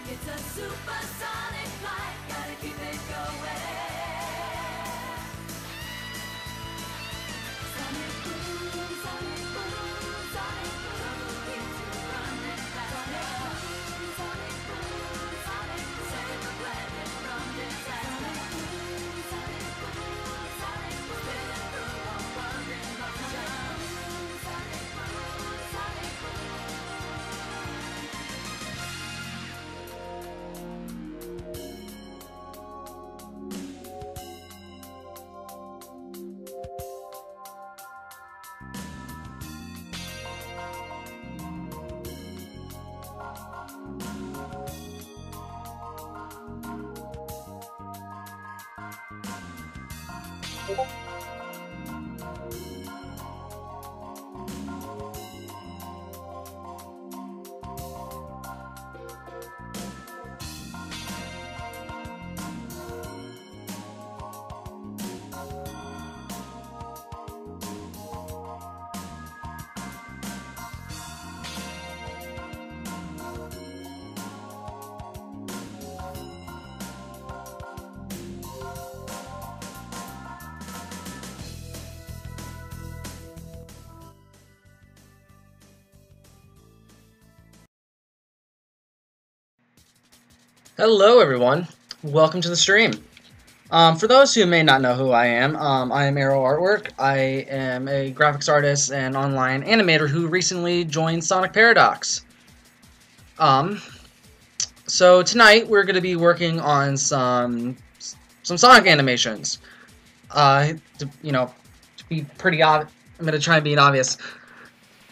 It's a supersonic flight, gotta keep it going. Sonic boom, sonic boom, sonic boom, keeps you running fast. Sonic boom, sonic boom, save the planet from disaster. Sonic boom, sonic boom, spinning through a world in motion. Sonic boom, sonic boom. Hello everyone, welcome to the stream. For those who may not know who I am AeroArtwork. I am a graphics artist and online animator who recently joined Sonic Paradox. So tonight we're going to be working on some Sonic animations. To be pretty obvious, I'm going to try and be obvious.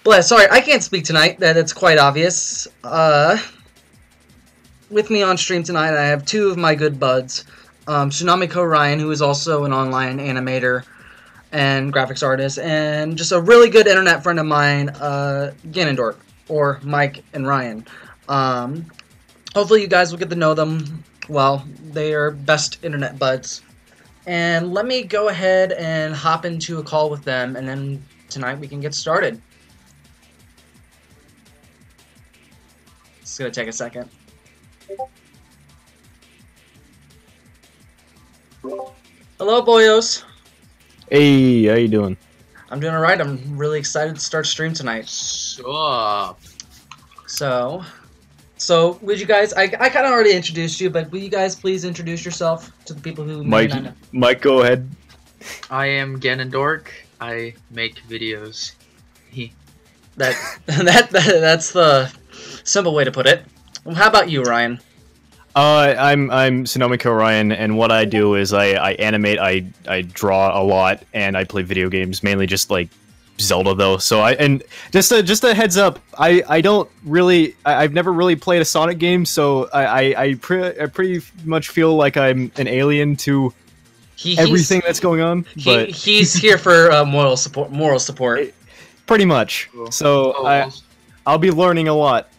But sorry, I can't speak tonight, it's quite obvious. With me on stream tonight, I have two of my good buds, Tsunamiko Ryan, who is also an online animator and graphics artist, and just a really good internet friend of mine, Ganondorf, or Mike and Ryan. Hopefully you guys will get to know them well. They are best internet buds. And let me go ahead and hop into a call with them, and then tonight we can get started. It's going to take a second. Hello, boyos. Hey, how you doing? I'm doing alright. I'm really excited to start stream tonight. Sup? So would you guys, I kind of already introduced you, but will you guys please introduce yourself to the people who may not know? Mike, go ahead. I am Ganondorf. I make videos. That's the simple way to put it. Well, how about you, Ryan? I'm Tsunamiko Ryan, and what I do is I animate, I draw a lot, and I play video games, mainly just like Zelda though. So just a heads up, I've never really played a Sonic game, so I pretty much feel like I'm an alien to everything that's going on. But he's here for moral support. Pretty much. So I'll be learning a lot.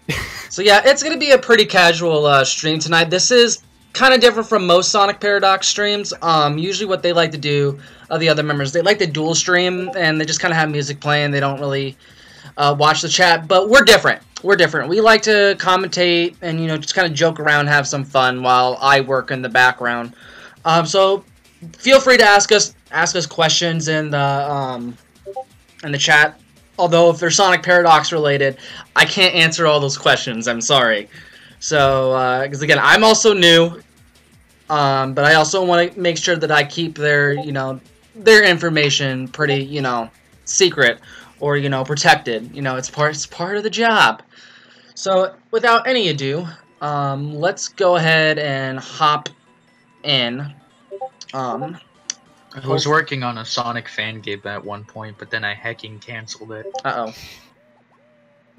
So yeah, it's going to be a pretty casual stream tonight. This is kind of different from most Sonic Paradox streams. Usually what they like to do, the other members, they like to dual stream, and they just kind of have music playing. They don't really watch the chat, but we're different. We're different. We like to commentate and, just kind of joke around, have some fun while I work in the background. So feel free to ask us questions in the chat. Although if they're Sonic Paradox related, I can't answer all those questions. I'm sorry. So, because again, I'm also new, but I also want to make sure that I keep their, their information pretty, secret or, protected. It's part of the job. So, without any ado, let's go ahead and hop in. I was working on a Sonic fan game at one point, but then I hecking canceled it. Uh-oh.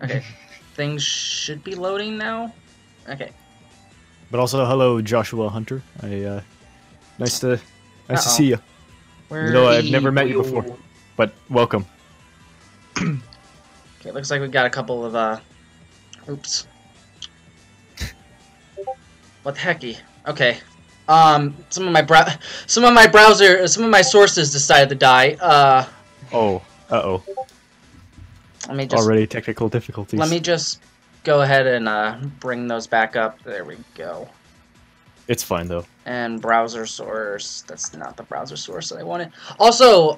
Okay. Things should be loading now. Okay. But also, hello, Joshua Hunter. Nice to see you. Where You know, I've never met you before, but welcome. Okay, looks like we got a couple of oops. What the hecky? Okay. Some of my sources decided to die. Oh, uh-oh. Let me just Already technical difficulties. Let me just go ahead and bring those back up. There we go. It's fine though. And browser source. That's not the browser source that I wanted. Also,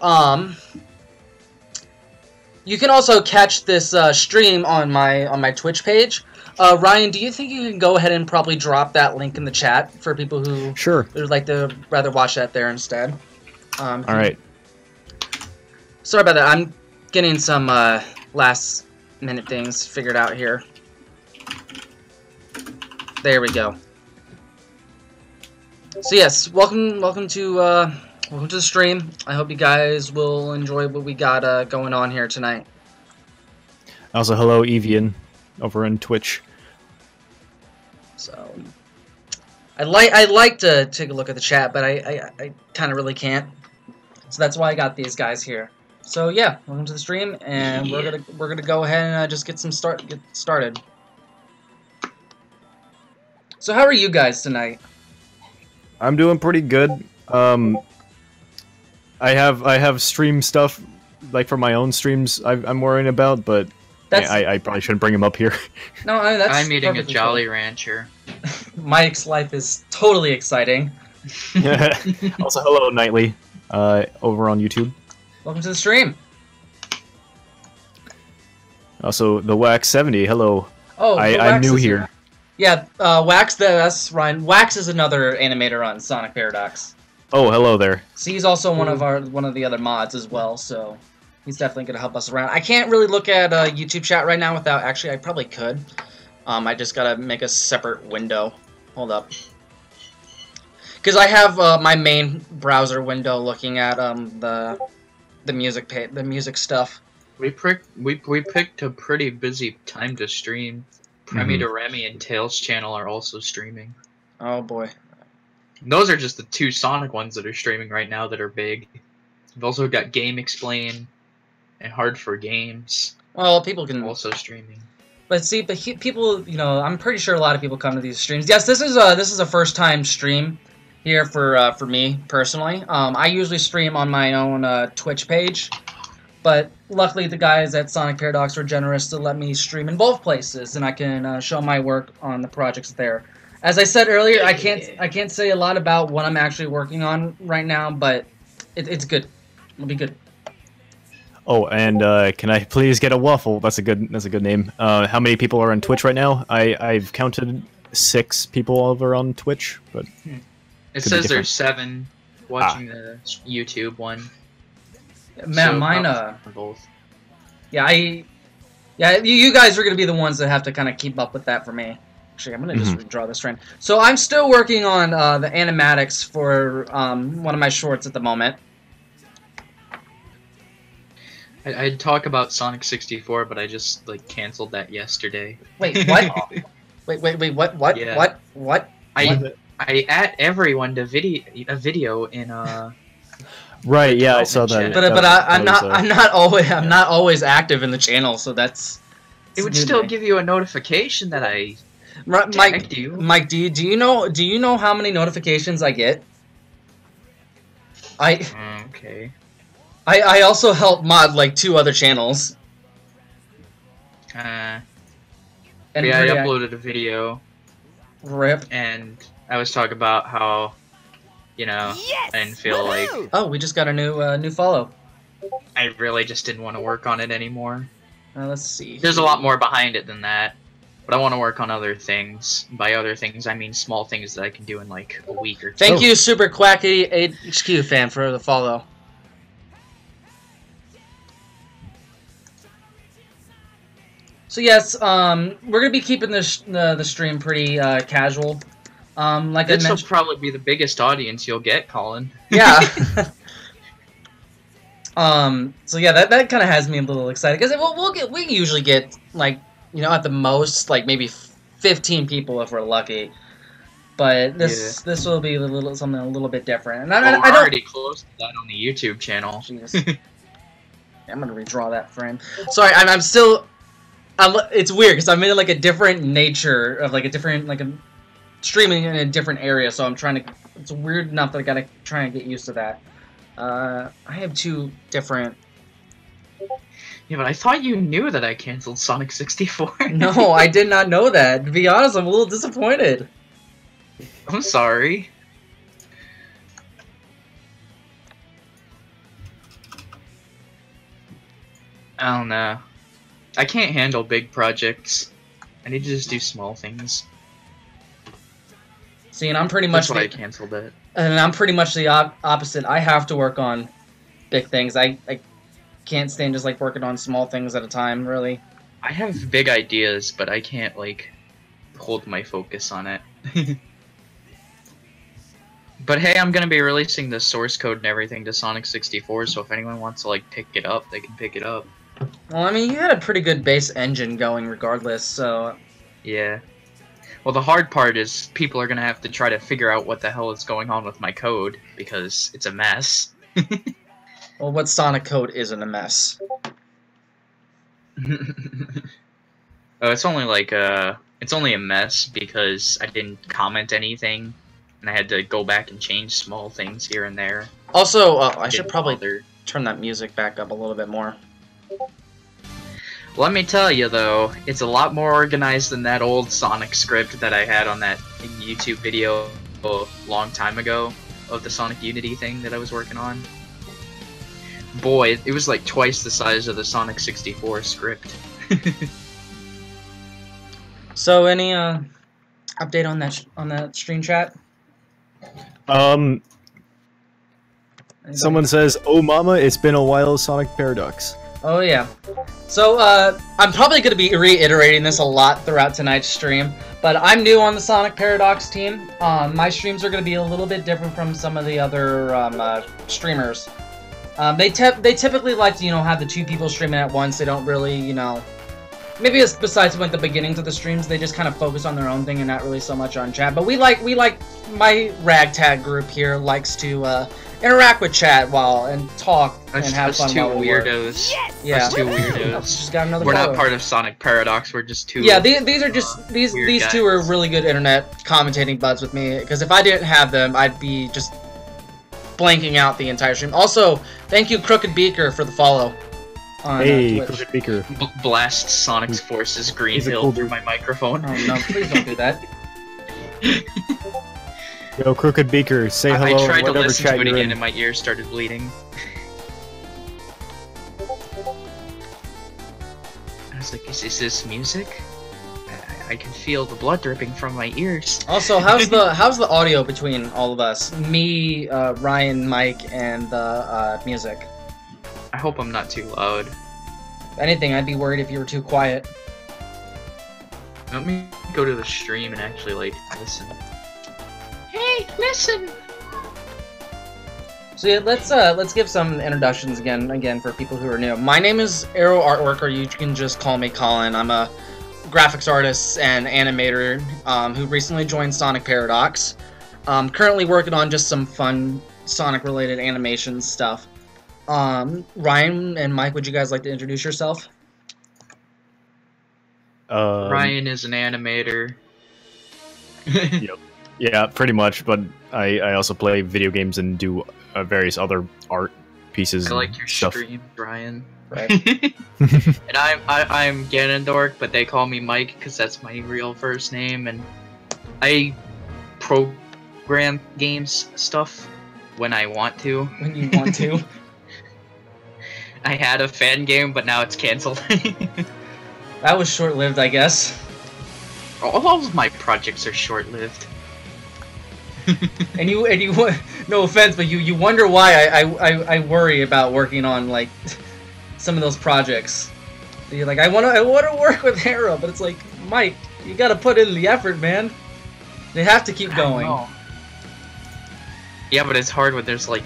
you can also catch this stream on my Twitch page. Ryan, do you think you can go ahead and probably drop that link in the chat for people who would like to rather watch that there instead? All right. Sorry about that. I'm getting some last minute things figured out here. There we go. So yes, welcome to the stream. I hope you guys will enjoy what we got going on here tonight. Also, hello, Evian, over on Twitch. So, I like to take a look at the chat, but I kind of really can't. So that's why I got these guys here. So yeah, welcome to the stream, and we're gonna go ahead and just get started. So how are you guys tonight? I'm doing pretty good. I have stream stuff, like for my own streams I'm worrying about, but I probably shouldn't bring them up here. No, that's I'm eating a Jolly cool. Rancher. Mike's life is totally exciting. Also, hello, Nightly, over on YouTube. Welcome to the stream. Also, the Wax 70. Hello. Oh, I'm new here. Yeah, Wax. That's Ryan. Wax is another animator on Sonic Paradox. Oh, hello there. So he's also one of the other mods as well. So he's definitely gonna help us around. I can't really look at YouTube chat right now without. Actually, I probably could. I just gotta make a separate window. Hold up. Because I have my main browser window looking at the music stuff. We picked a pretty busy time to stream. Premi to Remy and Tails channel are also streaming. Oh boy. Those are just the two Sonic ones that are streaming right now that are big. We've also got Game Explain and Hard for Games. Well, people can also streaming. But see, people, you know, I'm pretty sure a lot of people come to these streams. Yes, this is a first time stream here for me personally. I usually stream on my own Twitch page, but luckily the guys at Sonic Paradox were generous to let me stream in both places, and I can show my work on the projects there. As I said earlier, I can't say a lot about what I'm actually working on right now, but it's good. It'll be good. Oh, and can I please get a waffle? That's a good name. How many people are on Twitch right now? I've counted 6 people over on Twitch, but it says there's 7 watching the YouTube one. Man, so mine both. Yeah, you guys are gonna be the ones that have to kind of keep up with that for me. Actually, I'm gonna just redraw this frame. So I'm still working on the animatics for one of my shorts at the moment. I'd talk about Sonic 64, but I just canceled that yesterday. Wait, what? wait, what? Yeah. What? I at everyone to a video in Right, yeah, I saw that. But I'm not always active in the channel, so that's. It would still give you a notification that I tagged you. Mike, do you know how many notifications I get? Okay. I also help mod 2 other channels. I uploaded a video. Rip. And I was talking about how, I didn't feel like. Oh, we just got a new follow. I really just didn't want to work on it anymore. Let's see. There's a lot more behind it than that, but I want to work on other things. By other things, I mean small things that I can do in a week or 2. Thank you, Super Quacky HQ fan, for the follow. So yes, we're gonna be keeping the stream pretty casual. Like I mentioned, this will probably be the biggest audience you'll get, Colin. Yeah. So yeah, that kind of has me a little excited because we usually get you know, at the most, like maybe 15 people if we're lucky. But this will be something a little bit different. And Well, I we're don't. already close to that on the YouTube channel. Jeez. I'm gonna redraw that frame. Sorry, I'm still. It's weird because I'm in like a different nature of like a different I'm streaming in a different area, so I'm trying to. It's weird enough that I gotta try and get used to that. I have two different. Yeah, but I thought you knew that I canceled Sonic 64. No, I did not know that. To be honest, I'm a little disappointed. I'm sorry. I don't know. I can't handle big projects. I need to just do small things. See, and I'm pretty much That's why I canceled it. And I'm pretty much the opposite. I have to work on big things. I can't stand just like working on small things at a time, really. I have big ideas, but I can't like hold my focus on it. But hey, I'm gonna be releasing the source code and everything to Sonic 64, so if anyone wants to like pick it up, they can pick it up. Well, I mean, you had a pretty good base engine going regardless, so... Yeah. Well, the hard part is people are gonna have to try to figure out what the hell is going on with my code, because it's a mess. Well, what Sonic code isn't a mess? Oh, it's only like, it's only a mess because I didn't comment anything, and I had to go back and change small things here and there. Also, I should Didn't probably bother. turn that music back up a little bit more. Let me tell you, though, it's a lot more organized than that old Sonic script that I had on that YouTube video a long time ago of the Sonic Unity thing that I was working on. Boy, it was like twice the size of the Sonic 64 script. So, any update on that stream chat? Someone Anybody? says, "Oh, mama, it's been a while, Sonic Paradox." Oh yeah. So I'm probably going to be reiterating this a lot throughout tonight's stream, but I'm new on the Sonic Paradox team. My streams are going to be a little bit different from some of the other streamers. They typically like to have the two people streaming at once. They don't really maybe it's besides like the beginnings of the streams, they just kind of focus on their own thing and not really so much on chat. But we like my ragtag group here likes to interact with chat and talk and have fun two while we work. weirdos. Yeah, Us two weirdos. Just got another We're not follower. part of Sonic Paradox. We're just two. Yeah, these are just these weird two are guys. really good internet commentating buds with me. Because if I didn't have them, I'd be just blanking out the entire stream. Also, thank you, Crooked Beaker, for the follow. On, Hey, Twitch. Crooked Beaker. Blast Sonic's Forces Green He's a Hill cool through dude. my microphone. Oh no! Please don't do that. Yo, Crooked Beaker, say I hello. tried to whatever listen chat to it you're again in. and my ears started bleeding. I was like, is this music? I can feel the blood dripping from my ears. Also, how's the audio between all of us? Me, Ryan, Mike, and the music. I hope I'm not too loud. If anything, I'd be worried if you were too quiet. Let me go to the stream and actually, like, listen. Hey, listen! So yeah, let's give some introductions again for people who are new. My name is AeroArtwork, or you can just call me Colin. I'm a graphics artist and animator who recently joined Sonic Paradox. Currently working on just some fun Sonic-related animation stuff. Ryan and Mike, would you guys like to introduce yourself? Ryan is an animator. Yep. Yeah, pretty much. But I also play video games and do various other art pieces. I like your and stuff. stream, Ryan. Right. And I'm Ganondorf, but they call me Mike because that's my real first name, and I program games stuff when I want to. When you want to. I had a fan game, but now it's canceled. That was short-lived, I guess. All of my projects are short-lived. And you no offense, but you wonder why I worry about working on like some of those projects. You're like, I wanna work with Hera, but it's like, Mike, you gotta put in the effort, man. They have to keep going. Yeah, but it's hard when there's like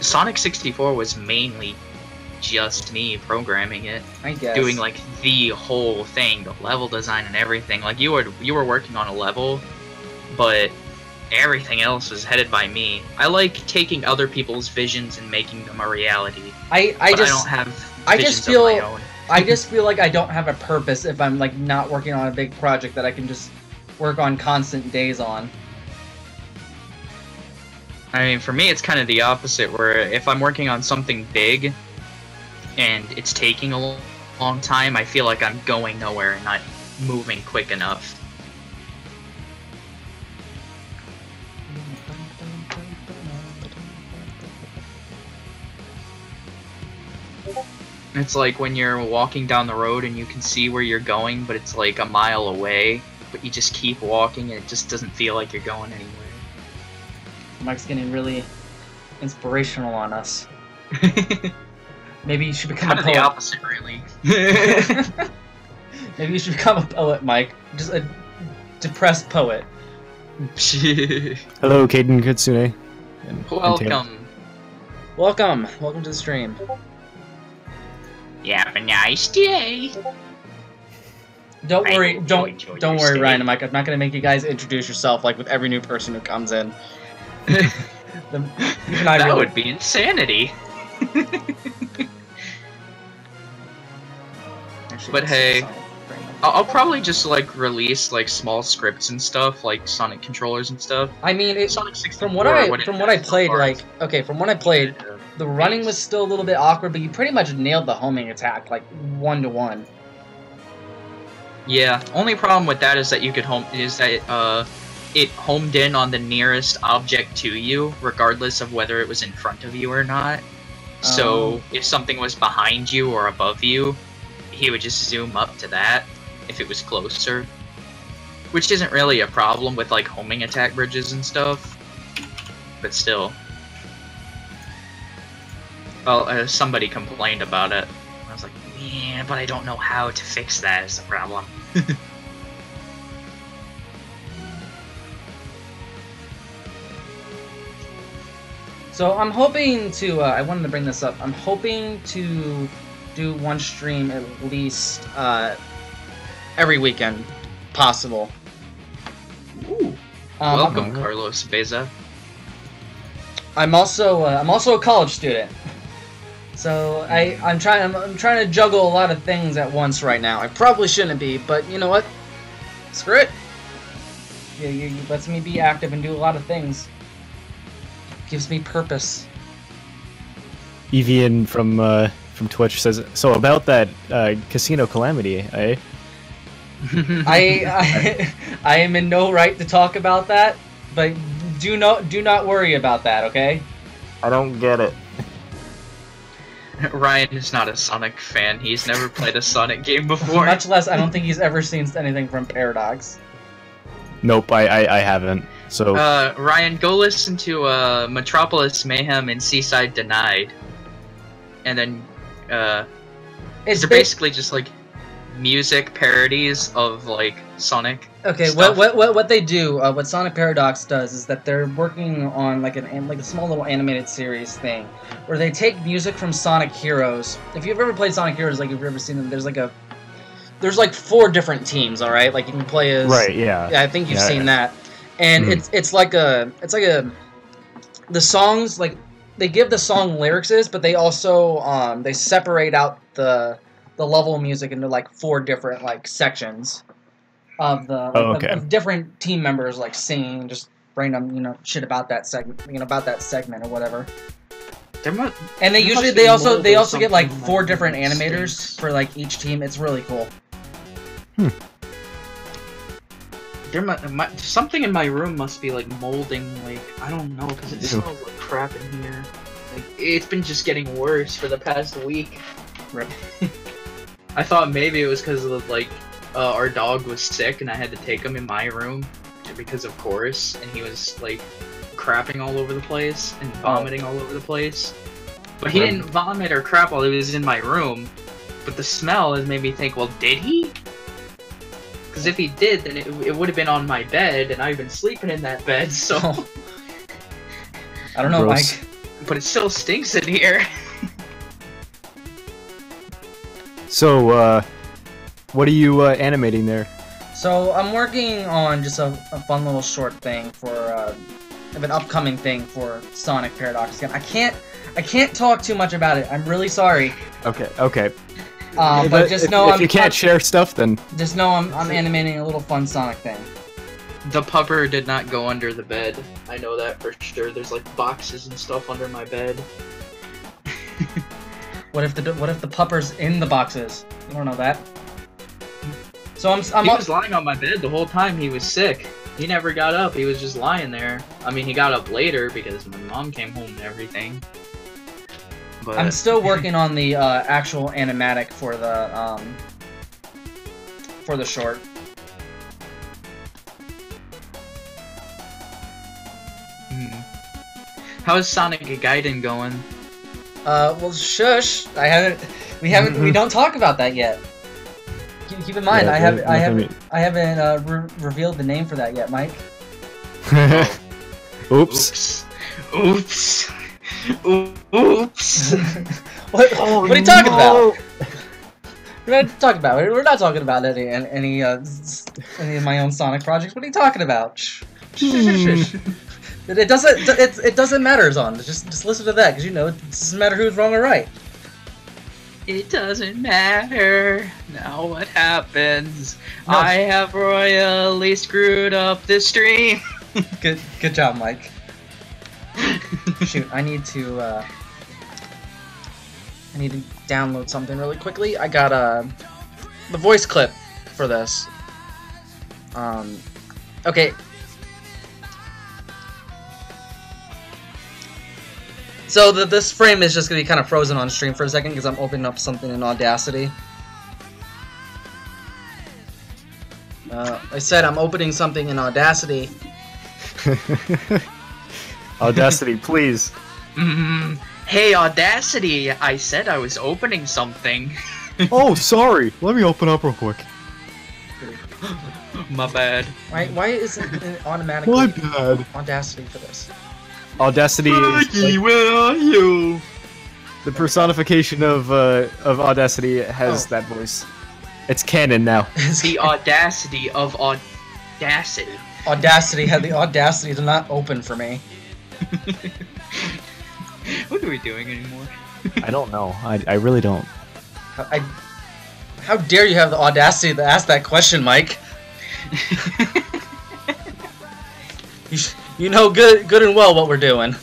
Sonic 64 was mainly just me programming it, I guess. doing like the whole thing, the level design and everything. Like you were working on a level, but everything else was headed by me. I like taking other people's visions and making them a reality. I don't have visions of my own. I just feel like I don't have a purpose if I'm like not working on a big project that I can just work on constant days on. I mean, for me, it's kind of the opposite, where if I'm working on something big and it's taking a long time, I feel like I'm going nowhere and not moving quick enough. It's like when you're walking down the road and you can see where you're going, but it's like a mile away, but you just keep walking and it just doesn't feel like you're going anywhere. Mike's getting really inspirational on us. Maybe you should become Kind a of poet. the opposite, really. Maybe you should become a poet, Mike. Just a depressed poet. Hello, Kaden Kitsune. And Taylor. Welcome. Welcome to the stream. You have a nice day. Don't I worry, hope you don't enjoy your worry, stay. Ryan and Mike. I'm not gonna make you guys introduce yourself like with every new person who comes in. That would be insanity. But hey, I'll probably just like release like small scripts and stuff, like Sonic controllers and stuff. I mean, Sonic 64, from what I played, the running was still a little bit awkward, but you pretty much nailed the homing attack, like 1-to-1. Yeah, only problem with that is that you could it homed in on the nearest object to you, regardless of whether it was in front of you or not. So if something was behind you or above you, he would just zoom up to that if it was closer. Which isn't really a problem with like homing attack bridges and stuff, but still. Well, somebody complained about it. I was like, yeah, but I don't know how to fix that is the problem. So I'm hoping to, I wanted to bring this up, I'm hoping to do one stream at least every weekend, possible. Ooh. Welcome, Carlos Beza. I'm also a college student, so I'm trying to juggle a lot of things at once right now. I probably shouldn't be, but you know what? Screw it. You lets me be active and do a lot of things. Gives me purpose. Evian from Twitch says, so about that casino calamity, eh? I am in no right to talk about that, but do not worry about that, okay? I don't get it. Ryan is not a Sonic fan. He's never played a Sonic game before. Much less, I don't think he's ever seen anything from Paradox. Nope, I haven't. So Ryan, go listen to Metropolis Mayhem and Seaside Denied, and then It's they're basically just like music parodies of like Sonic. Okay, stuff. what they do, what Sonic Paradox does is that they're working on like a small little animated series thing, where they take music from Sonic Heroes. If you've ever played Sonic Heroes, like if you've ever seen them, there's like 4 different teams. All right, like you can play as. Right. Yeah. Yeah, I think you've seen that, and it's like the songs like they give the song lyrics, but they also they separate out the level music into like 4 different like sections of the of different team members like singing just random shit about that segment or whatever. And they also get like 4 different animators for like each team. It's really cool. Something in my room must be like molding, like I don't know, because it smells like crap in here. Like it's been just getting worse for the past week. Rip. I thought maybe it was because of like our dog was sick and I had to take him in my room because of chorus, and he was like crapping all over the place and vomiting all over the place. But he didn't vomit or crap while he was in my room. But the smell has made me think, well, did he? Because if he did, then it would have been on my bed, and I've been sleeping in that bed, so... I don't know, Gross. Mike. But it still stinks in here. So, what are you animating there? So I'm working on just a fun little short thing for of an upcoming thing for Sonic Paradox again. I can't talk too much about it. I'm really sorry. Okay, okay. But just know if you can't share stuff, then just know I'm animating a little fun Sonic thing. The pupper did not go under the bed. I know that for sure. There's like boxes and stuff under my bed. What if the pupper's in the boxes? You don't know that. So I'm he was lying on my bed the whole time he was sick. He never got up. He was just lying there. I mean, he got up later because my mom came home and everything. But I'm still working on the actual animatic for the short. How's Sonic Gaiden going? Well, shush. We don't talk about that yet. Keep in mind, Yeah, I haven't revealed the name for that yet, Mike. Oops. Oops. Oops. What are you talking about? We're not talking about it. We're not talking about any of my own Sonic projects. What are you talking about? Shh. It doesn't matter, Zon. Just listen to that, because you know it doesn't matter who's wrong or right. It doesn't matter. Now what happens? No. I have royally screwed up the stream. Good job, Mike. Shoot, I need to download something really quickly. I got the voice clip for this. Okay. So this frame is just gonna be kind of frozen on stream for a second because I'm opening up something in Audacity. I said I'm opening something in Audacity. Audacity, please. Hey, Audacity! I said I was opening something. Oh, sorry. Let me open up real quick. My bad. Why isn't it automatically My bad. Audacity for this? Audacity is like, where are you? the personification of Audacity has that voice. It's canon now. The audacity of Audacity. Audacity had the audacity to not open for me. What are we doing anymore? I don't know. I really don't. How dare you have the audacity to ask that question, Mike? You know good and well what we're doing.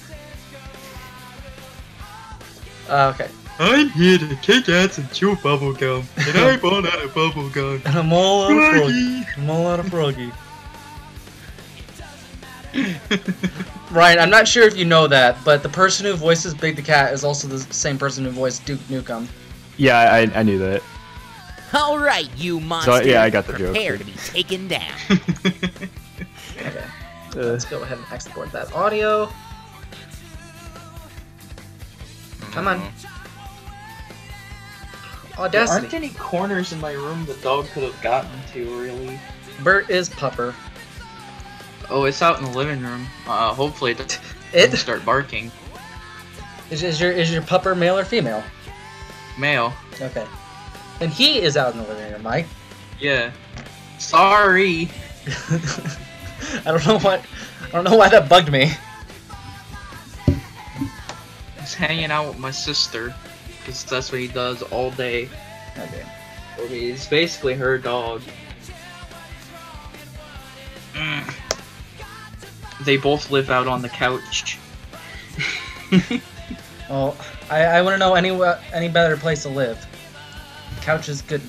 Okay. I'm here to kick ass and chew bubblegum, and I'm all out of bubblegum. And I'm all out of froggy. I'm all out of froggy. Ryan, I'm not sure if you know that, but the person who voices Big the Cat is also the same person who voiced Duke Nukem. Yeah, I knew that. All right, you monster. So, yeah, I got the joke. Prepare to be taken down. Okay. Let's go ahead and export that audio. Come on. There Audacity. aren't any corners in my room the dog could have gotten to, really. Bert is pupper. Oh, it's out in the living room. Hopefully it It doesn't start barking. is your pupper male or female? Male. Okay. Then he is out in the living room, Mike. Yeah. Sorry. I don't know why that bugged me. He's hanging out with my sister, because that's what he does all day. Okay. Well, he's basically her dog. They both live out on the couch. Well, I want to know any better place to live. Couch is good.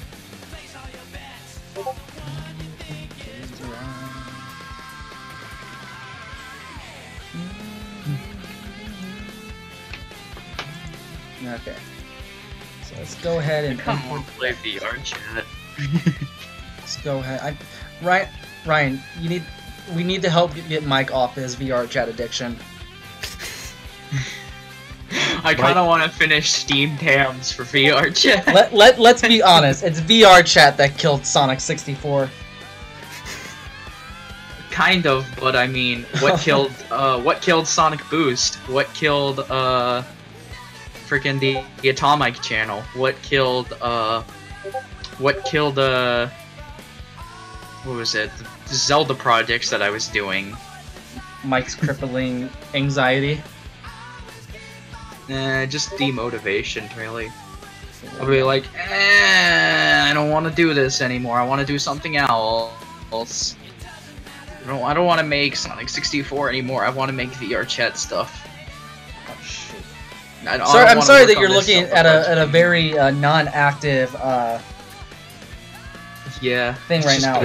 Okay. So let's go ahead and Come on, play VR chat. let's go ahead. Ryan, we need to help get Mike off his VR chat addiction. I kind of want to finish Steam Tams for VR chat. Let's be honest. It's VR chat that killed Sonic 64. Kind of, but I mean, what killed Sonic Boost? What killed freaking the Atomic channel? What killed what killed what was it? The Zelda projects that I was doing. Mike's crippling anxiety. Just demotivation, really. I'll be like, I don't want to do this anymore. I want to do something else. I don't want to make Sonic 64 anymore. I want to make VR chat stuff. Oh shit. I'm sorry that you're looking at a very non-active yeah thing right now.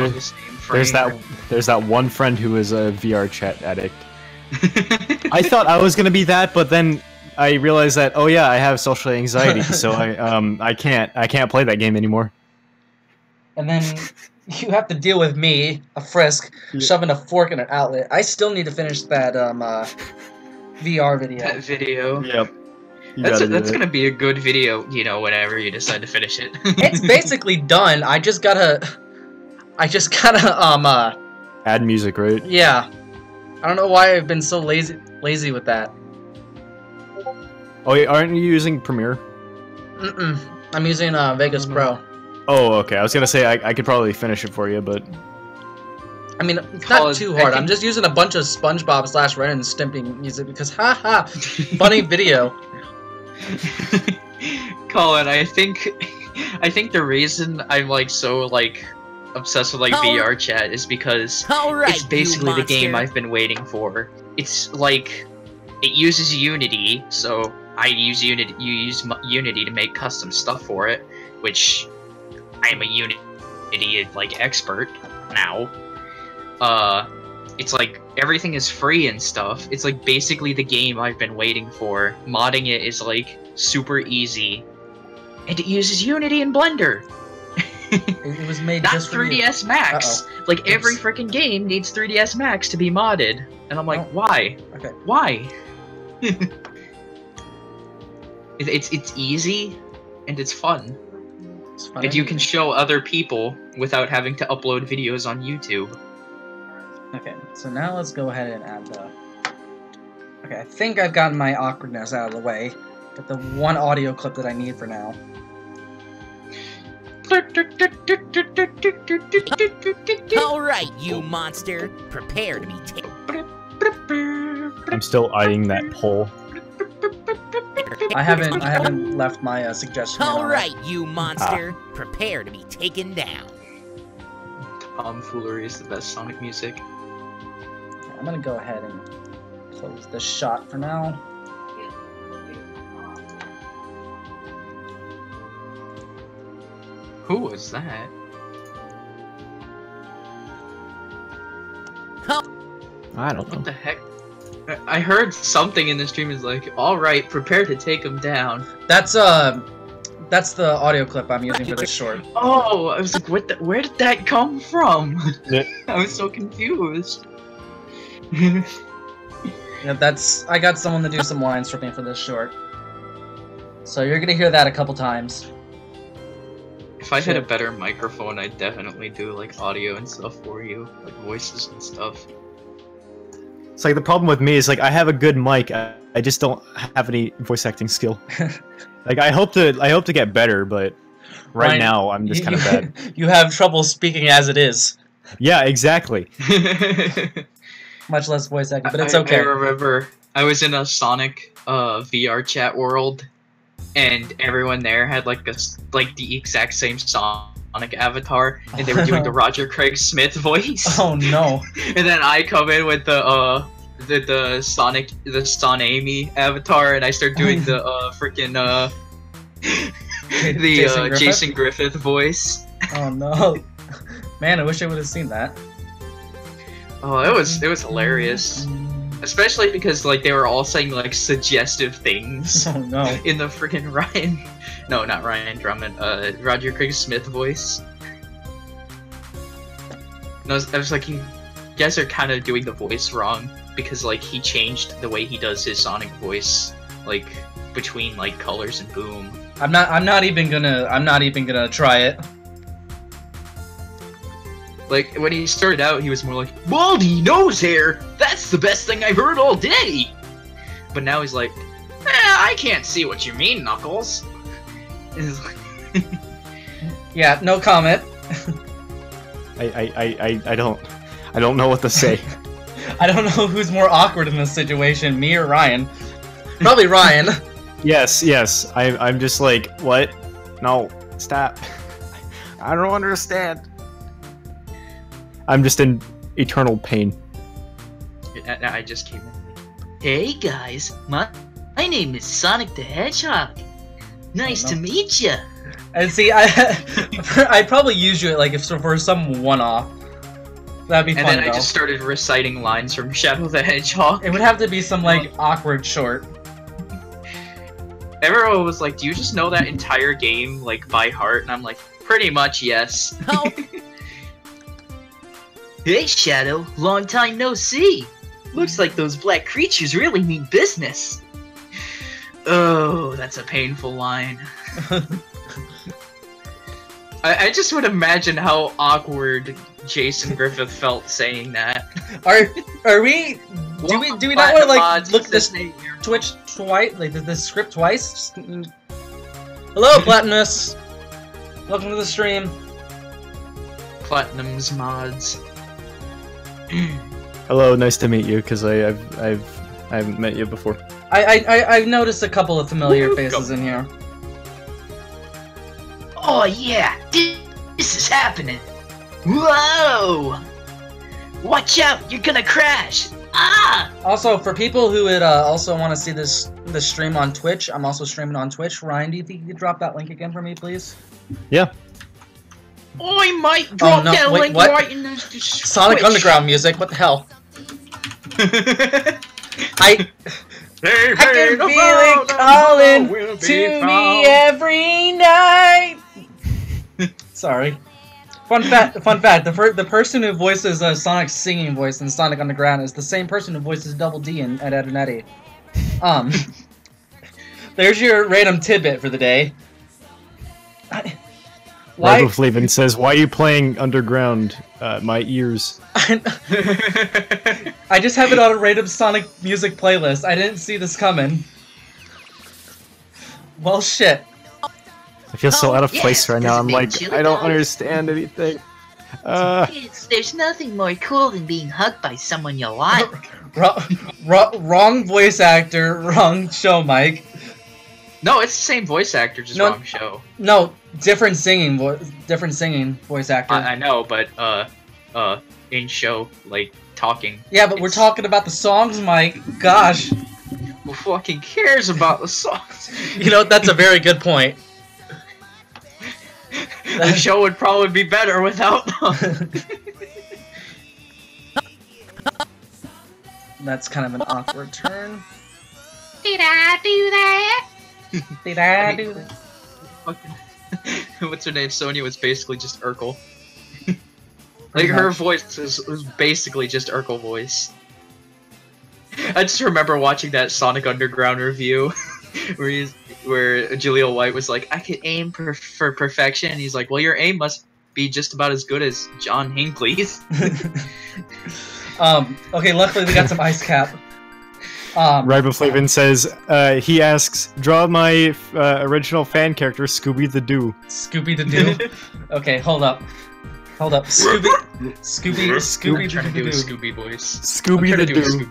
There's that one friend who is a VR chat addict. I thought I was gonna be that, but then I realized that, oh yeah, I have social anxiety, so I can't play that game anymore. And then you have to deal with me, a Frisk, shoving a fork in an outlet. I still need to finish that VR video. That video. Yep. That's gonna be a good video, you know, whenever you decide to finish it. It's basically done. I just gotta add music, right? Yeah. I don't know why I've been so lazy with that. Oh, aren't you using Premiere? Mm-mm. I'm using Vegas Pro. Oh, okay. I was gonna say I could probably finish it for you, but I mean, it's not too hard. I'm just using a bunch of SpongeBob / Ren and Stimpy music because, haha, funny video. Colin, I think the reason I'm like so like obsessed with like VR chat is because it's basically the game I've been waiting for. It's like it uses Unity, so I use Unity. You use Unity to make custom stuff for it, which I am a Unity like expert now. It's like everything is free and stuff. It's like basically the game I've been waiting for. Modding it is like super easy, and it uses Unity and Blender. It was made not just for 3ds you. Max. Like every freaking game needs 3ds Max to be modded, and I'm like, why? Okay. Why? It's easy and it's fun. It's fun and you can show other people without having to upload videos on YouTube. Okay, so now let's go ahead and add the... Okay, I think I've gotten my awkwardness out of the way. Get the one audio clip that I need for now. Alright, you monster. Prepare to be taken. I'm still eyeing that poll. I haven't left my suggestion. Alright, you monster. Prepare to be taken down. Tomfoolery is the best Sonic music. Okay, I'm gonna go ahead and close this shot for now. Who was that? I don't know. What the heck? I heard something in the stream is like, alright, prepare to take him down. That's the audio clip I'm using for this short. Oh, I was like, where did that come from? Yeah. I was so confused. Yeah, I got someone to do some line stripping for this short. So you're gonna hear that a couple times. If I had a better microphone, I'd definitely do like audio and stuff for you, like voices and stuff. It's like the problem with me is like I have a good mic, I just don't have any voice acting skill. Like I hope to get better, but right now I'm just kind of bad. You have trouble speaking as it is. Yeah, exactly. Much less voice acting, but it's okay. I remember I was in a Sonic VR chat world, and everyone there had like the exact same Sonic avatar, and they were doing the Roger Craig Smith voice. Oh no! And then I come in with the Sonic Amy avatar, and I start doing the freaking Jason Griffith voice. Oh no! Man, I wish I would have seen that. Oh, it was hilarious. Especially because like they were all saying like suggestive things. Oh no! In the freaking not Ryan Drummond, Roger Craig Smith voice. And I was like, you guys are kind of doing the voice wrong because like he changed the way he does his Sonic voice, like between like colors and boom. I'm not even gonna try it. Like, when he started out, he was more like, baldy nose hair! That's the best thing I've heard all day! But now he's like, I can't see what you mean, Knuckles. Yeah, no comment. I don't know what to say. I don't know who's more awkward in this situation, me or Ryan. Probably Ryan. Yes. I'm just like, what? No, stop. I don't understand. I'm just in eternal pain. I just came in. Hey guys, my name is Sonic the Hedgehog. Nice to meet ya. And see, I'd probably use you like if for some one-off. That'd be fun. And then I just started reciting lines from Shadow the Hedgehog. It would have to be some like awkward short. Everyone was like, "Do you just know that entire game like by heart?" And I'm like, "Pretty much, yes." Oh. Hey Shadow, long time no see. Looks like those black creatures really mean business. Oh, that's a painful line. I just would imagine how awkward Jason Griffith felt saying that. Are we? Do we not want to like look at this Twitch twice, like this script twice? Hello, Platinus. Welcome to the stream. Platinum's mods. Hello, nice to meet you. Because I haven't met you before. I've noticed a couple of familiar faces in here. Oh yeah, this is happening. Whoa! Watch out, you're gonna crash. Ah! Also, for people who would also want to see this stream on Twitch, I'm also streaming on Twitch. Ryan, do you think you could drop that link again for me, please? Yeah. I might drop that link what? right in the Sonic Twitch. Underground music. What the hell? I can feel it calling to me every night. Sorry. Fun fact. The person who voices Sonic's singing voice in Sonic Underground is the same person who voices Double D in Ed, Edd n Eddy. There's your random tidbit for the day. Why? Flavin says, "Why are you playing Underground? My ears." I just have it on a random Sonic music playlist. I didn't see this coming. Well, shit. I feel so out of place right now. I'm does it like, make chili I don't dogs? understand anything. There's nothing more cool than being hugged by someone you like. Wrong voice actor, wrong show, Mike. No, it's the same voice actor, just wrong show. No, different singing voice actor. I know, but in show, like talking. Yeah, but we're talking about the songs, Mike. Gosh. Who fucking cares about the songs? You know, that's a very good point. The show would probably be better without them. That's kind of an awkward turn. Did I do that? Did I do that? Fucking, what's her name? Sonya was basically just Urkel. Like her voice was basically just Urkel voice. I just remember watching that Sonic Underground review where Jaleel White was like, "I could aim for perfection," and he's like, "Well, your aim must be just about as good as John Hinckley's." Okay, luckily we got some ice cap. Riboflavin says, he asks, "Draw my original fan character, Scooby the Doo." Scooby the Doo. Okay, hold up. Scooby I'm trying to do a Scooby voice. Scooby the Doo.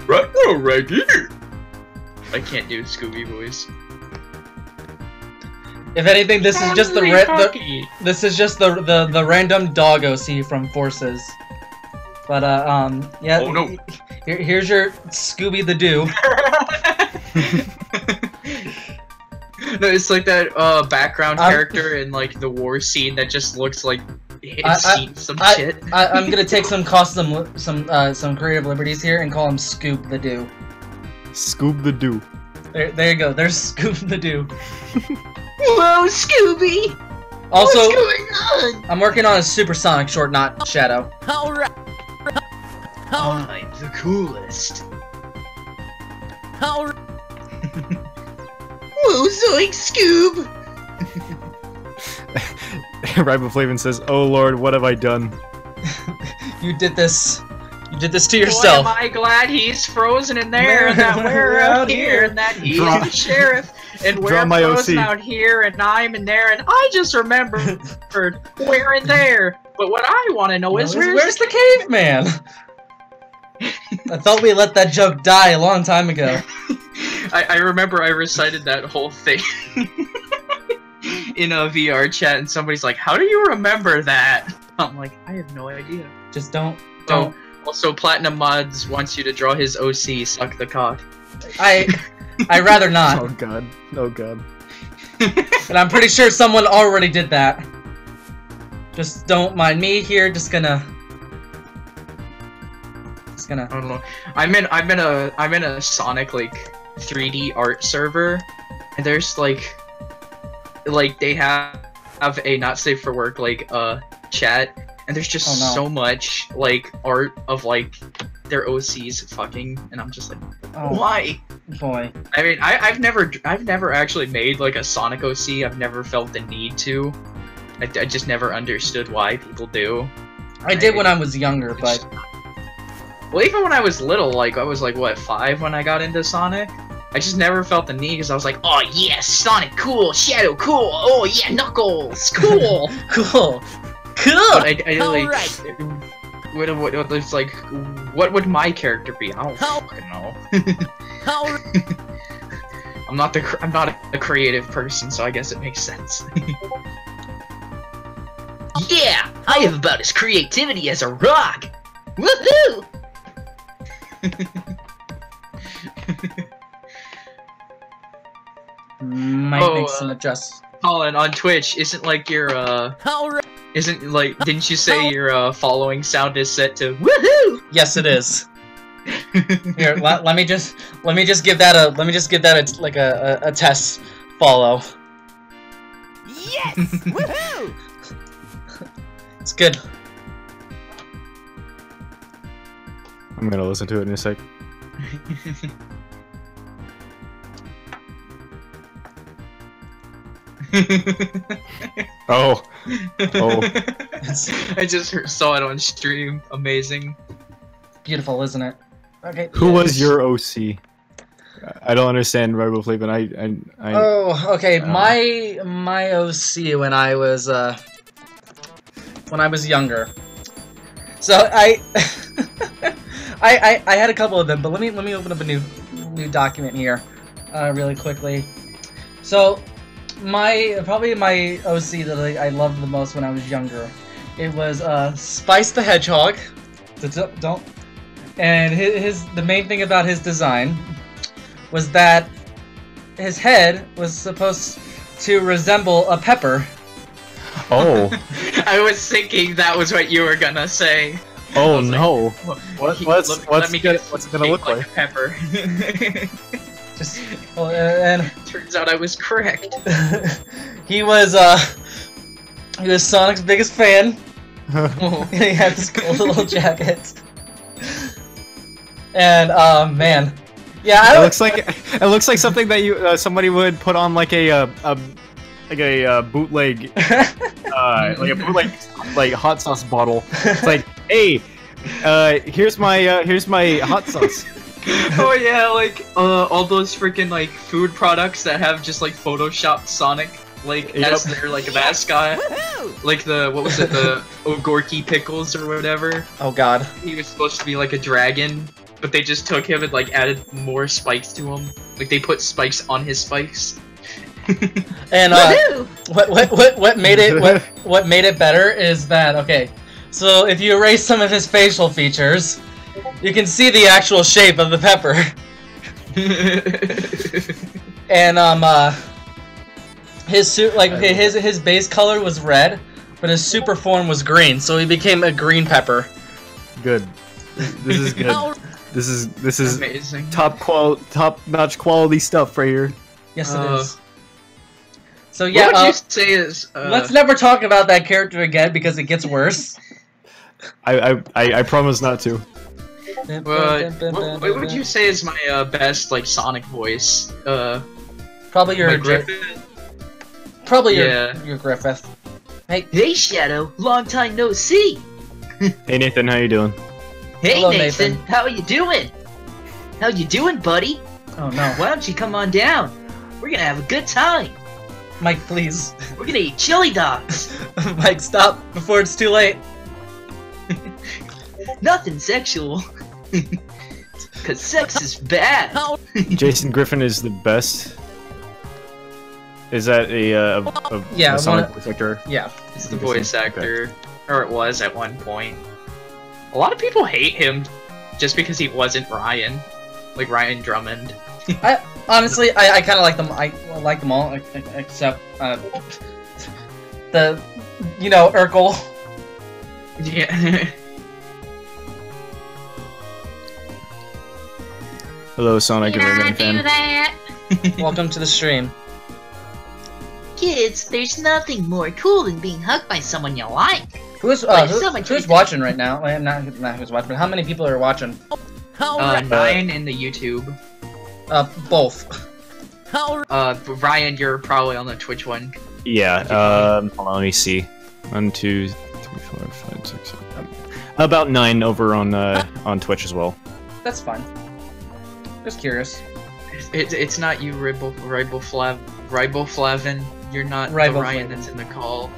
Right here. I can't do Scooby voice. If anything, this is just the random dog OC from Forces. But yeah. Oh no. Here's your Scooby the Doo. No, it's like that background character in like the war scene that just looks like it's seen some shit. I'm gonna take some creative liberties here and call him Scoop the Doo. Scoob the Doo. There you go. There's Scoop the Doo. Whoa, Scooby! Also, what's going on? I'm working on a supersonic short, not Shadow. Alright. I'm the coolest. Alright. Whoa, Zoink, Scoob! Riboflavin says, "Oh Lord, what have I done?" You did this. You did this to yourself. Boy, am I glad he's frozen in there, and that we're out here, and that he's the sheriff. and Draw we're my frozen OC. out here, and I'm in there, and I just remembered we're in there. But what I want to know is where's the caveman? I thought we let that joke die a long time ago. I remember I recited that whole thing in a VR chat, and somebody's like, "How do you remember that?" I'm like, I have no idea. Just don't. Also, Platinum Mods wants you to draw his OC, suck the cock. I'd rather Oh not. god. Oh god. And I'm pretty sure someone already did that. Just don't mind me here. Just gonna. I don't know. I'm in a Sonic like 3D art server, and there's like they have a not safe for work like chat, and there's just so much like art of like their OCs fucking, and I'm just like, why? Boy. I mean, I've never actually made like a Sonic OC. I've never felt the need to. I just never understood why people do. I did when I was younger, but. Well, even when I was little, like, I was like, what, 5 when I got into Sonic? I just never felt the need, because I was like, oh yeah, Sonic, cool, Shadow, cool, oh yeah, Knuckles, cool! Cool! But I like, Alright. what, it's like, what would my character be? I don't fucking know. I'm not a creative person, so I guess it makes sense. Yeah, I have about as creativity as a rock. Woohoo! Might make some adjustments. Colin, on Twitch, isn't like your, Alright. isn't like, didn't you say your, following sound is set to woohoo? Yes, it is. Here, let me just give that a test follow. Yes! Woohoo! It's good. I'm gonna listen to it in a sec. Oh. I just saw it on stream. Amazing. Beautiful, isn't it? Okay. Who was your OC? I don't understand RoboPlay, but I Oh, okay. My OC when I was younger. So I I had a couple of them, but let me open up a new document here, really quickly. So probably my OC that I loved the most when I was younger, it was Spice the Hedgehog. Don't. And the main thing about his design was that his head was supposed to resemble a pepper. Oh. I was thinking that was what you were gonna say. Oh no. What's it gonna look like? A pepper. And turns out I was correct. he was Sonic's biggest fan. And he had this cool little jacket. And man, yeah, it looks like something that you somebody would put on like a bootleg like hot sauce bottle. It's like, hey, here's my hot sauce. Oh yeah, like all those freaking like food products that have just like photoshopped Sonic like as their like mascot. Woohoo! Like the what was it, the Ogorky pickles or whatever. Oh god. He was supposed to be like a dragon, but they just took him and like added more spikes to him. Like they put spikes on his spikes. And what made it better is that, okay, so if you erase some of his facial features, you can see the actual shape of the pepper. And his suit, like, okay, his base color was red, but his super form was green, so he became a green pepper. Good. This is good. This is amazing. top-notch quality stuff right here. Yes, it is. So yeah, what would you say is? Let's never talk about that character again because it gets worse. I promise not to. What would you say is my best like Sonic voice? Probably your Griffith. Probably your Griffith. Hey Shadow, long time no see. Hey Nathan, how you doing? Hey Hello, Nathan, Nathan. how you doing? How you doing, buddy? Oh no. Why don't you come on down? We're gonna have a good time. Mike, please. We're gonna eat chili dogs. Mike, stop before it's too late. Nothing sexual. Cause sex is bad. Jason Griffin is the best. Is that Yeah, a Sonic voice actor? Yeah. He's the voice actor, or it was at one point. A lot of people hate him just because he wasn't Ryan, like Ryan Drummond. Honestly, I kind of like them. I like them all, except the, Urkel. Yeah. Hello, Sonic and Rayman fan. that? Welcome to the stream. Kids, there's nothing more cool than being hugged by someone you like. Who's someone who's watching right now? Well, not who's watching, but how many people are watching? 9 in the YouTube. Both. But Ryan, you're probably on the Twitch one. Yeah. Hold on, let me see. 1, 2, 3, 4, 5, 6, 7. About 9 over on Twitch as well. That's fine. Just curious. It's not you, Riboflavin. You're not the Ryan that's in the call.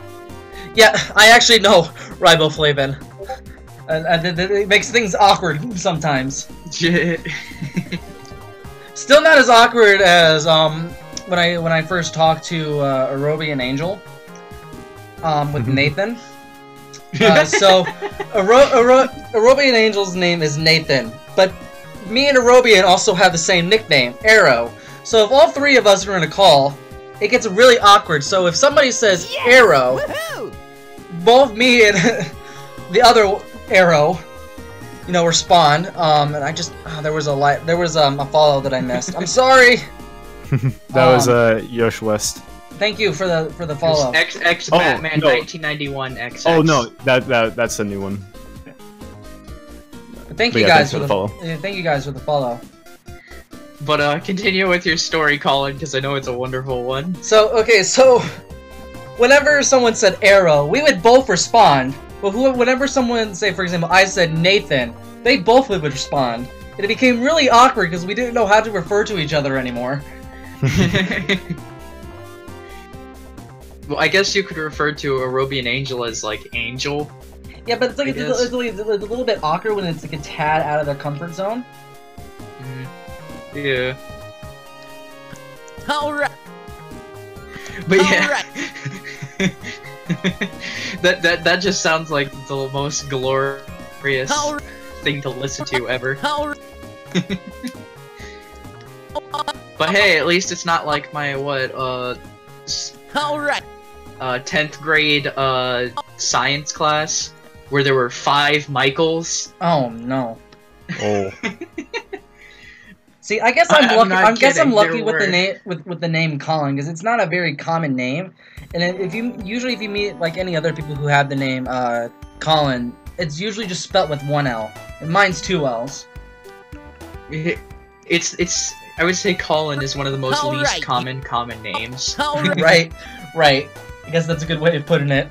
Yeah, I actually know Riboflavin. It makes things awkward sometimes. Still not as awkward as when I first talked to Aerobian Angel with Nathan. So Aerobian Angel's name is Nathan, but me and Aerobian also have the same nickname, Arrow. So if all three of us are in a call, it gets really awkward. So if somebody says Arrow, both me and the other Arrow, respond. And I just there was a follow that I missed. I'm sorry. That was Yosh West. Thank you for the follow. X Batman 1991 XX. Oh no, that's a new one. Thank you guys for the follow. Thank you guys for the follow. But continue with your story, Colin, because I know it's a wonderful one. So whenever someone said Arrow, we would both respond. But whenever someone, say for example, I said Nathan, they both would respond. And it became really awkward because we didn't know how to refer to each other anymore. Well, I guess you could refer to Aerobian Angel as like Angel. Yeah, but it's like it's a little bit awkward when it's like a tad out of their comfort zone. Yeah. Alright. But yeah. that just sounds like the most glorious thing to listen to ever. But hey, at least it's not like my 10th grade science class where there were 5 Michaels. Oh no. Oh. See, I guess I'm lucky. I guess I'm lucky There with the were. name with the name Colin, because it's not a very common name. And if you meet like any other people who have the name Colin, it's usually just spelt with 1 L. And mine's 2 L's. It's I would say Colin is one of the most least common names. Right. I guess that's a good way of putting it.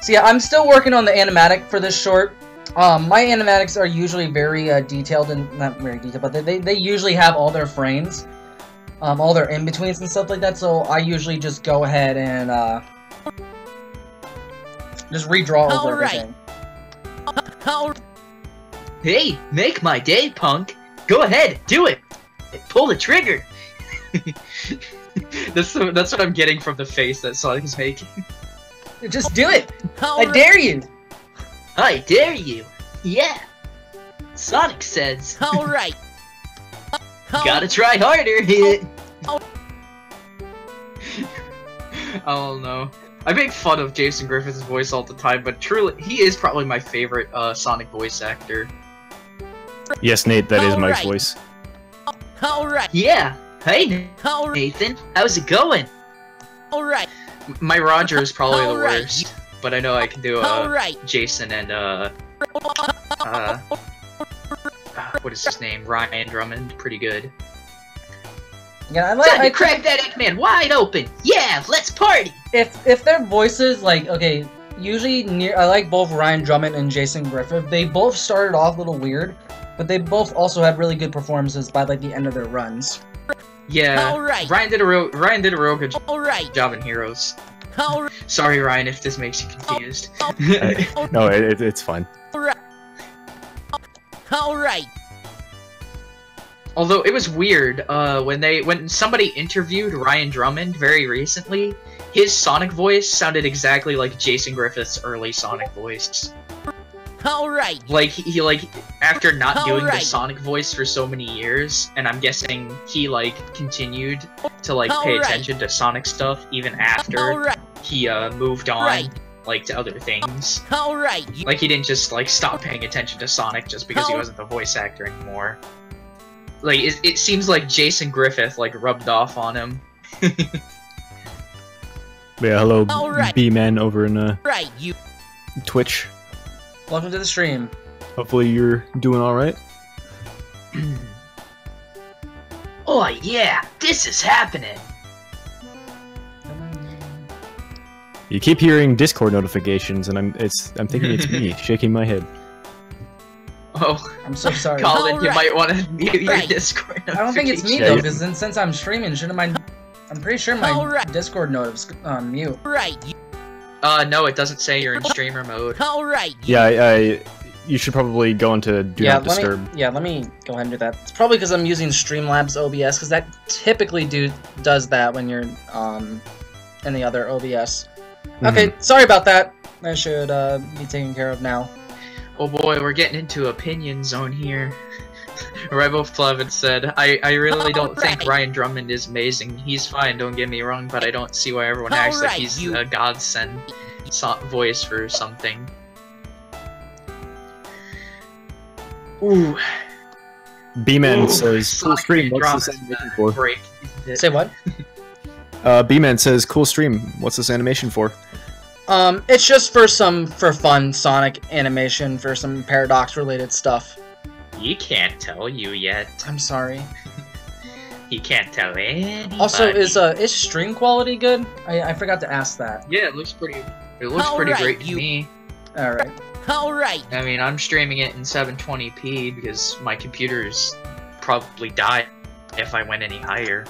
So yeah, I'm still working on the animatic for this short. My animatics are usually very detailed, and not very detailed, but they usually have all their frames, all their in-betweens and stuff like that, so I usually just go ahead and just redraw over everything. Hey, make my day, punk. Go ahead, do it. Pull the trigger. That's what I'm getting from the face that Sonic is making. Just do it! I dare you! I dare you. Yeah. Sonic says. Alright. Gotta try harder. Oh no. I make fun of Jason Griffith's voice all the time, but truly, he is probably my favorite Sonic voice actor. Yes, Nate, that is my voice. Alright. Yeah. Hey, Nathan. How's it going? Alright. My Roger is probably the Alright. worst, but I know I can do Alright. Jason and what is his name? Ryan Drummond, pretty good. Yeah, Time to crack that Eggman wide open. Yeah, let's party. if their voices, like, okay, usually I like both Ryan Drummond and Jason Griffith. They both started off a little weird, but they both also had really good performances by like the end of their runs. Yeah, Alright. Ryan did a real good Alright. job in Heroes. Alright. Sorry, Ryan, if this makes you confused. No, it's fine. Alright. Although it was weird, when somebody interviewed Ryan Drummond very recently, his Sonic voice sounded exactly like Jason Griffith's early Sonic voice. Alright. Like he after not doing the Alright. Sonic voice for so many years, and I'm guessing he like continued to like pay Alright. attention to Sonic stuff even after Alright. he moved on Right. like to other things. Alright. Like he didn't just like stop paying attention to Sonic just because he Al- wasn't the voice actor anymore. Like it seems like Jason Griffith like rubbed off on him. Yeah, hello, Alright. B-Man over in Right. You. Twitch. Welcome to the stream. Hopefully you're doing all right. Oh yeah, this is happening. You keep hearing Discord notifications, and I'm thinking it's me shaking my head. Oh, I'm so sorry. Colin, you Alright. might want to mute your Right. Discord. I don't think it's me Yeah, though, you- because since I'm streaming, shouldn't my? I'm pretty sure my Alright. Discord notifs on mute. Right. You. No, it doesn't say you're in streamer mode. Alright. You. Yeah, you should probably go into Do Not Disturb. Let me go ahead and do that. It's probably because I'm using Streamlabs OBS, because that typically does that when you're in the other OBS. Okay, sorry about that. That should be taken care of now. Oh boy, we're getting into opinion zone here. Rebel said, I really don't think Alright. Ryan Drummond is amazing. He's fine, don't get me wrong, but I don't see why everyone acts like Alright, he's you- a godsend voice for something. Ooh. B-Man Ooh, says, cool Sonic stream, what's Drama's this animation for? break, isn't it? Say what? B-Man says, cool stream, what's this animation for? It's just for fun Sonic animation for some Paradox related stuff. He can't tell you yet. I'm sorry. He can't tell anybody. Also, is stream quality good? I forgot to ask that. Yeah, it looks pretty great Alright, to you- me. Alright. Alright. I mean, I'm streaming it in 720p because my computer's probably die if I went any higher.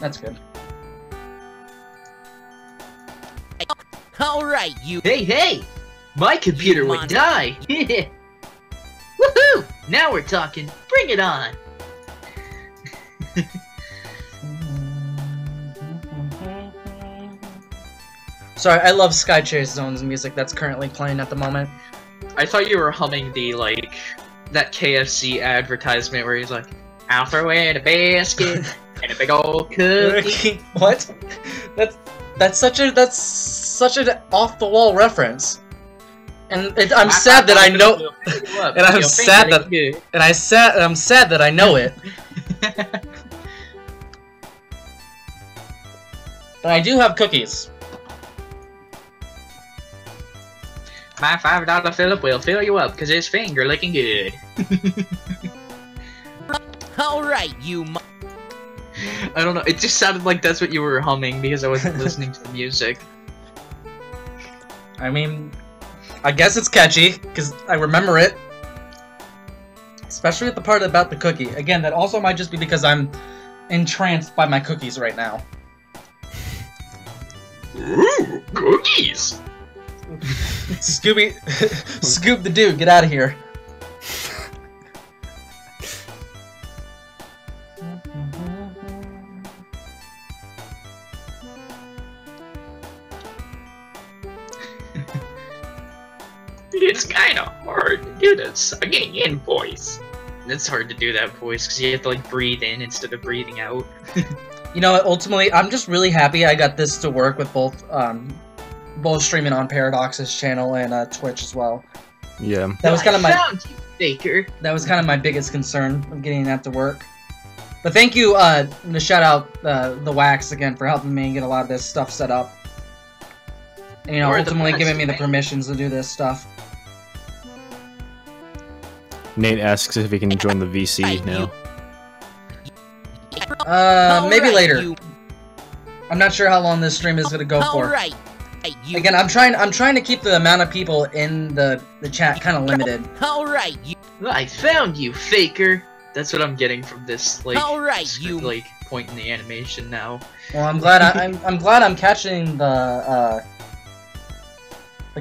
That's good. Alright. You. Hey! My computer You would monster. die! Woohoo! Now we're talking. Bring it on! Sorry, I love Sky Chase Zone's music that's currently playing at the moment. I thought you were humming the, that KFC advertisement where he's like, I'll throw in a basket and a big old cookie. What? That's such an off the wall reference. And I'm sad that I know. And I'm sad that I'm sad that I know it. But I do have cookies. My $5 Philip will fill you up because his finger looking good. Alright. You. I don't know, it just sounded like that's what you were humming because I wasn't listening to the music. I mean, I guess it's catchy because I remember it. Especially with the part about the cookie. Again, that also might just be because I'm entranced by my cookies right now. Ooh, cookies! Scoop the dude, get out of here. It's kind of hard to do the sucking in voice. It's hard to do that voice because you have to like breathe in instead of breathing out. You know, ultimately, I'm just really happy I got this to work with both streaming on Paradox's channel and Twitch as well. Yeah. That was kind of my found you, Faker. that was kind of my biggest concern of getting that to work. But thank you, to shout out the Wax again for helping me get a lot of this stuff set up. And, you know, You're the ultimately best, giving me the man. permissions to do this stuff. Nate asks if he can join the VC now. Maybe Alright, later. You. I'm not sure how long this stream is gonna go for. Alright. You. Again, I'm trying to keep the amount of people in the chat kind of limited. Alright. You. I found you, Faker. That's what I'm getting from this, like, Alright, you. like point in the animation now. Well, I'm glad I'm glad I'm catching the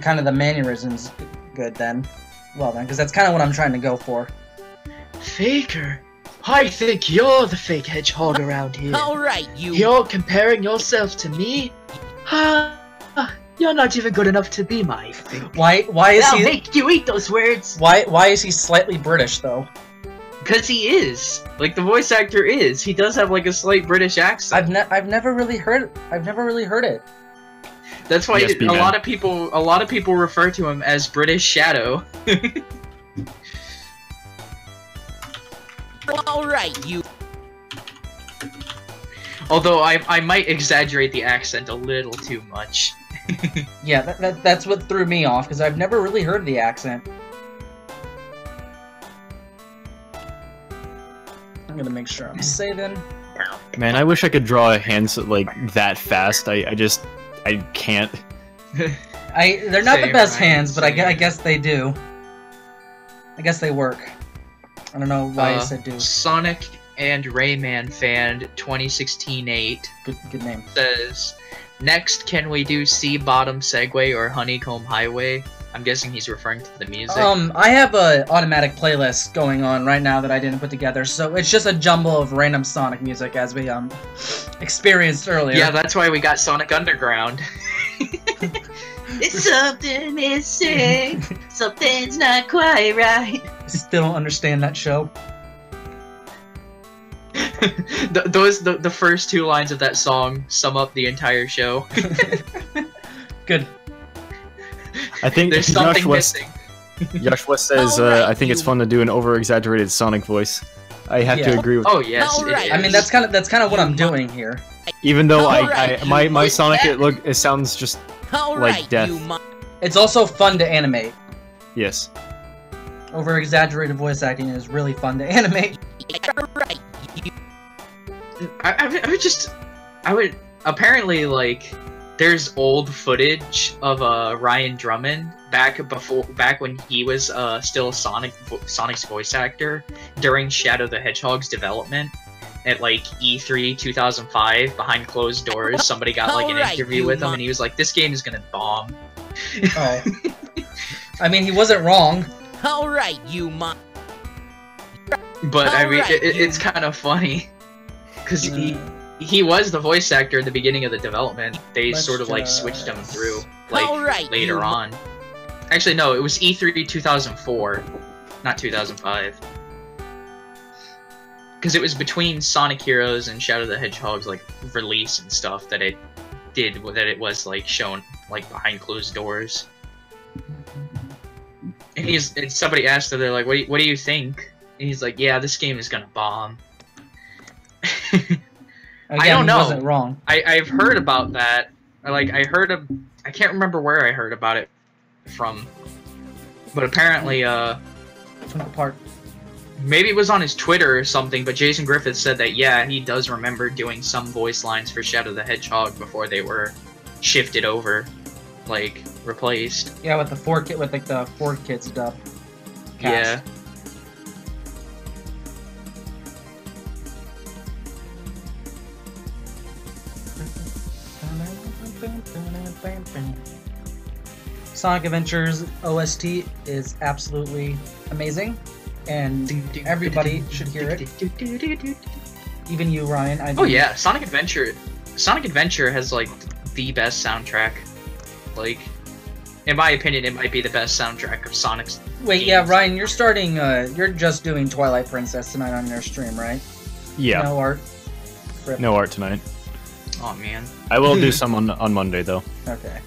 kind of the mannerisms good then. Well then, because that's kind of what I'm trying to go for. Faker, I think you're the fake hedgehog around here. Alright, you. You're comparing yourself to me? You're not even good enough to be my fake. Why is I'll he? make you eat those words. Why is he slightly British though? Because he is. Like, the voice actor is. He does have, like, a slight British accent. I've never really heard it. That's why Yes, a lot of people refer to him as British Shadow. Alright, you. Although I might exaggerate the accent a little too much. Yeah, that's what threw me off because I've never really heard the accent. I'm gonna make sure I'm saving. Man, I wish I could draw hands like that fast. I can't. They're not the Same, best right? hands, but I Same. guess they do. I guess they work. I don't know why I said do. Sonic and Rayman fan 2016-8 Good name. says, next can we do Sea Bottom Segway or Honeycomb Highway? I'm guessing he's referring to the music. I have a automatic playlist going on right now that I didn't put together, so it's just a jumble of random Sonic music as we experienced earlier. Yeah, that's why we got Sonic Underground. It's something missing. Something's not quite right. I still don't understand that show. the first two lines of that song sum up the entire show. Good. I think There's Josh something West. missing. Josh West says, Alright, I think it's fun to do an over-exaggerated Sonic voice. I have Yeah. to agree with. Oh yes, Alright. it I mean, is. that's kind of what I'm doing here. Even though Alright, my Sonic it sounds just Alright, death. you. It's also fun to animate. yes. Over-exaggerated voice acting is really fun to animate. Alright, you. I would apparently like there's old footage of Ryan Drummond back when he was still Sonic's voice actor during Shadow the Hedgehog's development at like E3 2005 behind closed doors. Somebody got like an Alright, interview you with him and he was like, this game is gonna bomb. Oh. I mean, he wasn't wrong. Alright, you. But I mean, Alright, it's kind of funny because he was the voice actor at the beginning of the development. They Let's sort of like just- switched him through like Alright, later you- on. Actually, no, it was E3 2004, not 2005. Because it was between Sonic Heroes and Shadow the Hedgehog's like release and stuff that it was like shown like behind closed doors. And somebody asked him, they're like, what do you think? And he's like, yeah, this game is gonna bomb. Again, I don't know. He wasn't wrong. I've heard about that. I can't remember where I heard about it from. But apparently, From the part. maybe it was on his Twitter or something, but Jason Griffith said that, yeah, he does remember doing some voice lines for Shadow the Hedgehog before they were shifted over, like, replaced. Yeah, with the the 4 kids dub. Yeah. Sonic Adventures OST is absolutely amazing, and everybody should hear it. Even you, Ryan. I Oh yeah, Sonic Adventure has like the best soundtrack. Like, in my opinion, it might be the best soundtrack of Sonic's. Wait, games. yeah, Ryan, you're starting. You're just doing Twilight Princess tonight on your stream, right? Yeah. No art. Rip. No art tonight. Oh man. I will do some on Monday though. Okay.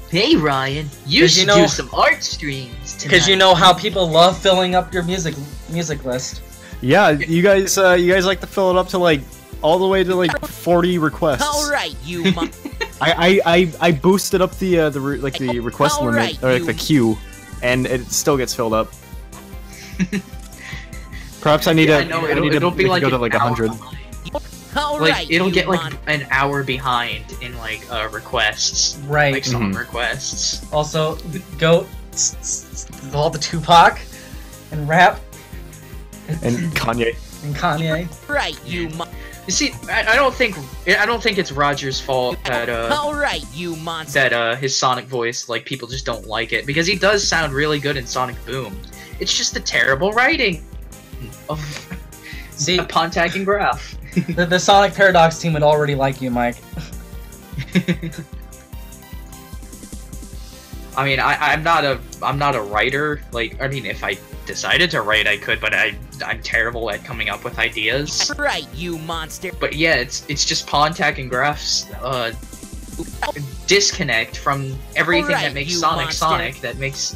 Hey Ryan, you 'Cause you should know- do some art streams tonight. Because you know how people love filling up your music list. Yeah, you guys like to fill it up to like all the way to like 40 requests. Alright, you. I boosted up the request limit Alright, or like the you- queue, and it still gets filled up. Perhaps I need Yeah, to. no, I need to it'll be like go to an like hour 100. behind. Alright, Like it'll you get like an hour behind in like requests, Right. like song Mhm. requests. Also, go all the Tupac and rap And Kanye. and Kanye. Right, you. see, I don't think it's Roger's fault that All right, you monster. that his Sonic voice, like, people just don't like it, because he does sound really good in Sonic Boom. It's just the terrible writing of See, Pontac and Graph. the Sonic Paradox team would already like you, Mike. I mean, I'm not a writer. Like, I mean, if I decided to write, I could, but I'm terrible at coming up with ideas. Right, you monster. But yeah, it's just Pontac and Graph's disconnect from everything Alright, that makes you Sonic monster. Sonic, that makes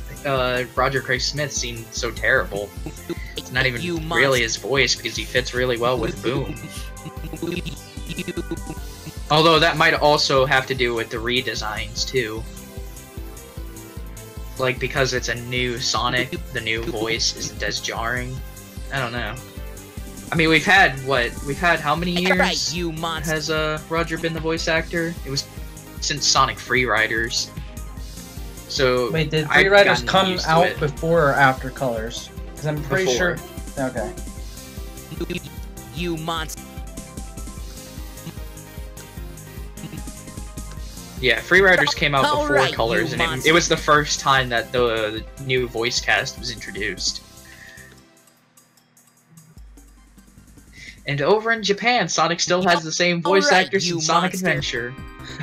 Roger Craig Smith seem so terrible. It's not even You really his voice, because he fits really well with Boom. Although that might also have to do with the redesigns too. Like, because it's a new Sonic, the new voice isn't as jarring. I don't know. I mean, we've had how many years Right, you monster. has Roger been the voice actor? It was since Sonic Free Riders. So Wait, did I've Free Riders gotten come used to out it. before or after Colors? Because I'm pretty Before. sure. Okay. You monster. Yeah, Free Riders came out before Alright, you Colors, and monster. it was the first time that the new voice cast was introduced. And over in Japan, Sonic still has the same voice Alright, actor you since Sonic monster. Adventure.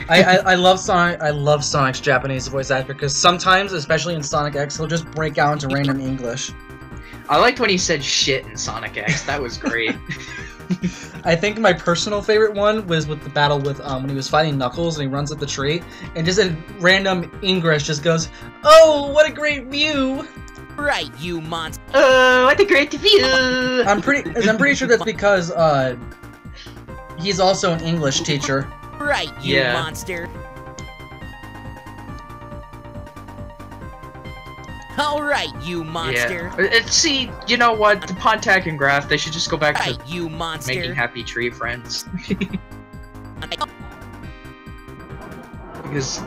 I love Sonic. I love Sonic's Japanese voice actor because sometimes, especially in Sonic X, he'll just break out into random English. I liked when he said shit in Sonic X. That was great. I think my personal favorite one was with the battle with when he was fighting Knuckles and he runs up the tree and just in random English just goes, "Oh, what a great view!" Right, you monster. Oh, what a great view! I'm pretty sure that's because he's also an English teacher. Right, you Yeah. monster. All right, you monster. Yeah. See, you know what? The Pontac and Graph, they should just go back Right, to you monster. making happy tree friends. Because,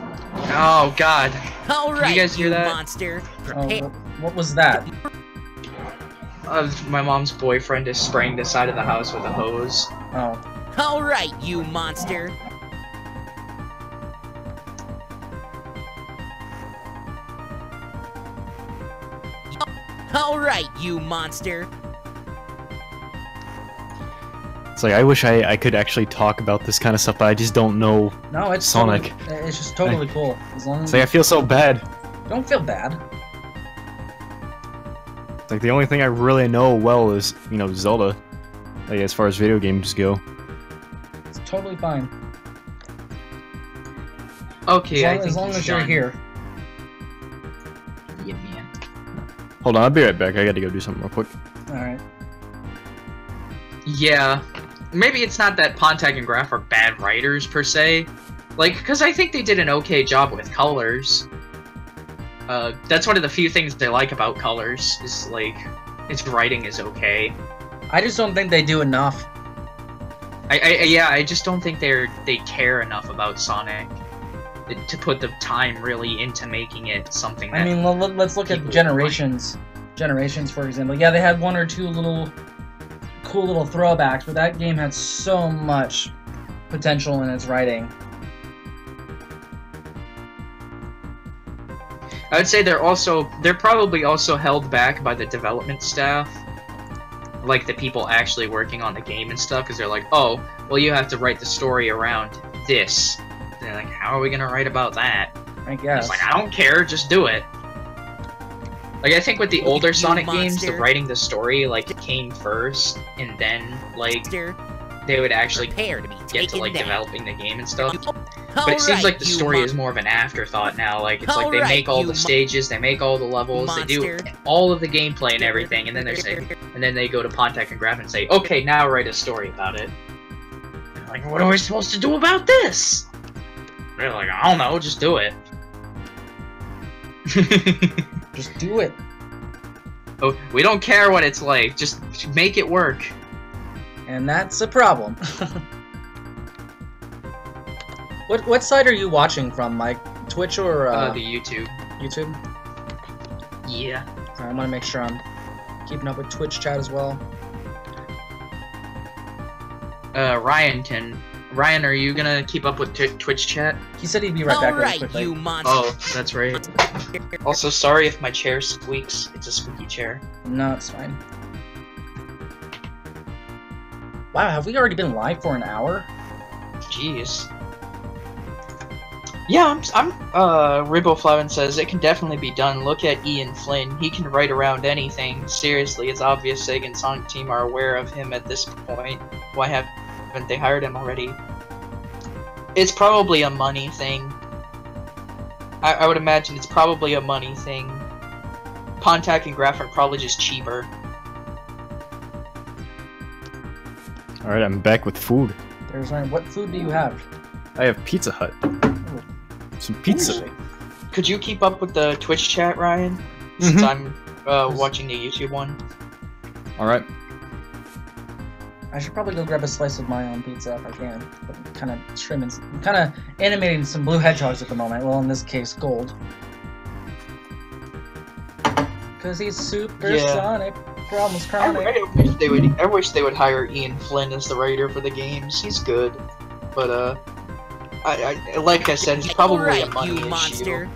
oh god, All right, guys hear that? monster. Oh, Prepare. what was that? my mom's boyfriend is spraying the side of the house with a hose. Oh, All right, you monster. All right, you monster. It's like I wish I could actually talk about this kind of stuff, but I just don't know. no, it's Sonic. Totally, it's just totally cool. As long as It's like I feel so bad. don't feel bad. It's like the only thing I really know well is, you know, Zelda. Like as far as video games go. It's totally fine. Okay, As long as you're here. Yeah, man. Hold on, I'll be right back. I gotta go do something real quick. All right. Yeah, maybe it's not that Pontac and Graph are bad writers per se, like, because I think they did an okay job with Colors. That's one of the few things I like about Colors, is like, its writing is okay. I just don't think they do enough. I just don't think they care enough about Sonic to put the time really into making it something that I mean, let's look at people Generations. Generations, for example. Yeah, they had one or two cool little throwbacks, but that game had so much potential in its writing. I would say they're probably also held back by the development staff, like the people actually working on the game and stuff, because they're like, oh, well, you have to write the story around this. They're like, how are we gonna write about that? I guess. It's like, I don't care, just do it. Like, I think with the older You Sonic games, the monster. writing the story, like, came first, and then, like, Monster. they would actually Prepare to be get taken to, like, down. developing the game and stuff. All But it seems right, like the you story is mon- more of an afterthought now. Like, it's like they Alright, make all you the stages, they make all the levels, they do monster. all of the gameplay and everything, and then they go to Pontac and Graph and say, okay, now write a story about it. And they're like, what are we supposed to do about this? They're like, I don't know, just do it. Just do it. Oh, we don't care what it's like, just make it work. And that's a problem. What site are you watching from, Mike? Twitch or The YouTube. YouTube? Yeah. Alright, I want to make sure I'm keeping up with Twitch chat as well. Ryan, are you gonna keep up with Twitch chat? He said he'd be right back really Alright, quickly. you monster. Oh, that's right. Also, sorry if my chair squeaks. It's a squeaky chair. No, it's fine. Wow, have we already been live for an hour? Jeez. Yeah, Riboflavin says it can definitely be done. Look at Ian Flynn. He can write around anything. Seriously, it's obvious Sega and Sonic Team are aware of him at this point. Why haven't they hired him already? It's probably a money thing. I would imagine it's probably a money thing. Pontac and Graph are probably just cheaper. Alright, I'm back with food. There's Ryan. What food do you have? I have Pizza Hut. Some pizza. Could you keep up with the Twitch chat, Ryan? Since I'm watching the YouTube one. Alright. I should probably go grab a slice of my own pizza if I can. But I'm kind of trimming, I'm kind of animating some blue hedgehogs at the moment. Well, in this case, gold. Because he's supersonic. Problems chronic. I wish they would hire Ian Flynn as the writer for the games. He's good, but I like I said, it's probably a money issue. Monster.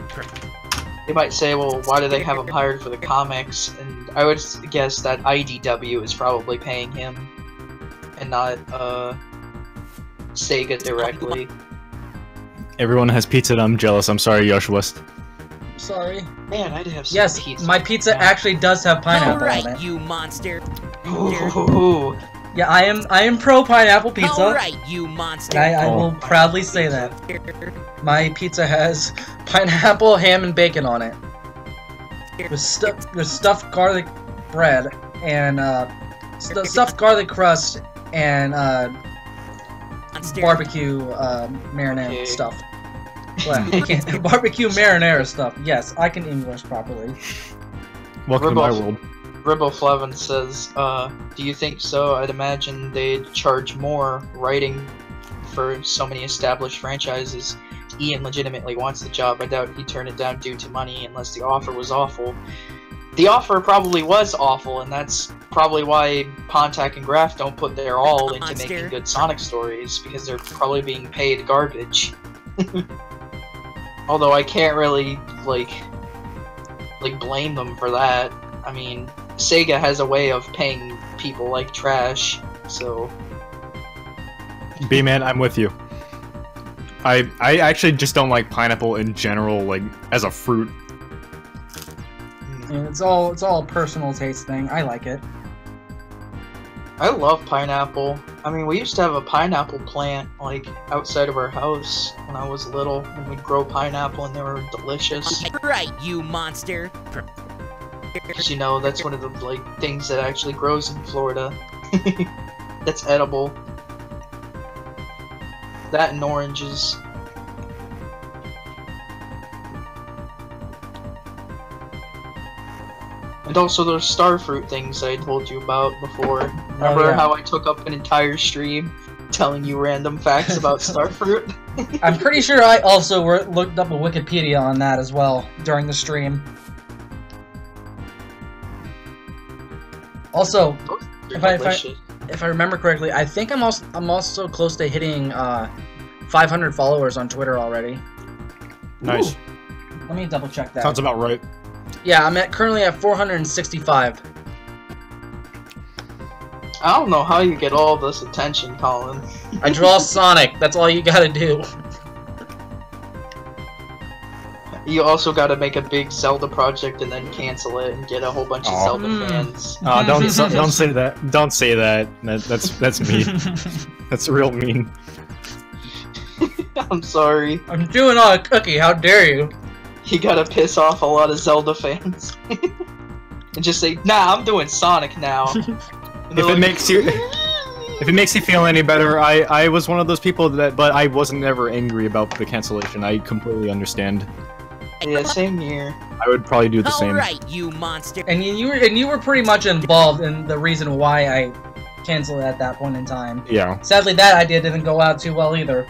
They might say, well, why do they have him hired for the comics? And I would guess that IDW is probably paying him, and not Sega directly. Everyone has pizza and I'm jealous. I'm sorry, Yosh West. Sorry. Man, I'd have some Yes, pizza. my pizza actually does have pineapple on Alright, it. you monster. Ooh. Yeah, I am pro pineapple pizza. Alright, you monster. I will proudly say that. My pizza has pineapple, ham, and bacon on it. With stuffed garlic bread and stuffed garlic crust and barbecue marinara stuff. Well, barbecue marinara stuff. Yes, I can English properly. Welcome to my world. Riboflavin says, do you think so? I'd imagine they'd charge more writing for so many established franchises. Ian legitimately wants the job. I doubt he'd turn it down due to money unless the offer was awful. The offer probably was awful, and that's probably why Pontac and Graph don't put their all into making good Sonic stories, because they're probably being paid garbage. Although I can't really, like blame them for that. I mean, Sega has a way of paying people like trash, so... B-Man, I'm with you. I actually just don't like pineapple in general, like, as a fruit. I mean, it's all a personal taste thing. I like it. I love pineapple. I mean, we used to have a pineapple plant, like, outside of our house when I was little, and we'd grow pineapple and they were delicious. Right, you monster. Because, you know, that's one of the, like, things that actually grows in Florida. That's edible. That and oranges. And also those starfruit things I told you about before. Remember how I took up an entire stream telling you random facts about starfruit? I'm pretty sure I also looked up a Wikipedia on that as well during the stream. Also, if I remember correctly, I think I'm also close to hitting 500 followers on Twitter already. Nice. Ooh. Let me double check that. Sounds about right. Yeah, I'm currently at 465. I don't know how you get all this attention, Colin. I draw Sonic. That's all you gotta do. You also gotta make a big Zelda project and then cancel it and get a whole bunch of Zelda fans. Don't say that. Don't say that. That's mean. That's real mean. I'm sorry. I'm doing all a cookie. How dare you? You gotta piss off a lot of Zelda fans. And just say, nah, I'm doing Sonic now. If it makes you feel any better, I was one of those people but I wasn't ever angry about the cancellation. I completely understand. Yeah, same here. I would probably do the same. Alright, you monster. And you were pretty much involved in the reason why I canceled at that point in time. Yeah. Sadly, that idea didn't go out too well either.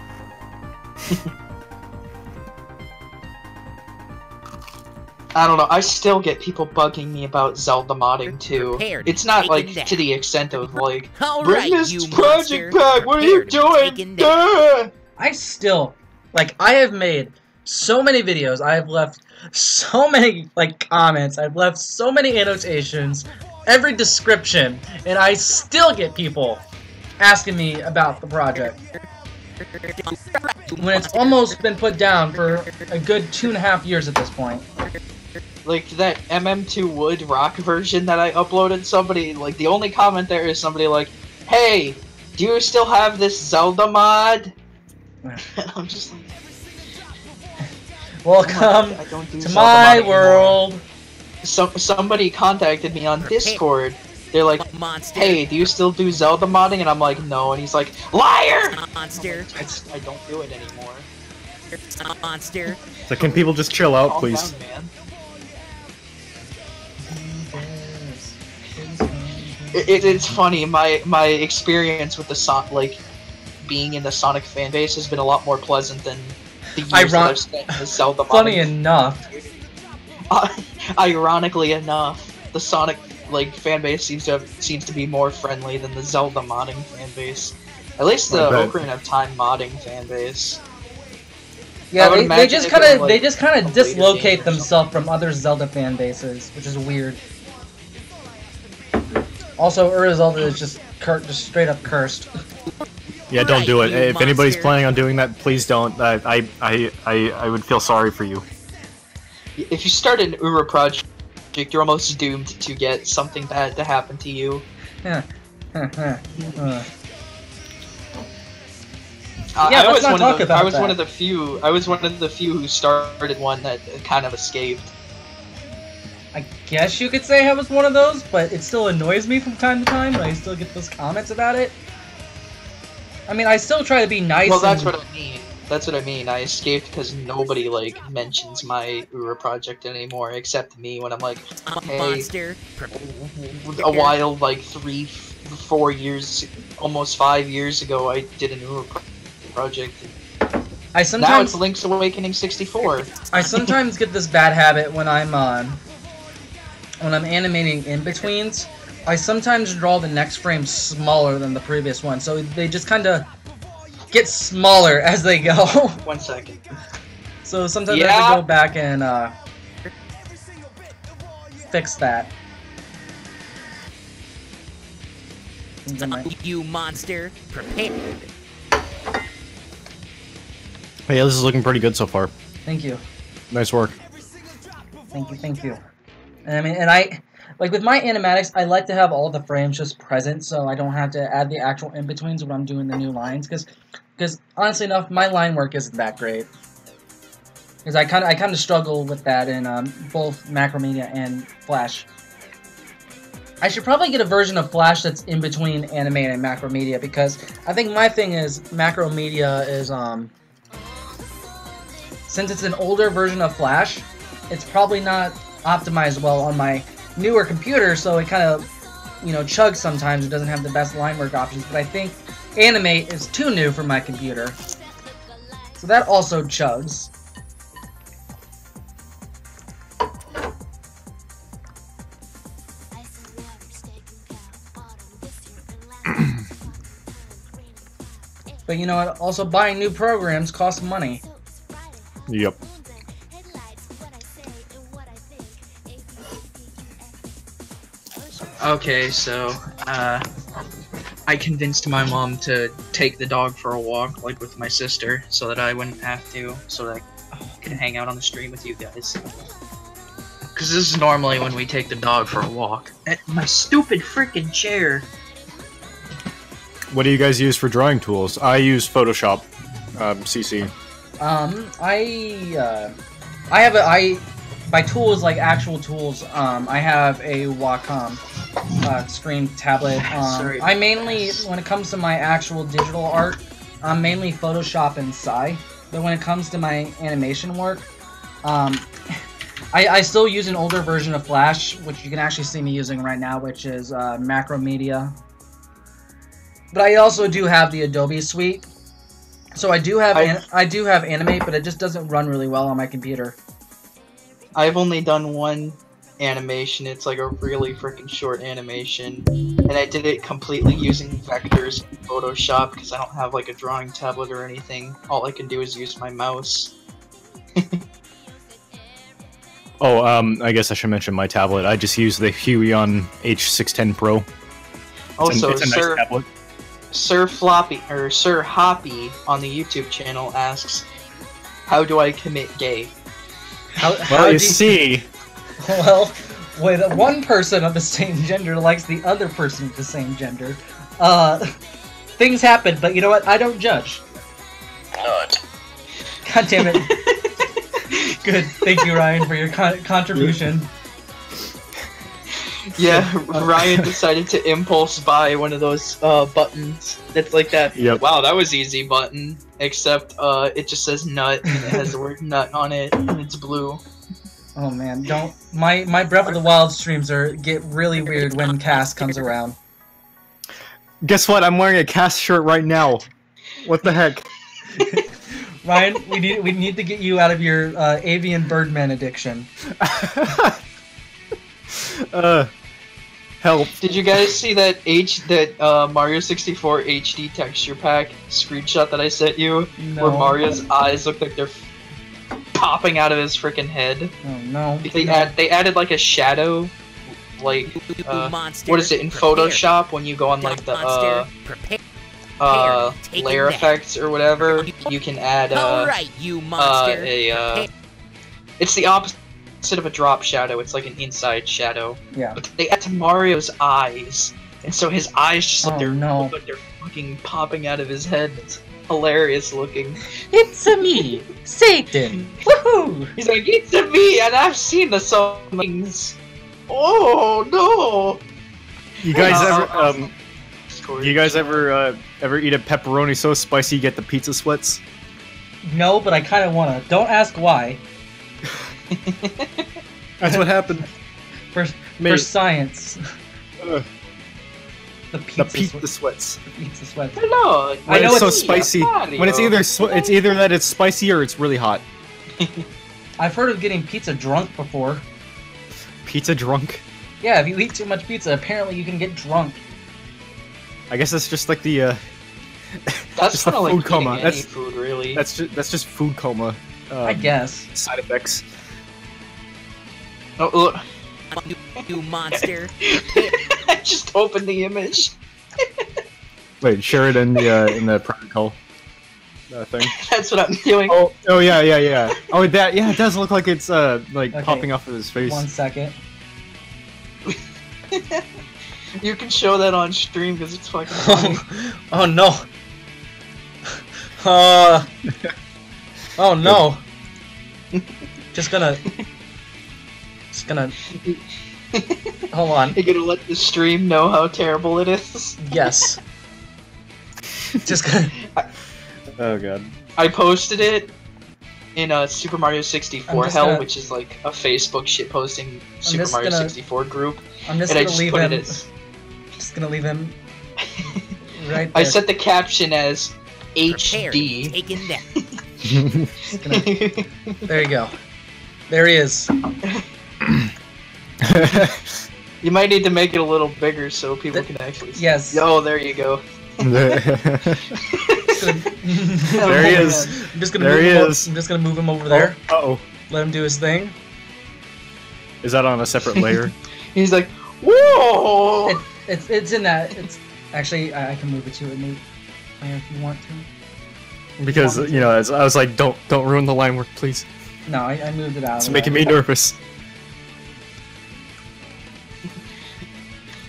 I don't know. I still get people bugging me about Zelda modding too. Prepared It's not taking like that. to the extent of like, All bring right, this you project monster. back. What are you Prepared taking doing? that. Duh! I still, like, I have made so many videos. I have left so many, like, comments. I've left so many annotations, every description, and I still get people asking me about the project. When it's almost been put down for a good 2.5 years at this point. Like that MM2 Wood rock version that I uploaded. Somebody like the only comment there is somebody like, "Hey, do you still have this Zelda mod?" And I'm just like, Welcome I don't do to Zelda my modding anymore. world. Somebody contacted me on Discord. They're like, Monster. "Hey, do you still do Zelda modding?" And I'm like, "No." And he's like, "Liar!" Monster. I don't do it anymore. Monster. So can people just chill out, Calm please? down, man. It's funny. My experience with the being in the Sonic fan base has been a lot more pleasant than the years that I've spent in the Zelda Funny modding. enough. Ironically enough, the Sonic fan base seems to be more friendly than the Zelda modding fan base. At least the I bet. Ocarina of Time modding fan base. Yeah, I would they imagine just if kind it of was, they like, just kind a of later dislocate game or themselves from other Zelda fan bases, which is weird. Also, Zelda is just straight up cursed. Yeah, don't do it. Right, you If anybody's monster. planning on doing that, please don't. I would feel sorry for you. If you start an Ura project, you're almost doomed to get something bad to happen to you. Yeah. I let's was not one talk of the, about I was that. one of the few. I was one of the few who started one that kind of escaped. I guess you could say I was one of those, but it still annoys me from time to time. I still get those comments about it. I mean, I still try to be nice. Well, that's and... what I mean. That's what I mean. I escaped because nobody mentions my Ura project anymore, except me when I'm like, hey, Monster. a while 3-4 years, almost 5 years ago, I did an Ura project. I Now sometimes it's Link's Awakening 64. I sometimes get this bad habit when I'm animating in-betweens. I sometimes draw the next frame smaller than the previous one, so they just kind of get smaller as they go. 1 second. So sometimes I have to go back and fix that. You monster. Prepared. Hey, this is looking pretty good so far. Thank you. Nice work. Thank you. And I mean, and I, like with my animatics, I like to have all the frames just present, so I don't have to add the actual in-betweens when I'm doing the new lines, because honestly enough, my line work isn't that great. Because I kind of struggle with that in both Macromedia and Flash. I should probably get a version of Flash that's in between Animate and Macromedia, because I think my thing is Macromedia is since it's an older version of Flash, it's probably not optimized well on my newer computer, so it kind of, chugs sometimes. It doesn't have the best line work options, but I think Animate is too new for my computer. So that also chugs. But you know what? Also, buying new programs costs money. Yep. Okay, so, I convinced my mom to take the dog for a walk, with my sister, so that I wouldn't have to, so that I could hang out on the stream with you guys. Because this is normally when we take the dog for a walk. My stupid freaking chair! What do you guys use for drawing tools? I use Photoshop, CC. By tools, like actual tools, I have a Wacom screen tablet. Sorry. I mainly, when it comes to my actual digital art, I'm mainly Photoshop and Psy. But when it comes to my animation work, I still use an older version of Flash, which you can actually see me using right now, which is Macromedia. But I also do have the Adobe suite. So I do have Animate, but it just doesn't run really well on my computer. I've only done one animation. It's like a really freaking short animation, and I did it completely using vectors in Photoshop because I don't have like a drawing tablet or anything. All I can do is use my mouse. Oh, I guess I should mention my tablet. I just use the Huion H610 Pro. Also, it's a nice tablet. Sir Floppy or Sir Hoppy on the YouTube channel asks, "How do I commit gay?" Well, you see, Well, when one person of the same gender likes the other person of the same gender, things happen. But you know what? I don't judge. Nut. God damn it. Good. Thank you, Ryan, for your contribution. Yeah, Ryan decided to impulse buy one of those buttons that's like that. Yep. Wow, that was easy button. Except it just says nut and it has the word nut on it and it's blue. Oh man, don't. My Breath of the Wild streams get really weird when Cass comes around. guess what? I'm wearing a cast shirt right now. What the heck? Ryan, we need to get you out of your avian birdman addiction. Help. Did you guys see that Mario 64 HD texture pack screenshot that I sent you? No. Where Mario's eyes look like they're popping out of his freaking head. Oh no. They added like a shadow, like what is it in Photoshop when you go on like the layer effects or whatever, you can add Alright, you monster. it's the opposite of a drop shadow. It's like an inside shadow. Yeah. But they add to Mario's eyes, and so his eyes just look no. like they're fucking popping out of his head. It's hilarious looking. It's me, Satan. Woohoo! He's like, it's me, and I've seen the songs. Oh no! You guys ever eat a pepperoni so spicy you get the pizza sweats? No, but I kind of wanna. Don't ask why. That's what happened. For science. The pizza sweats. The pizza sweats. Hello. When I know it's so it's spicy. When it's either that it's spicy or it's really hot. I've heard of getting pizza drunk before. Pizza drunk? Yeah, if you eat too much pizza, apparently you can get drunk. I guess that's just like the that's just the kind of like food coma. any food, really. That's just food coma. I guess. Side effects. Oh look! You monster. I just opened the image. Wait, share it in the protocol thing. That's what I'm doing. Oh yeah. Oh it does look like it's popping off of his face. 1 second. You can show that on stream because it's fucking funny. Oh no. Oh no. Just gonna. Hold on. You're gonna let the stream know how terrible it is? Yes. Just gonna. Oh god. I posted it in a Super Mario 64 which is like a Facebook shitposting Super Mario 64 group. I'm just and gonna leave him. Just gonna leave him. Right there. I set the caption as HD. Taken down. There you go. There he is. You might need to make it a little bigger so people can actually see. Yes. Oh, there you go. There he is. I'm just gonna There move he him is. I'm just gonna move him over there. Uh-oh. Let him do his thing. Is that on a separate layer? He's like, whoa! It's in that. It's actually I can move it to a new layer if you want to. Because I was like, don't ruin the line work, please. No, I moved it out. It's making me nervous.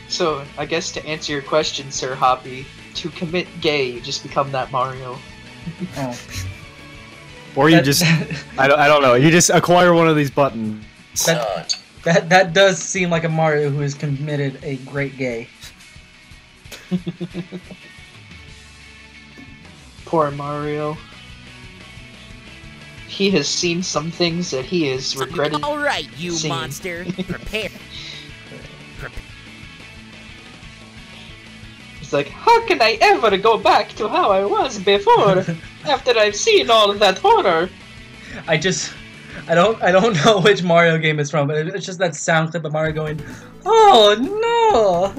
So, I guess to answer your question, Sir Hoppy, to commit gay, you just become that Mario. Oh. Or you just, I don't know, you just acquire one of these buttons. That does seem like a Mario who has committed a great gay. Poor Mario. He has seen some things that he is regretted. Alright, you seeing. monster. Prepare. He's like, how can I ever go back to how I was before, after I've seen all of that horror? I just I don't know which Mario game it's from, but it's just that sound clip of Mario going, "Oh no!"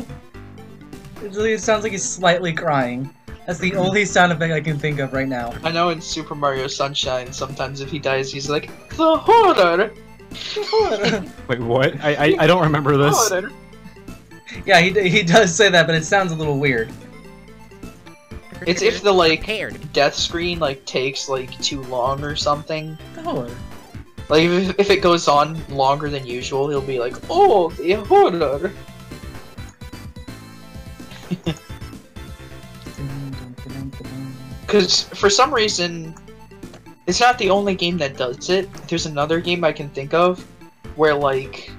It sounds like he's slightly crying. That's the only sound effect I can think of right now. I know in Super Mario Sunshine, sometimes if he dies, he's like, the horror! Wait, what? I don't remember this. Horror. Yeah, he does say that, but it sounds a little weird. It's if the, like, Prepared. death screen, like, takes, like, too long or something. Oh. Like, if it goes on longer than usual, he'll be like, oh, the horror! Because, for some reason, it's not the only game that does it. There's another game I can think of where, like,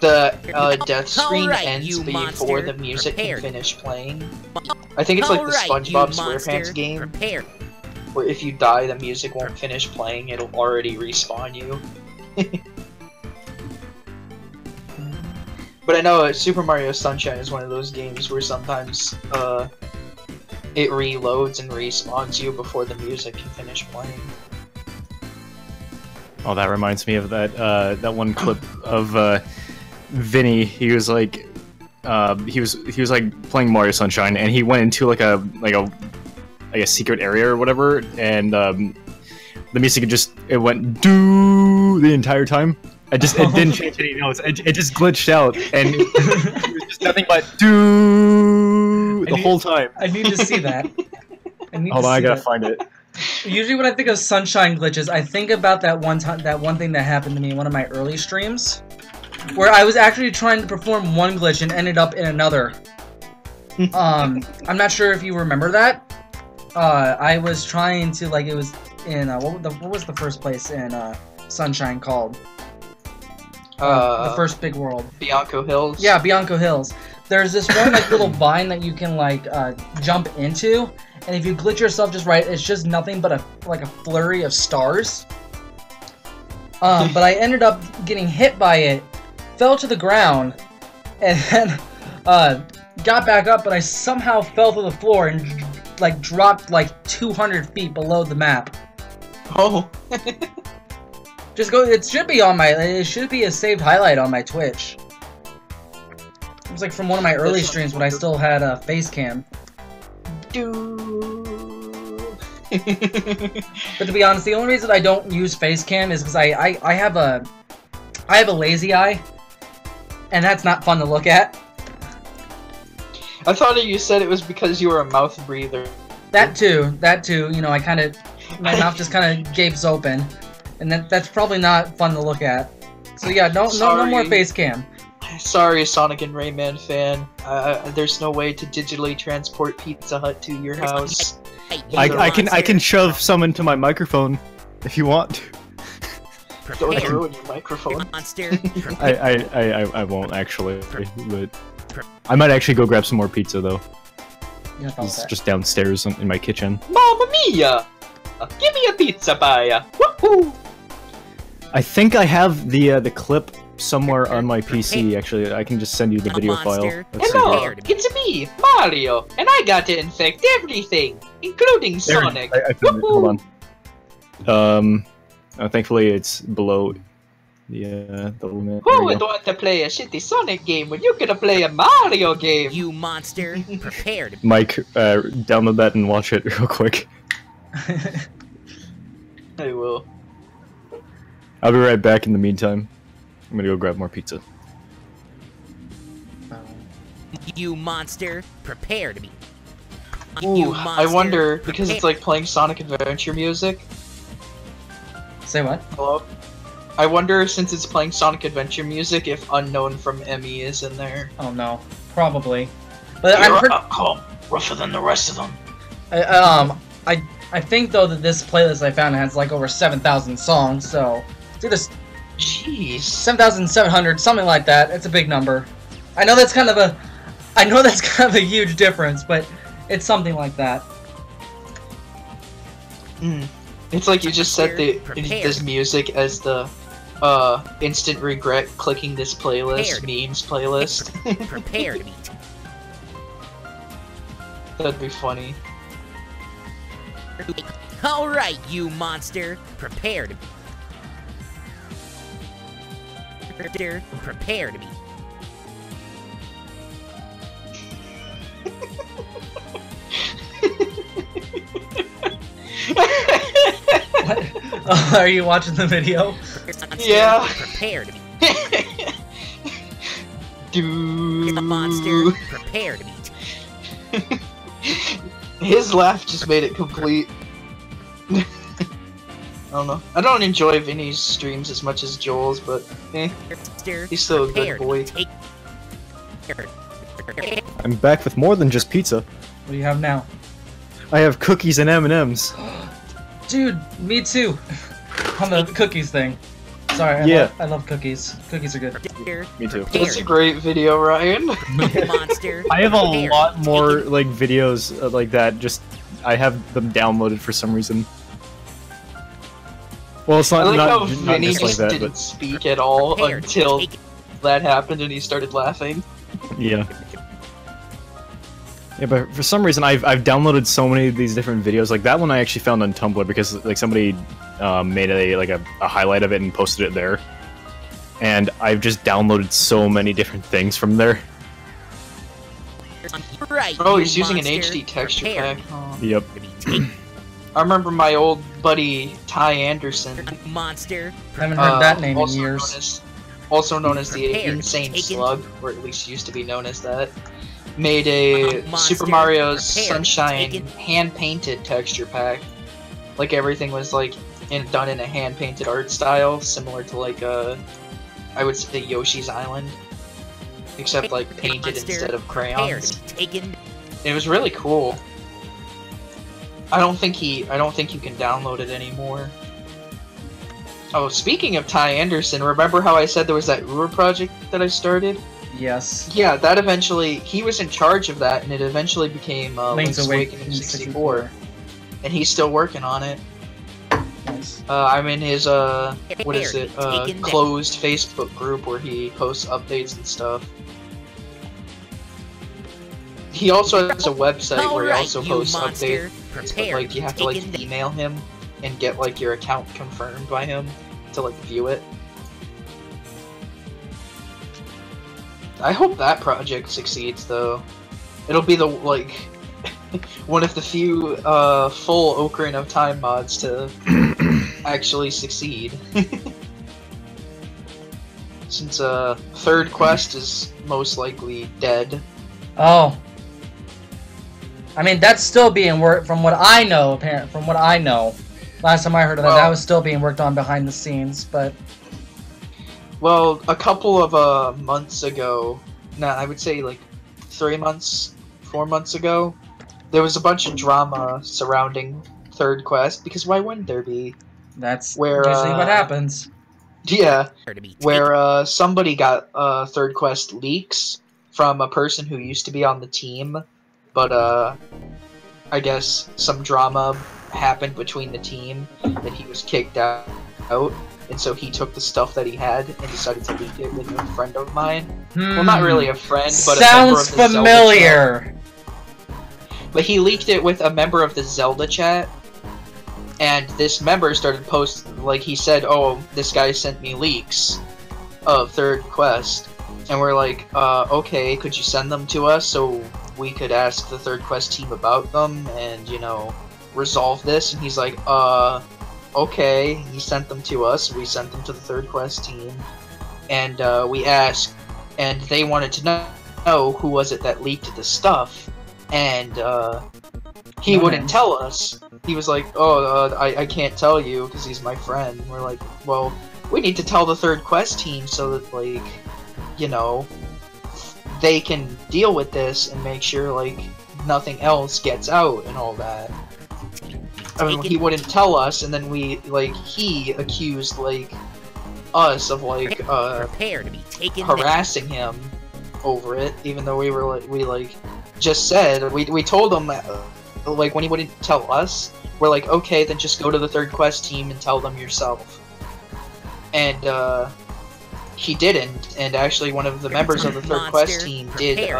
the death screen Alright, ends you before monster. the music Prepared. can finish playing. I think it's like the Alright, you SpongeBob monster. SquarePants game, Prepared. where if you die, the music won't finish playing, it'll already respawn you. But I know Super Mario Sunshine is one of those games where sometimes, it reloads and respawns you before the music can finish playing. Oh, that reminds me of that one clip of Vinny. He was like, he was like playing Mario Sunshine, and he went into like a secret area or whatever, and the music it went doo the entire time. It didn't change any notes. It just glitched out, and it was just nothing but doo the whole time. I need to see that. Hold on, I gotta find it. Usually when I think of sunshine glitches, I think about that one thing that happened to me in one of my early streams, where I was actually trying to perform one glitch and ended up in another. I'm not sure if you remember that. I was trying to, like, it was in what was the first place in Sunshine called? The first big world. Bianco Hills? Yeah, Bianco Hills. There's this one like little vine that you can like jump into, and if you glitch yourself just right, it's just nothing but a flurry of stars. But I ended up getting hit by it, fell to the ground, and then got back up, but I somehow fell to the floor and like dropped like 200 feet below the map. Oh. Just go. It should be it should be a saved highlight on my Twitch. It was like from one of my early streams when I still had a face cam. But to be honest, the only reason I don't use face cam is because I have a lazy eye, and that's not fun to look at. I thought you said it was because you were a mouth breather. That too. You know, my mouth just kind of gapes open, and that's probably not fun to look at. So yeah, no more face cam. Sorry, Sonic and Rayman fan. There's no way to digitally transport Pizza Hut to your house. I can shove some into my microphone if you want to. Don't ruin your microphone. Monster. I won't actually, but I might actually go grab some more pizza though. Yeah, It's just downstairs in my kitchen. Mamma mia! Give me a pizza, Baya! Woohoo! I think I have the clip somewhere on my PC. Actually, I can just send you the video file. Let's see Hello, here. it's me, Mario, and I got to infect everything, including Sonic. I found it. Hold on. Thankfully it's below the limit. Who would want to play a shitty Sonic game when you could play a Mario game? You monster. Prepared. Mike, download that and watch it real quick. I will. I'll be right back in the meantime. I'm gonna go grab more pizza. You monster. Prepare to be. Ooh, I wonder, because it's like playing Sonic Adventure music. Say what? Hello? I wonder, since it's playing Sonic Adventure music, if Unknown from Emmy is in there. Oh no, probably. But You're rougher than the rest of them. I think though that this playlist I found has like over 7,000 songs, so it's either Jeez. 7,700, something like that. It's a big number. I know that's kind of a huge difference, but it's something like that. It's like you just set this music as the instant regret clicking this playlist, memes playlist. Prepare to be. That'd be funny. Alright, you monster. Prepare to be. Monster, prepare to be. What? Are you watching the video? Monster, Yeah. Prepare to be. Dude. Monster, prepare to be. His laugh just made it complete. I don't know. I don't enjoy Vinny's streams as much as Joel's, but he's still a good boy. I'm back with more than just pizza. What do you have now? I have cookies and M&Ms. Dude, me too. On the cookies thing. Sorry, I love cookies. Cookies are good. Me too. That's a great video, Ryan. Monster. I have a lot more like videos like that. Just I have them downloaded for some reason. Well, it's I not like how not Vinny just like just that, didn't but speak at all until that happened and he started laughing. yeah. Yeah, but for some reason I've downloaded so many of these different videos. Like that one I actually found on Tumblr because like somebody made a highlight of it and posted it there. And I've just downloaded so many different things from there. Right, Oh, you he's using an monster, HD texture prepare pack. Yep. to be. I remember my old buddy Ty Anderson. Monster. Haven't heard that name in also years. Also known as the Prepared, Insane taken. Slug, or at least used to be known as that, made a Monster, Super Mario's prepared, Sunshine taken. hand-painted texture pack. Like everything was like done in a hand-painted art style, similar to like I would say Yoshi's Island, except like painted Monster, instead of prepare crayons. to be taken. It was really cool. I don't think you can download it anymore. Oh, speaking of Ty Anderson, remember how I said there was that Ur project that I started? Yes. Yeah, that eventually, he was in charge of that, and it eventually became Link's Link's Awakening Awakening 64. And he's still working on it. Nice. I'm in his, closed Taken down. Facebook group where he posts updates and stuff. He also has a website where he Alright, also you posts monster, updates, but prepare like you have to like taken down. email him and get like your account confirmed by him to like view it. I hope that project succeeds though. It'll be the like one of the few full Ocarina of Time mods to actually succeed. Since third quest is most likely dead. Oh. I mean, that's still being worked, from what I know, apparently. From what I know. Last time I heard of that, that was still being worked on behind the scenes, but... Well, a couple of months ago, I would say like 3 months, 4 months ago, there was a bunch of drama surrounding third quest, because why wouldn't there be? That's Where, usually what happens. Yeah, To be taken. where somebody got third quest leaks from a person who used to be on the team, but I guess some drama happened between the team and he was kicked out, and so he took the stuff that he had and decided to leak it with a friend of mine. Well, not really a friend, but a member of Sounds the Zelda familiar. chat. But he leaked it with a member of the Zelda chat, and this member started like he said, "Oh, this guy sent me leaks of third quest," and we're like, "Okay, could you send them to us so we could ask the third quest team about them and, you know, resolve this?" And he's like, okay. He sent them to us. We sent them to the third quest team, and we asked, and they wanted to know who was it that leaked the stuff, and he wouldn't tell us. He was like, "Oh, I can't tell you because he's my friend." And we're like, "Well, we need to tell the third quest team so that, like, you know, they can deal with this and make sure, like, nothing else gets out and all that." I mean, he wouldn't tell us, and then he accused, like, us of, like, Prepare to be taken. harassing him over it, even though we just said, we told him that, like, when he wouldn't tell us, we're like, okay, then just go to the third quest team and tell them yourself. And, he didn't, and actually one of the members of the third quest team did,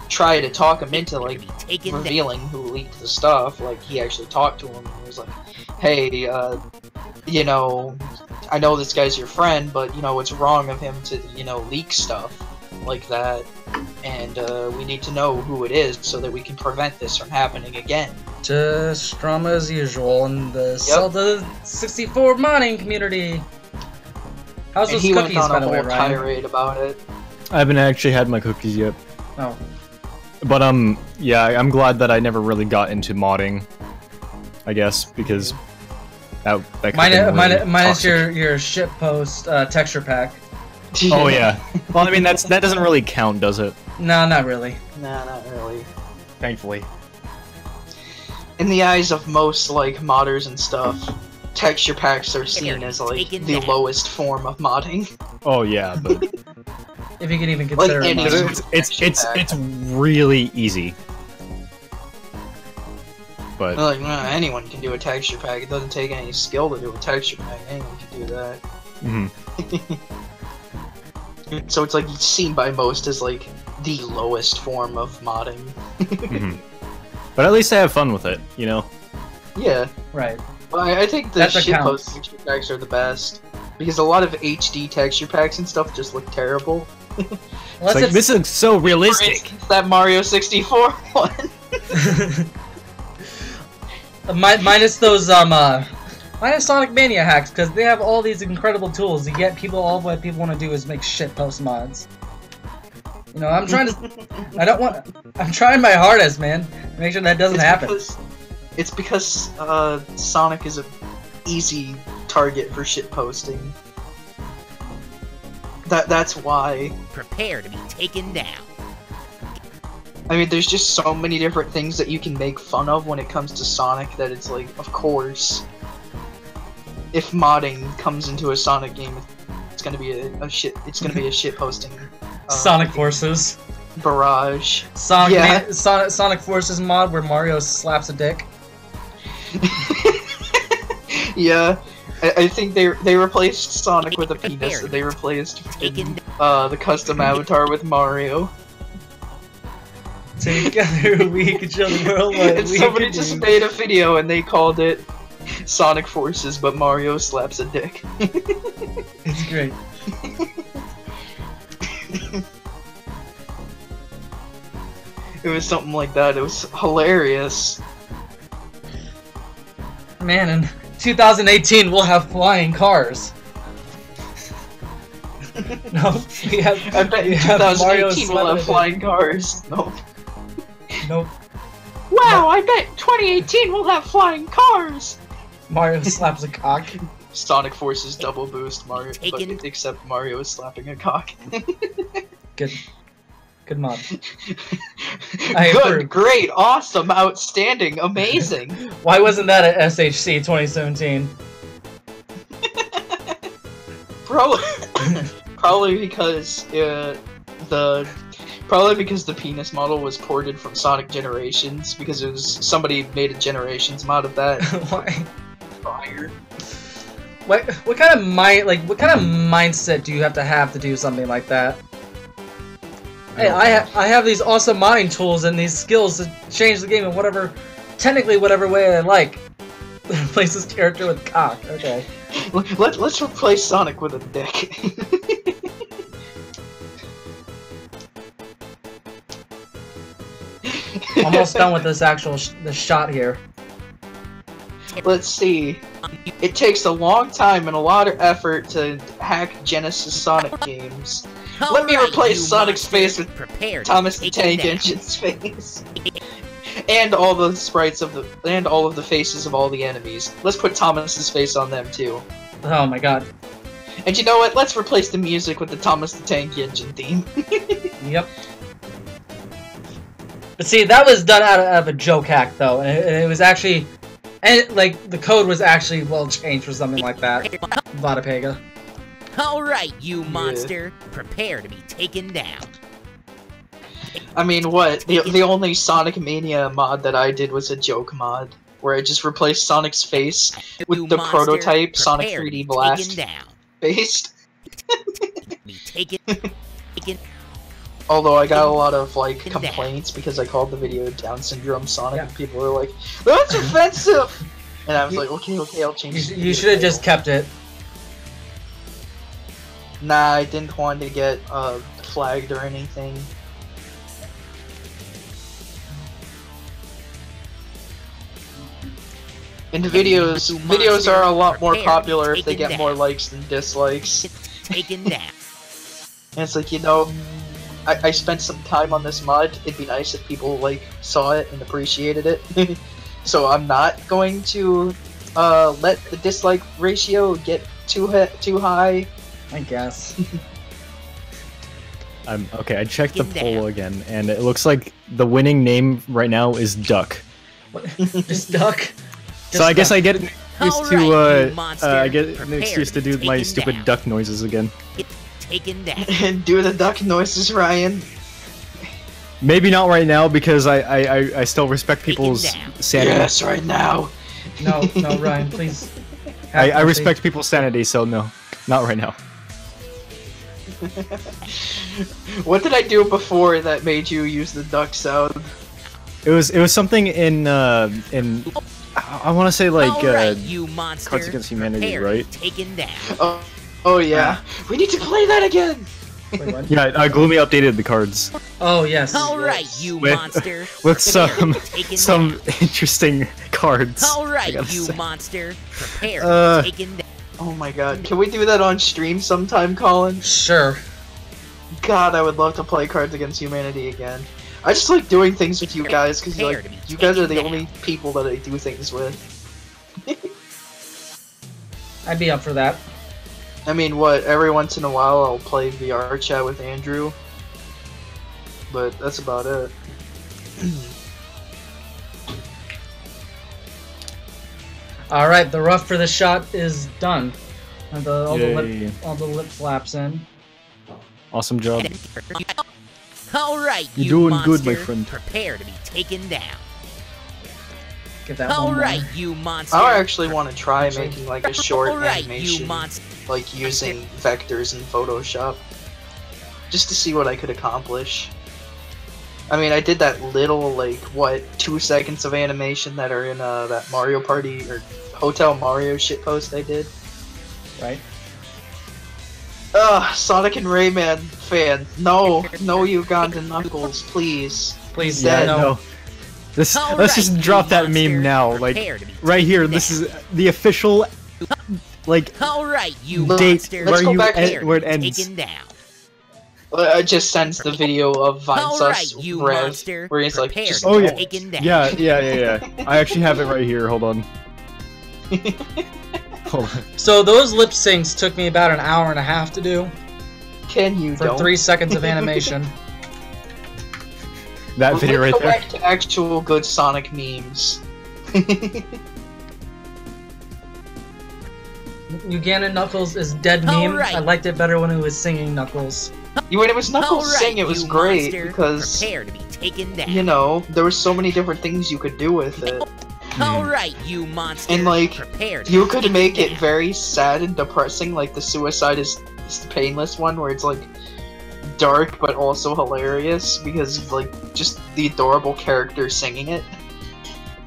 try to talk him into, like, revealing who leaked the stuff. Like, he actually talked to him and was like, "Hey, you know, I know this guy's your friend, but you know it's wrong of him to leak stuff like that, and we need to know who it is so that we can prevent this from happening again. Just drama as usual in the Zelda 64 modding community. How's And those he cookies, went by on a the way, whole Ryan? tirade about it. I haven't actually had my cookies yet. Oh. But yeah, I'm glad that I never really got into modding. I guess because that could've been really Minus toxic. your shitpost texture pack. Oh yeah. Well, I mean that doesn't really count, does it? No, not really. Nah, not really. Thankfully. In the eyes of most like modders and stuff, texture packs are seen as like Taken the down. lowest form of modding. Oh yeah, but If you can even consider Like it any- modding. it's really easy. But Like anyone can do a texture pack. It doesn't take any skill to do a texture pack. Anyone can do that. mhm. So it's like seen by most as like the lowest form of modding. Mhm. But at least I have fun with it, you know. Yeah, Right. but I think the That's what counts. shitpost texture packs are the best because a lot of HD texture packs and stuff just look terrible. Unless It's like, this looks so For realistic. instance, that Mario 64 one. minus those minus Sonic Mania hacks, because they have all these incredible tools. Yet people, all what people want to do is make shitpost mods. You know, I'm trying to. I'm trying my hardest, man. To make sure that doesn't happen. It's because Sonic is a easy target for shitposting. That's why. Prepare to be taken down. I mean, there's just so many different things that you can make fun of when it comes to Sonic that it's like, of course, if modding comes into a Sonic game, it's gonna be a shit posting. Sonic Forces. Barrage. Sonic Sonic Forces mod where Mario slaps a dick. Yeah, I think they replaced Sonic with a penis. Prepared. And they replaced Taken the custom avatar with Mario. Together we can show the world what And we somebody can just do. made a video and they called it Sonic Forces, but Mario slaps a dick. It's great. It was something like that. It was hilarious. Man, in 2018 we'll have flying cars. No, we have. I bet we in have Mario 2018 we'll slapping a have dick. flying cars. No. Nope. Wow, I bet 2018 we'll have flying cars. Mario slaps a cock. Sonic Forces double boost Mario, Taken. but except Mario is slapping a cock. Good. Good mod. I approve. Good, great, awesome, outstanding, amazing. Why wasn't that at SHC 2017? Probably because the penis model was ported from Sonic Generations because it was somebody made a Generations mod of that. Why? Fire. What kind of mindset do you have to do something like that? Hey, I have these awesome modding tools and these skills to change the game in technically whatever way I like. Replace this character with cock. Okay. Let's replace Sonic with a dick. Almost done with this this shot here. Let's see. It takes a long time and a lot of effort to hack Genesis Sonic games. Let me Alright, replace you Sonic's monster. face with Prepare to Thomas be the taken Tank down. Engine's face. And all the sprites and all of the faces of all the enemies. Let's put Thomas's face on them too. Oh my god. And you know what? Let's replace the music with the Thomas the Tank Engine theme. Yep. But see, that was done out of a joke hack though, and it was actually, and like the code was actually well changed for something like that. Vodapega. Alright, you monster. Prepare to be taken down. I mean, what? The only Sonic Mania mod that I did was a joke mod, where I just replaced Sonic's face with You the monster, prototype Sonic prepare to 3D be Blast taken down. based. Be taken. Although I got a lot of like Taken down. complaints because I called the video Down Syndrome Sonic, Yeah. and people were like, "That's offensive," and I was like, "Okay, I'll change." You should have just kept it. Nah, I didn't want to get flagged or anything. And videos are a lot more popular if they get more likes than dislikes. Taken down. And it's like, you know, I spent some time on this mod. It'd be nice if people like saw it and appreciated it. So I'm not going to let the dislike ratio get too high. I guess. Okay, I checked the poll again, and it looks like the winning name right now is Duck. What? Just Duck? So I guess I get an excuse to I get an excuse to do my stupid duck noises again. Taken down. And do the duck noises, Ryan. Maybe not right now because I still respect people's sanity. Yes, right now. No, Ryan, please. I respect people's sanity, so no, not right now. What did I do before that made you use the duck sound? It was something in I want to say like you monster. Cards Against Humanity, Prepare right? Taken down. Oh yeah. We need to play that again. Wait, what? Yeah, Gloomy updated the cards Oh, yes. Alright, you With- monster. with some Taken some down. interesting cards. I Alright, gotta you say. monster. Prepare taken down. Oh my god. Can we do that on stream sometime, Colin? Sure. God, I would love to play Cards Against Humanity again. I just like doing things with you guys because like you guys are the only people that I do things with. I'd be up for that. I mean, what? Every once in a while, I'll play VR chat with Andrew, but that's about it. Alright, the rough for the shot is done. And all Yay. the lip flaps in. Awesome job. Alright, You're you doing monster. good, my friend. Prepare to be taken down. Get that one Alright, more. you monster. I actually want to try making like a short Alright, you animation, monster. like using vectors in Photoshop, just to see what I could accomplish. I mean, I did that little, like, what, 2 seconds of animation that are in that Mario Party or Hotel Mario shitpost I did. Right? Ugh, Sonic and Rayman fan. No, no Ugandan Knuckles, please. Please, Dead. no. No. Let's just drop that meme now, like right here. This is the official, like Alright, you Date monster. Let's go back where it ends. Taken down. I just sends the video of Alright, Vinesus you Rev, monster. where he's like, Prepare just to Oh, be yeah. taken down. Yeah. I actually have it right here. Hold on. Hold on. So those lip syncs took me about an hour and a half to do can you for don't? 3 seconds of animation. That Well, video let's right go there. back to actual good Sonic memes. Ugandan Knuckles is dead meme. Alright. I liked it better when he was singing Knuckles. When it was Knuckles Alright, sing, it was you great monster. because, Prepare to be taken down. you know, there were so many different things you could do with it. Alright, you monster. And, like, Prepare to You be could taken make it down. very sad and depressing, like the Suicide is the Painless one, where it's like dark but also hilarious because of, like, just the adorable character singing it.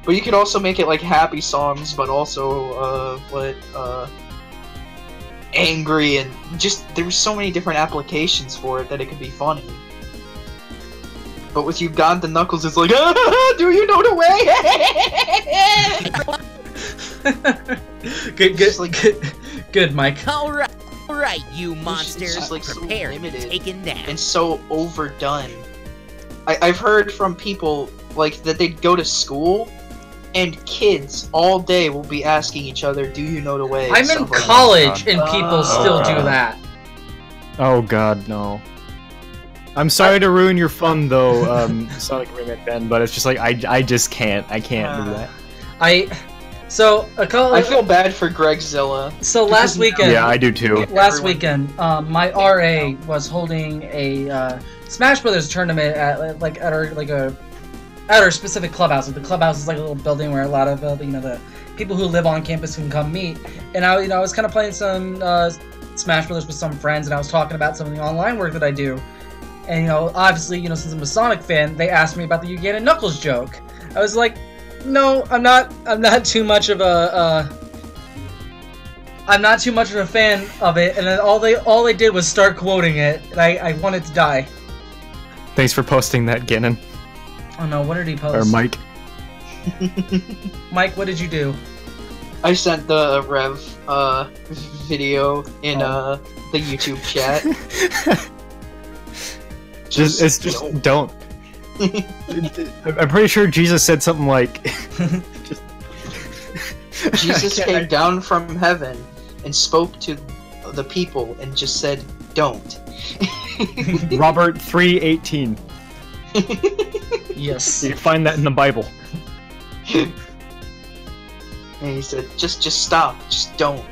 But you could also make it like happy songs, but also angry, and just there's so many different applications for it that it could be funny. But with Ugandan Knuckles, it's like, ah, do you know the way? Good, Mike. Alright, you monster. It's just like so Prepare to be limited taken down. and so overdone. I've heard from people like that they'd go to school and kids all day will be asking each other, do you know the way? and I'm in stuff like that. college and people still do God. that. Oh God, no. I'm sorry to ruin your fun though, Sonic Rayman fan, but it's just like I just can't. I can't do that. I feel bad for Gregzilla. So last weekend, Yeah, I do too. Last weekend, my RA was holding a Smash Brothers tournament at our specific clubhouse. The clubhouse is like a little building where a lot of the people who live on campus can come meet. And I was kind of playing some Smash Brothers with some friends, and I was talking about some of the online work that I do. And obviously, since I'm a Sonic fan, they asked me about the Ugandan Knuckles joke. I was like, no, I'm not too much of a I'm not too much of a fan of it, and then all they did was start quoting it, and I wanted to die. Thanks for posting that, Gannon. Oh no, what did he post? Or Mike. Mike, what did you do? I sent the Rev video in the YouTube chat. Just don't. I'm pretty sure Jesus said something like. Jesus came down from heaven and spoke to the people and just said, "Don't." Robert 3:18. Yes. You can find that in the Bible. And he said, "Just stop. Just don't."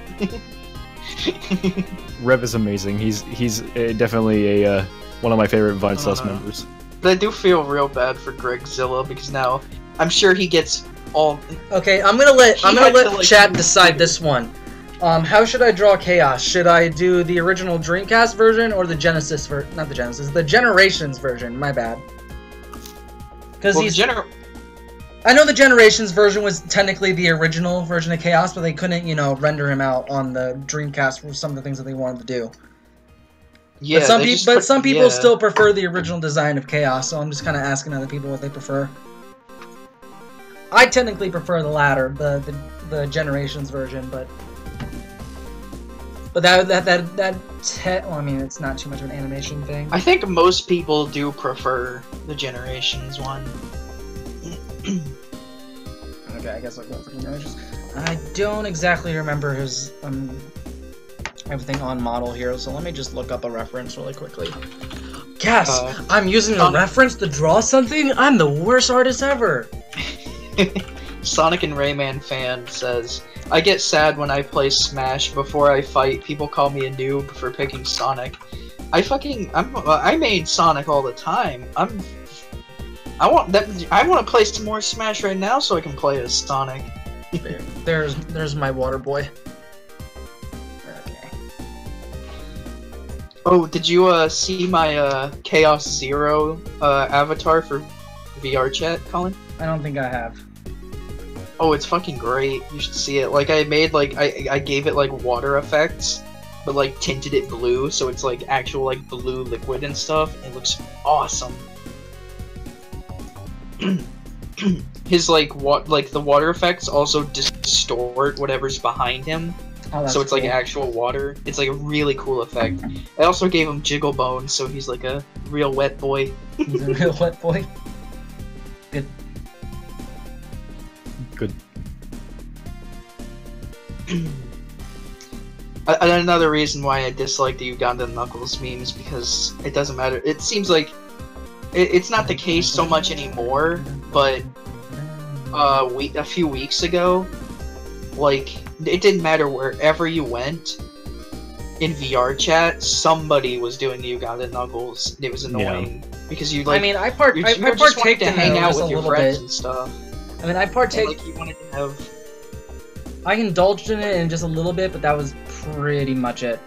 Rev is amazing. He's definitely a one of my favorite Vine Sus members. But I do feel real bad for Gregzilla because now I'm sure he gets all. Okay, I'm gonna let like, chat decide this one. How should I draw Chaos? Should I do the original Dreamcast version or the Genesis not the Genesis, the Generations version? My bad. Because I know the Generations version was technically the original version of Chaos, but they couldn't, render him out on the Dreamcast for some of the things that they wanted to do. Yeah, but some people still prefer the original design of Chaos, so I'm just kind of asking other people what they prefer. I technically prefer the latter, the Generations version, but well, I mean, it's not too much of an animation thing. I think most people do prefer the Generations one. Okay, I guess I'll go for Generations. I don't exactly remember his everything on model here, so let me just look up a reference really quickly. Yes, I'm using a reference to draw something? I'm the worst artist ever! Sonic and Rayman fan says, "I get sad when I play Smash before I fight. People call me a noob for picking Sonic. I made Sonic all the time. I want to play some more Smash right now so I can play as Sonic." There's my water boy. Okay. Oh, did you see my Chaos Zero avatar for VR chat, Colin? I don't think I have. Oh, it's fucking great. You should see it. Like, I made, like, I gave it, like, water effects, but, like, tinted it blue, so it's, like, actual, like, blue liquid and stuff. It looks awesome. His, like, the water effects also distort whatever's behind him. Oh, that's so it's, cool. like, actual water. It's, like, a really cool effect. I also gave him jiggle bones, so he's, like, a real wet boy. He's a real wet boy. Good. Another reason why I dislike the Uganda Knuckles meme is because it doesn't matter. It seems like it's not the case so much anymore, but a few weeks ago, like, it didn't matter wherever you went in VR chat, somebody was doing the Uganda Knuckles, and it was annoying because you like. I mean, I just wanted to hang out with your friends bit. and stuff. I mean, I partake. Like, you wanted to have. I indulged in it in just a little bit, but that was pretty much it.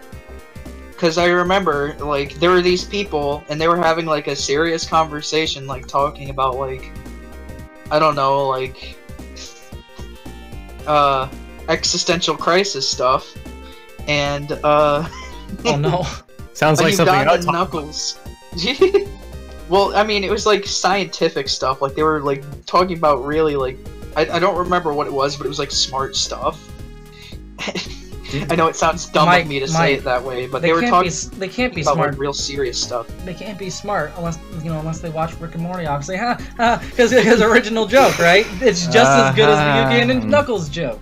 Because I remember, like, there were these people, and they were having, like, a serious conversation, like, talking about, like, I don't know, like, existential crisis stuff, and, Oh no. Sounds like something Uganda else. Knuckles. Well, I mean, it was, like, scientific stuff, like, they were, like, talking about really, like, I don't remember what it was, but it was, like, smart stuff. I know it sounds dumb of me to say it that way, but they were talking they can't be about, smart. like, real serious stuff. They can't be smart unless they watch Rick and Morty, obviously, because original joke, right? It's just as good as the Uganda and Knuckles joke.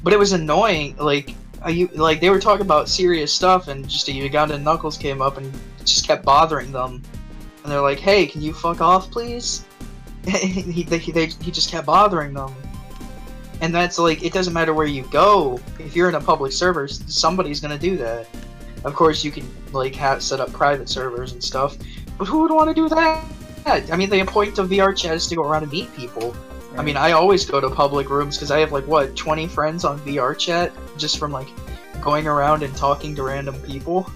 But it was annoying, like, they were talking about serious stuff, and just a Uganda Knuckles came up and just kept bothering them, and they're like, "Hey, can you fuck off, please?" he just kept bothering them. And that's like, it doesn't matter where you go. If you're in a public server, somebody's gonna do that. Of course, you can like set up private servers and stuff, but who would want to do that? I mean, the point of VR chat is to go around and meet people. Right. I mean, I always go to public rooms because I have like, what, 20 friends on VR chat just from like going around and talking to random people.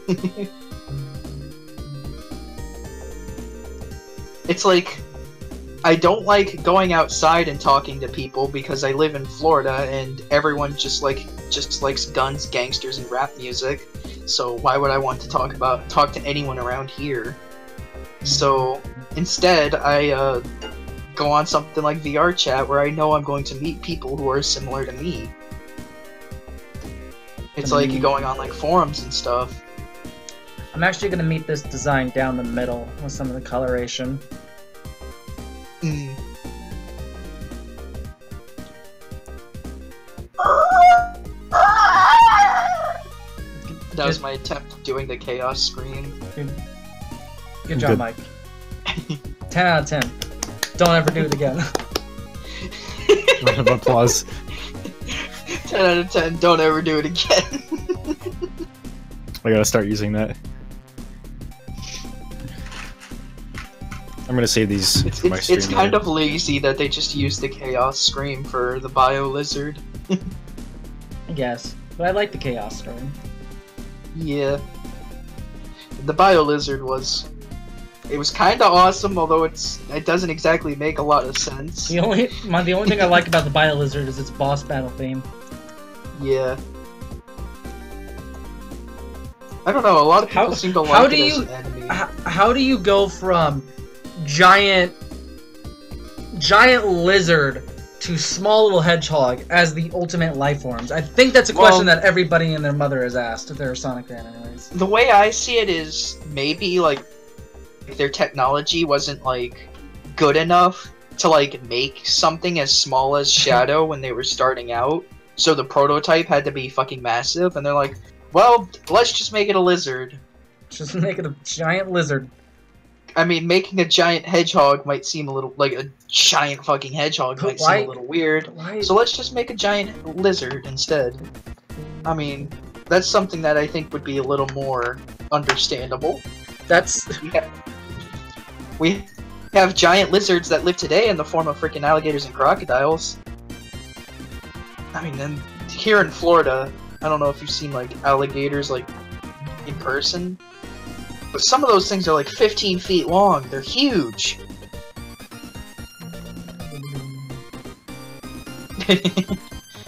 It's like, I don't like going outside and talking to people because I live in Florida and everyone just like just likes guns, gangsters, and rap music. So why would I want to talk to anyone around here? So instead, I go on something like VR chat where I know I'm going to meet people who are similar to me. It's like going on like forums and stuff. I'm actually gonna meet this design down the middle with some of the coloration. Mm. That was my attempt at doing the chaos scream. Good job, Mike. 10 out of 10. Don't ever do it again. Round of applause. 10 out of 10, don't ever do it again. I gotta start using that. I'm gonna save these for my stream. It's kind of lazy that they just use the chaos scream for the bio lizard. I guess. But I like the chaos scream. Yeah. The bio lizard was... It was kind of awesome, although it doesn't exactly make a lot of sense. The only thing I like about the Bio Lizard is its boss battle theme. Yeah. I don't know, a lot of people seem to like it as an enemy. How do you go from giant lizard to small little hedgehog as the ultimate life forms? I think that's a question that everybody and their mother has asked if they're a Sonic fan anyways. The way I see it is maybe like their technology wasn't like good enough to like make something as small as Shadow when they were starting out. So the prototype had to be fucking massive, and they're like, well, let's just make it a lizard. Just make it a giant lizard. I mean, making a giant hedgehog might seem a little like a giant fucking hedgehog might seem a little weird. So let's just make a giant lizard instead. I mean, that's something that I think would be a little more understandable. We have giant lizards that live today in the form of freaking alligators and crocodiles. I mean, then here in Florida, I don't know if you've seen like alligators like in person, but some of those things are like 15 feet long. They're huge.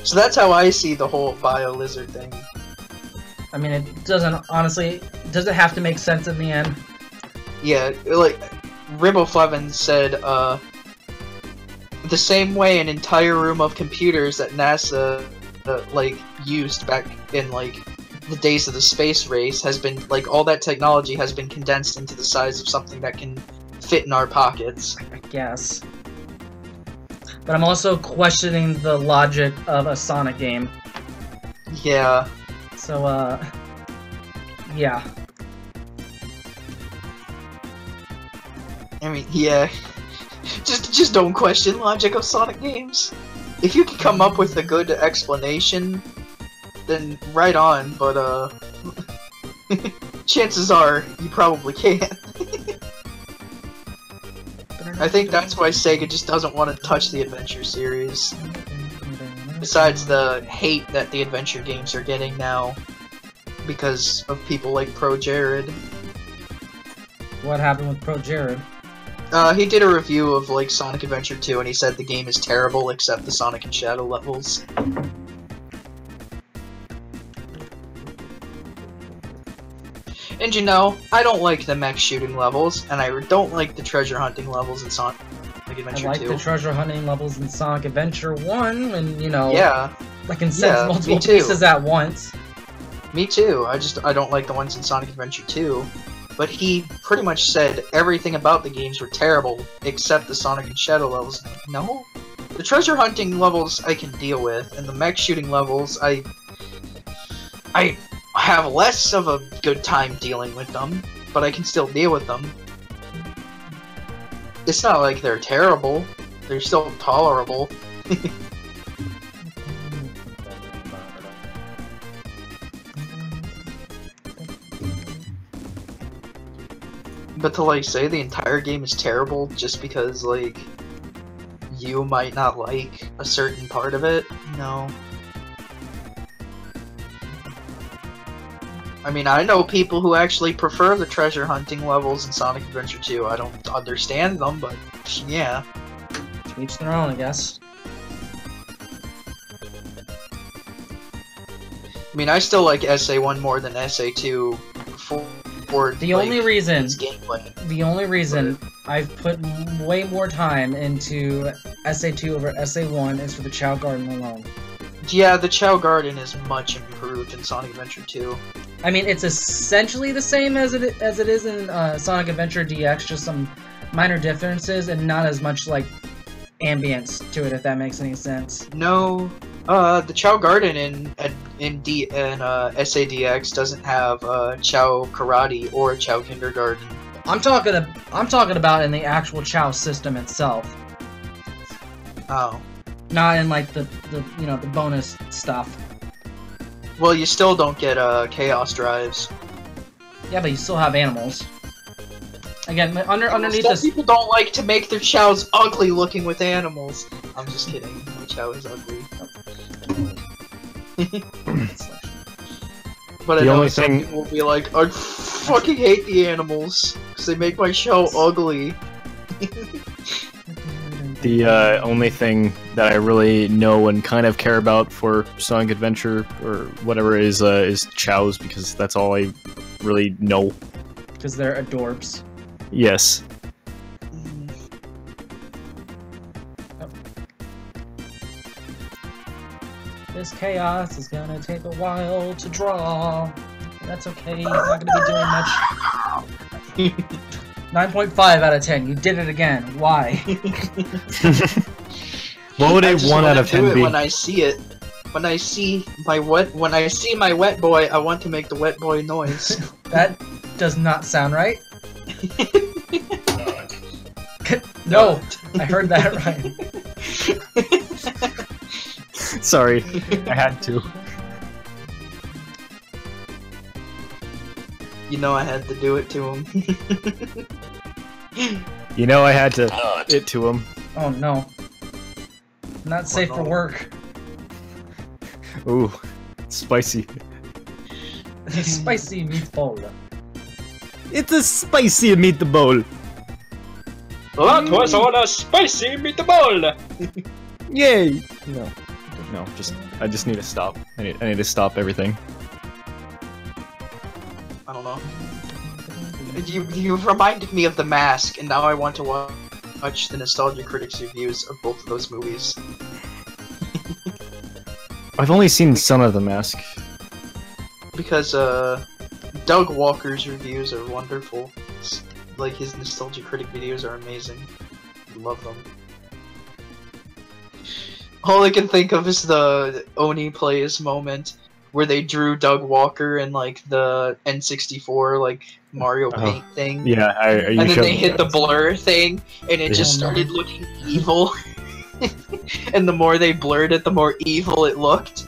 So that's how I see the whole bio lizard thing. I mean, it doesn't have to make sense in the end. Yeah, like Riboflevin said, the same way an entire room of computers that NASA like used back in like the days of the space race has been like all that technology has been condensed into the size of something that can fit in our pockets. I guess. But I'm also questioning the logic of a Sonic game. Yeah. So yeah. I mean, yeah. Just don't question logic of Sonic games. If you can come up with a good explanation, then right on, but chances are you probably can't. I think that's why Sega just doesn't want to touch the Adventure series. Besides the hate that the Adventure games are getting now because of people like Pro Jared. What happened with Pro Jared? He did a review of like Sonic Adventure 2 and he said the game is terrible except the Sonic and Shadow levels. And you know, I don't like the mech shooting levels, and I don't like the treasure hunting levels in Sonic Adventure 2. I like the treasure hunting levels in Sonic Adventure 1, and you know, yeah, I can sense multiple pieces at once. Me too, I don't like the ones in Sonic Adventure 2. But he pretty much said everything about the games were terrible, except the Sonic and Shadow levels. No? The treasure hunting levels I can deal with, and the mech shooting levels, I have less of a good time dealing with them, but I can still deal with them. It's not like they're terrible, they're still tolerable. But to like say the entire game is terrible just because like you might not like a certain part of it, no. I mean, I know people who actually prefer the treasure hunting levels in Sonic Adventure 2. I don't understand them, but yeah. To each their own, I guess. I mean, I still like SA1 more than SA2 for The only reason its gameplay. The only reason I've put way more time into SA2 over SA1 is for the Chow Garden alone. Yeah, the Chow Garden is much improved in Sonic Adventure 2. I mean, it's essentially the same as it is in Sonic Adventure DX, just some minor differences and not as much like ambience to it, if that makes any sense. No, the Chow Garden in SADX doesn't have Chow Karate or Chow Kindergarten. I'm talking about in the actual Chow system itself, Oh. not in like the the bonus stuff. Well, you still don't get Chaos Drives. Yeah, but you still have animals. Again, underneath Some this. people don't like to make their Chows ugly looking with animals. I'm just kidding. My Chow is ugly. But I The know only some thing- people will be like, I fucking hate the animals because they make my Chow ugly. The only thing that I really know and kind of care about for Sonic Adventure or whatever is Chows, because that's all I really know. Because they're adorbs. Yes. This chaos is gonna take a while to draw. That's okay, he's not gonna be doing much. 9.5 out of 10, you did it again. Why? What would I a just 1 wanna out of do 10 it be? when I see it. When I see my wet boy, I want to make the wet boy noise. That does not sound right. No, I heard that right. Sorry, I had to. You know I had to do it to him. You know I had to it to him. Oh no. Not safe for work. Ooh, spicy. Spicy meatball. It's a spicy meatball. That was on a spicy meatball! Yay! No, I just need to stop. I need to stop everything. I don't know. You reminded me of The Mask, and now I want to watch the Nostalgia Critics reviews of both of those movies. I've only seen Son of the Mask. Because, Doug Walker's reviews are wonderful. Like, his Nostalgia Critic videos are amazing. I love them. All I can think of is the Oni Plays moment, where they drew Doug Walker in, like, the N64, like, Mario Paint thing. Yeah, And then they hit the blur thing, and it just started looking evil. And the more they blurred it, the more evil it looked.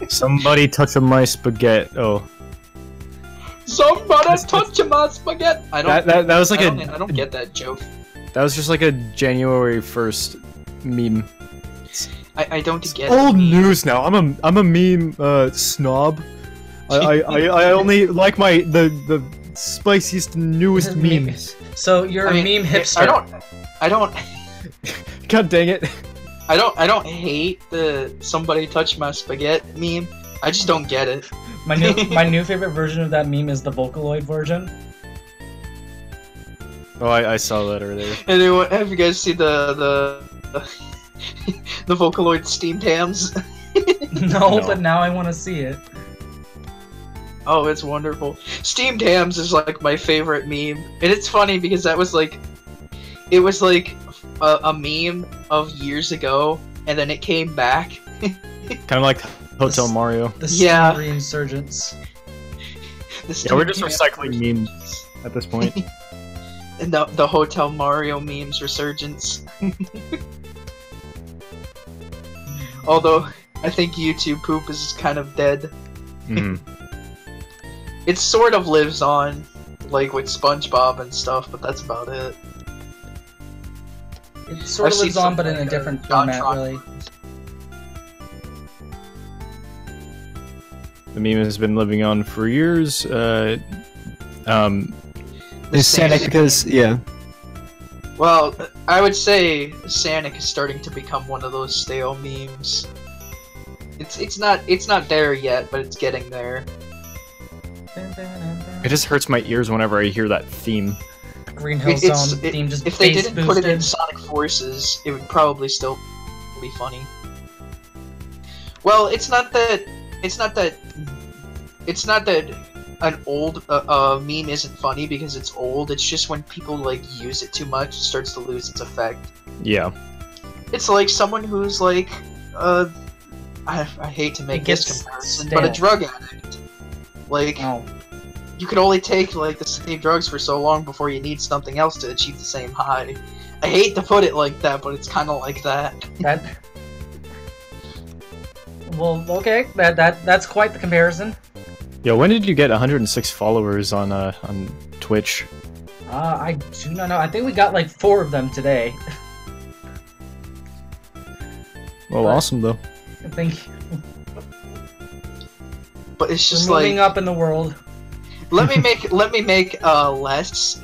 Somebody touching my spaghetti. Oh. Somebody touch my spaghetti! I don't. That was like I don't get that joke. That was just like a January 1st meme. I don't get Old it. news now. I'm a meme snob. I only like the spiciest newest memes. So you're a meme hipster. I don't. God dang it. I don't hate the somebody touch my spaghetti meme. I just don't get it. My new favorite version of that meme is the Vocaloid version. Oh, I saw that earlier. Anyone, have you guys seen the Vocaloid steamed hams? No, but now I want to see it. Oh, it's wonderful. Steamed hams is like my favorite meme, and it's funny because that was like, it was like a meme of years ago, and then it came back. Kind of like Hotel Mario. The Yeah. resurgence. Yeah, we're just recycling memes at this point. And the Hotel Mario memes resurgence. Although, I think YouTube poop is kind of dead. Mhm. It sort of lives on, like with SpongeBob and stuff, but that's about it. It sort I've of seen lives on, but something in a like different John format, Tron- really. The meme has been living on for years. The Sonic because yeah. Well, I would say Sonic is starting to become one of those stale memes. it's not there yet, but it's getting there. It just hurts my ears whenever I hear that theme. Green Hill Zone theme just if they bass didn't put it in boosted. Sonic Forces, it would probably still be funny. Well, it's not that an old meme isn't funny because it's old. It's just when people like use it too much, it starts to lose its effect. Yeah. It's like someone who's like, I hate to make this comparison, but a drug addict. Like, Oh. you can only take like the same drugs for so long before you need something else to achieve the same high. I hate to put it like that, but it's kind of like that. That. Well, okay. That's quite the comparison. Yo, when did you get 106 followers on Twitch? I do not know. I think we got like 4 of them today. Well, But- awesome though. I think But it's just we're like moving up in the world. let me make a less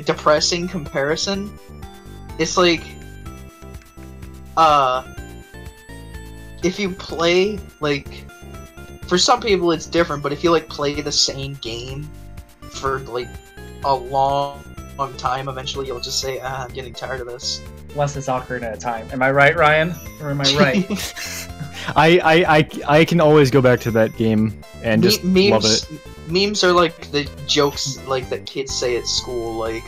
depressing comparison. It's like if you play like, for some people it's different, but if you like play the same game for like a long time, eventually you'll just say, I'm getting tired of this. Less is awkward at a time. Am I right, Ryan? Or am I right? I can always go back to that game and just love it. Memes are like the jokes like that kids say at school. Like,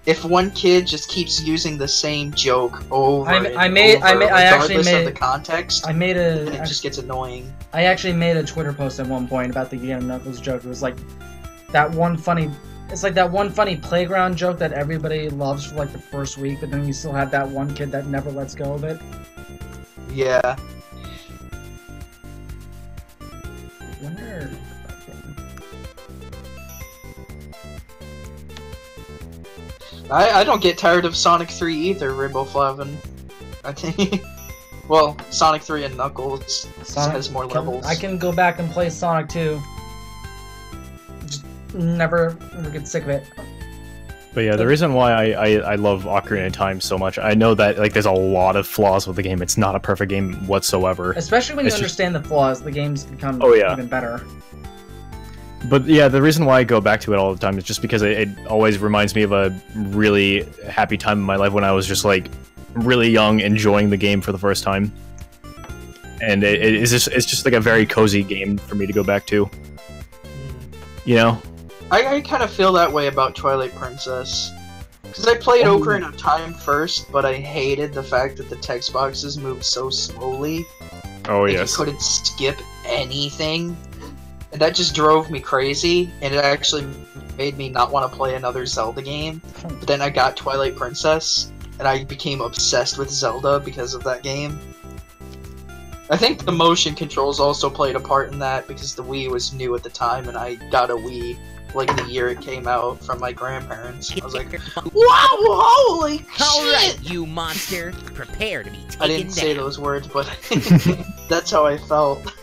if one kid just keeps using the same joke over and over, regardless of the context, I made then it a. just gets annoying. I actually made a Twitter post at one point about the Ian Knuckles joke. It was like that one funny. It's like that one funny playground joke that everybody loves for like the first week, but then you still have that one kid that never lets go of it. Yeah. Wonder. I don't get tired of Sonic 3 either, Rainbow Flavin. I think. Well, Sonic 3 and Knuckles has more levels. I can go back and play Sonic 2. Just never get sick of it. But yeah, the reason why I love Ocarina of Time so much, I know that like there's a lot of flaws with the game. It's not a perfect game whatsoever. Especially when you It's understand the flaws, the games become yeah. even better. But yeah, the reason why I go back to it all the time is just because it always reminds me of a really happy time in my life when I was just like really young, enjoying the game for the first time. And it's just like a very cozy game for me to go back to. You know? I kind of feel that way about Twilight Princess. Because I played Ocarina of Time first, but I hated the fact that the text boxes moved so slowly. Oh, Like, yes. you couldn't skip anything. And that just drove me crazy, and it actually made me not want to play another Zelda game. But then I got Twilight Princess, and I became obsessed with Zelda because of that game. I think the motion controls also played a part in that, because the Wii was new at the time, and I got a Wii like the year it came out from my grandparents. I was like, wow, holy Alright, shit! you monster. Prepare to be taken I didn't say down. those words, but that's how I felt.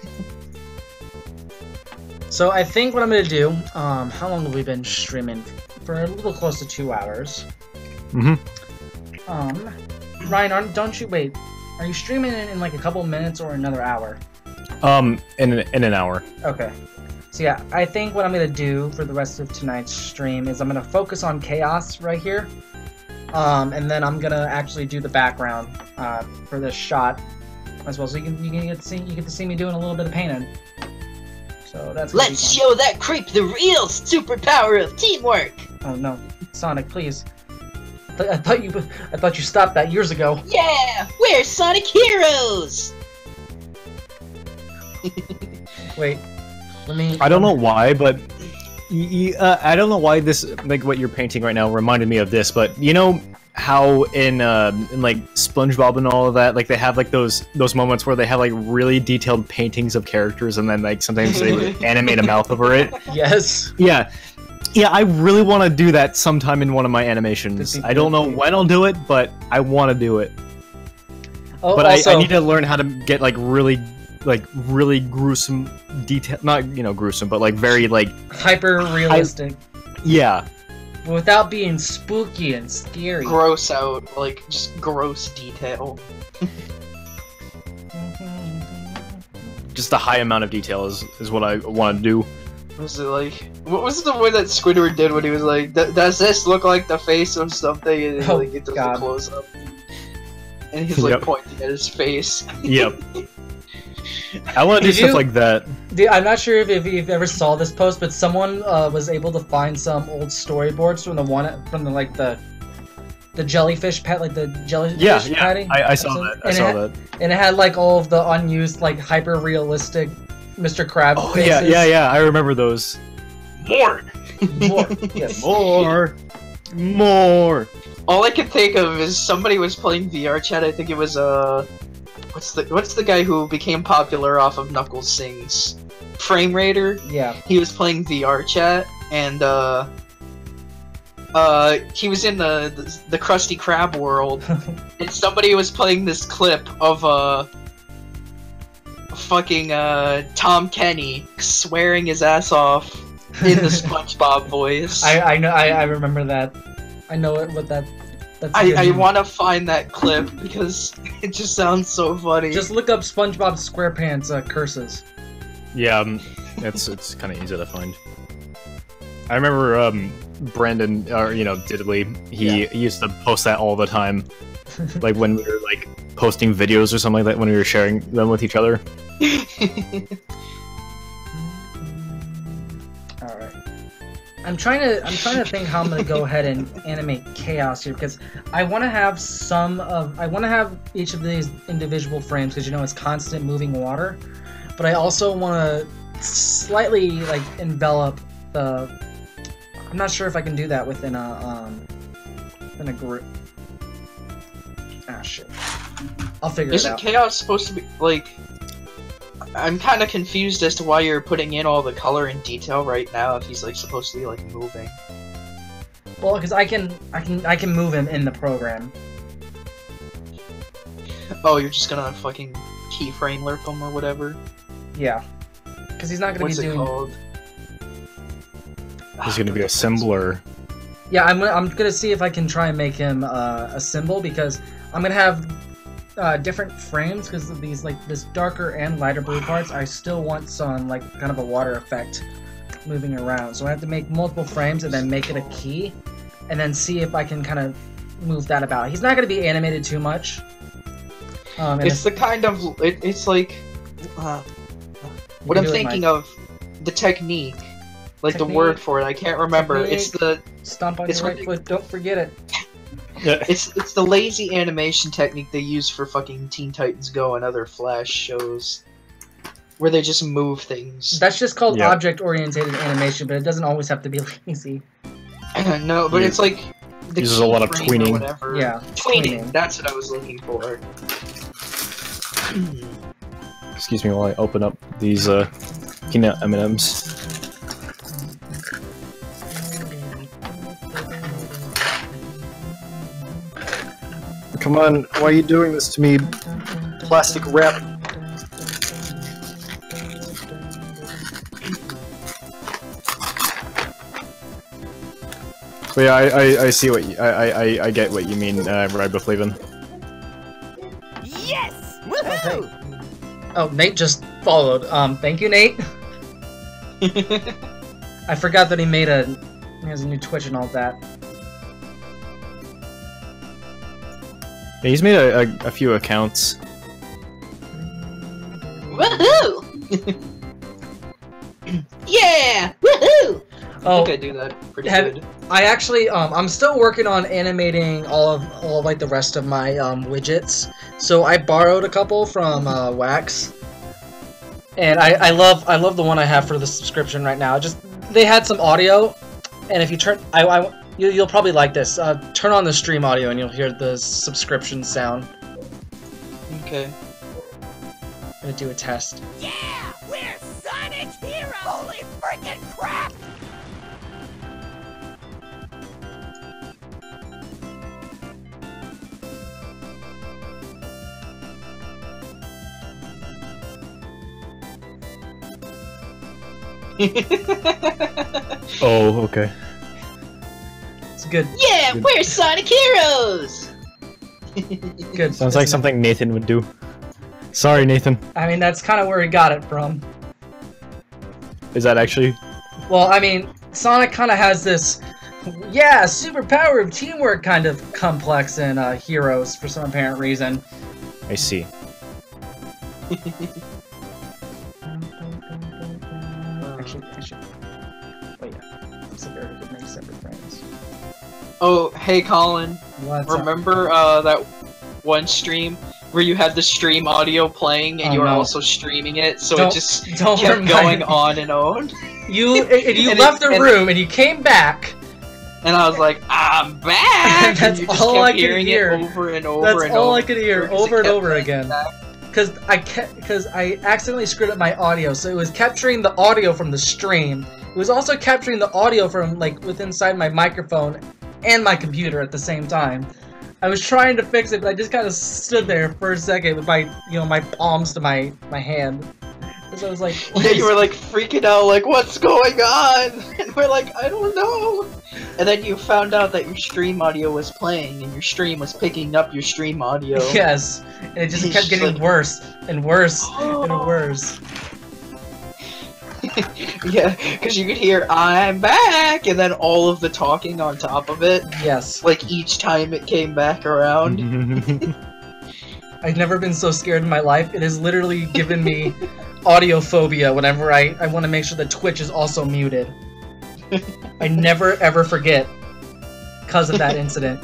So I think what I'm gonna do, how long have we been streaming? For a little close to 2 hours. Ryan, don't you wait? Are you streaming in like a couple minutes or another hour? In an hour. Okay. So yeah, I think what I'm gonna do for the rest of tonight's stream is I'm gonna focus on chaos right here, and then I'm gonna actually do the background for this shot as well. So you get to see me doing a little bit of painting. So that's. Gonna Let's be fun. show that creep the real superpower of teamwork. Oh no, Sonic, please. I thought you stopped that years ago. Yeah, we're Sonic Heroes. Wait, let me. I don't know why, but I don't know why this, like what you're painting right now, reminded me of this. But you know how in like SpongeBob and all of that, like they have like those moments where they have like really detailed paintings of characters, and then like sometimes they would animate a mouth over it. Yes. Yeah, I really want to do that sometime in one of my animations. I don't know when I'll do it, but I want to do it. Oh, But also, I need to learn how to get like really gruesome detail, not gruesome, but like very like hyper realistic, yeah. without being spooky and scary. Gross out, like just gross detail. just a high amount of detail is what I want to do. Was it like, what was the one that Squidward did when he was like, does this look like the face of something? And he, like, it does a close up. And he's like pointing at his face. Yep. I want to do stuff like that. Dude, I'm not sure if you've ever saw this post, but someone was able to find some old storyboards from the jellyfish pet, like the jellyfish patty. I saw that. I saw that. And it had like all of the unused, like hyper realistic Mr. Crab faces. Yeah. I remember those. More. Yes. More. All I could think of is somebody was playing VR chat. I think it was what's the guy who became popular off of Knuckles Sings? Frame Raider. Yeah. He was playing VR chat, and he was in the Krusty Krab world, and somebody was playing this clip of fucking Tom Kenny swearing his ass off in the SpongeBob voice. I know. I remember that. I know it. What that. I want to find that clip because it just sounds so funny. Just look up SpongeBob SquarePants curses. Yeah, it's kind of easy to find. I remember Brandon, Diddley. He used to post that all the time, like when we were like posting videos or something like that when we were sharing them with each other. All right. I'm trying to think how I'm gonna go ahead and animate chaos here because I want to have each of these individual frames because it's constant moving water, but I also want to slightly like envelop the. I'm not sure if I can do that within a group. Ah shit. I'll figure it out. Isn't chaos supposed to be like? I'm kind of confused as to why you're putting in all the color and detail right now if he's like supposed to be like moving. Well, because I can move him in the program. Oh, you're just gonna fucking keyframe lerp him or whatever. Yeah, because he's not gonna What's be doing. It called? He's gonna be a assembler. Yeah, I'm gonna see if I can try and make him a symbol because I'm gonna have different frames because of these this darker and lighter blue parts. I still want some like kind of a water effect moving around, so I have to make multiple frames and then make it a key, and then see if I can kind of move that about. He's not gonna be animated too much. It's the kind of it's like what I'm thinking of the technique. Like the word for it, I can't remember. Technique. It's the stomp on your right foot. Don't forget it. It's the lazy animation technique they use for fucking Teen Titans Go and other Flash shows, where they just move things. That's just called object-oriented animation, but it doesn't always have to be lazy. No, but it's like the uses a lot of tweening. Whatever. Yeah, tweening. That's what I was looking for. Excuse me while I open up these peanut M&Ms. Come on, why are you doing this to me? Plastic wrap. But yeah, I see what I get what you mean, Riboflavin. Yes! Woohoo! Okay. Oh, Nate just followed. Thank you, Nate. I forgot that he has a new Twitch and all that. Yeah, he's made a few accounts. Woohoo! Yeah! Woohoo! Oh, I think I do that pretty good. I actually, I'm still working on animating all of like the rest of my widgets. So I borrowed a couple from Wax, and I love the one I have for the subscription right now. Just they had some audio, and if you turn, you'll probably like this. Turn on the stream audio, and you'll hear the subscription sound. Okay. I'm gonna do a test. Yeah! We're Sonic Heroes! Holy freaking crap! Oh, okay. It's good. Yeah, we're Sonic Heroes! Good. Sounds like something Nathan would do. Sorry, Nathan. I mean, that's kind of where he got it from. Is that actually? Well, I mean, Sonic kind of has this, yeah, superpower of teamwork kind of complex in Heroes for some apparent reason. I see. Actually. Oh yeah, it's a very good make separate frames. Oh, hey Colin, What's up? remember that one stream where you had the stream audio playing and Oh, you were no. also streaming it, so Don't- it just don't kept remind going me. on and on? You And left the room and you came back. And I was like, I'm back! That's and you just all kept I could hearing hear. it over and over That's and all over. I could hear, because it over and kept over playing again. back. Because I accidentally screwed up my audio, so it was capturing the audio from the stream. It was also capturing the audio from like within inside my microphone and my computer at the same time. I was trying to fix it, but I just kind of stood there for a second with my my palms to my hand. So I was like, Yeah, you were like freaking out, like, what's going on? And we're like, I don't know. And then you found out that your stream audio was playing, and your stream was picking up your stream audio. yes, and it just It's kept just getting like- worse and worse and worse. Yeah, because you could hear, I'm back, and then all of the talking on top of it, Yes, like each time it came back around. I've never been so scared in my life. It has literally given me audio phobia whenever I want to make sure that Twitch is also muted. I never ever forget because of that incident.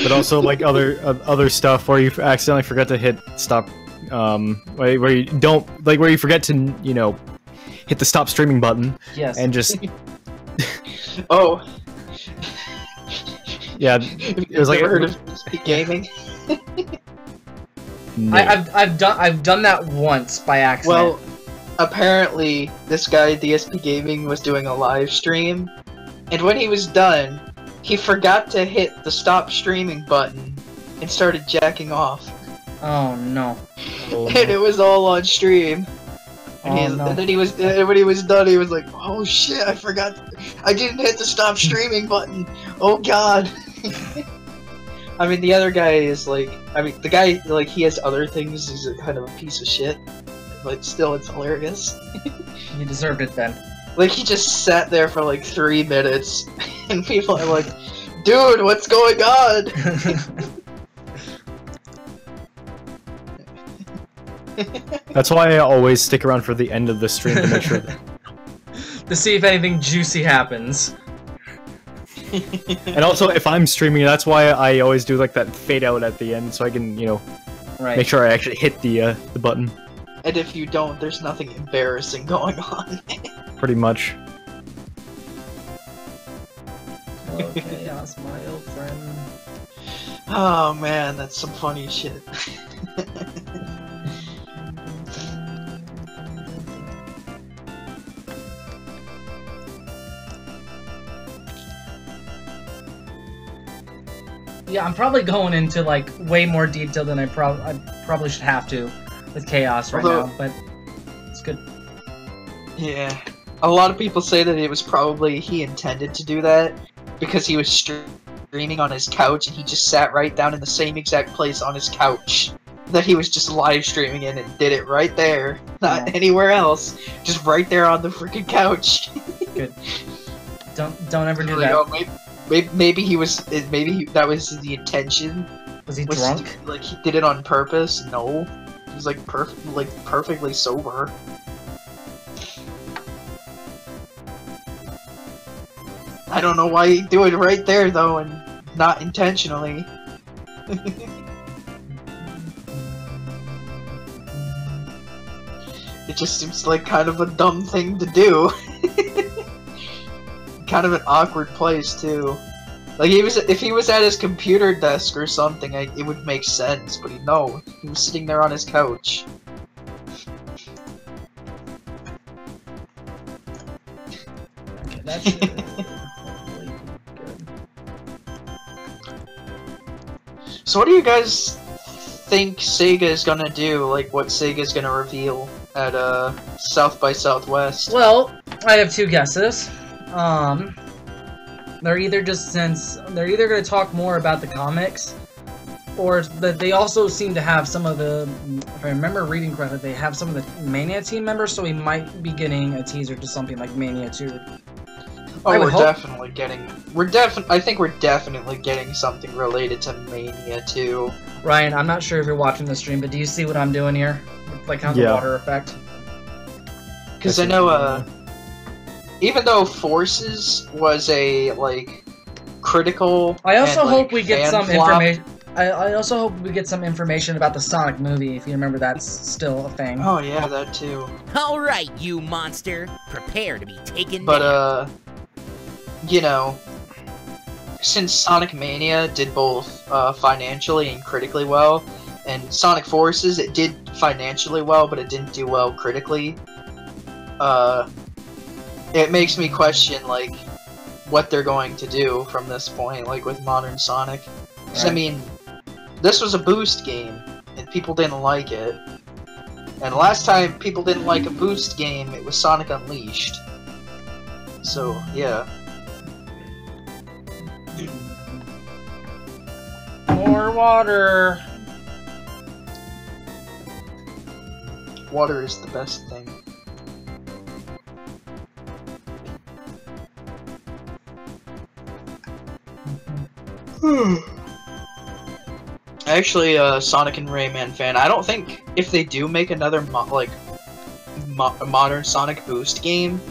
But also like other stuff where you accidentally forgot to hit stop, where you don't where you forget to hit the stop streaming button Yes. and just Oh, yeah, it was like ever heard of SP Gaming? no. I've done that once by accident. Well, apparently, this guy, DSP Gaming, was doing a live stream, and when he was done, he forgot to hit the stop streaming button and started jacking off. Oh no. And it was all on stream. And, Oh, no. and then when he was done, he was like, "Oh shit, I forgot, I didn't hit the stop streaming button. Oh god." I mean, the other guy is like, the guy, like, he has other things, he's a kind of a piece of shit, but still, it's hilarious. You deserved it then. Like, he just sat there for like 3 minutes, and people are like, "Dude, what's going on?" That's why I always stick around for the end of the stream to make sure that, To see if anything juicy happens. and also if I'm streaming, that's why I always do like that fade out at the end so I can Right. make sure I actually hit the button. And if you don't, there's nothing embarrassing going on. Pretty much. Hello, Chaos, my old friend. Oh man, that's some funny shit. Yeah, I'm probably going into like way more detail than I probably should have to with Chaos right Although- now, but it's good. Yeah. A lot of people say that it was probably he intended to do that because he was streaming on his couch and he just sat right down in the same exact place on his couch that he was just live streaming in and did it right there, not Yeah. anywhere else, just right there on the freaking couch. Good. Don't ever do Like, that. oh, maybe that was the intention. Was he Was drunk? like he did it on purpose? No, he was like perfectly sober. I don't know why he'd do it right there though, and not intentionally. It just seems like kind of a dumb thing to do. Kind of an awkward place too. Like if he was at his computer desk or something, it would make sense. But no, he was sitting there on his couch. Okay, that should hopefully be good. So what do you guys think Sega is gonna do? Like what Sega is gonna reveal at South by Southwest? Well, I have two guesses. They're either going to talk more about the comics, or they also seem to have some of the, if I remember reading correctly, they have some of the Mania team members, so we might be getting a teaser to something like Mania 2. Oh, I would we're hope. definitely getting. I think we're definitely getting something related to Mania 2. Ryan, I'm not sure if you're watching the stream, but do you see what I'm doing here? Like how the Yeah. water effect? Because I know, even though Forces was a like critical. I also and, hope like, we get fan some flop- information. I also hope we get some information about the Sonic movie, if you remember that's still a thing. Oh yeah, that too. All right, you monster. Prepare to be taken down. But you know, since Sonic Mania did both financially and critically well, and Sonic Forces it did financially well, but it didn't do well critically. It makes me question like what they're going to do from this point, like with modern Sonic. Because I Right. mean, this was a boost game, and people didn't like it. And last time people didn't like a boost game, it was Sonic Unleashed. So yeah. More water. Water is the best thing. Actually, Sonic and Rayman fan. I don't think if they do make another modern Sonic Boost game,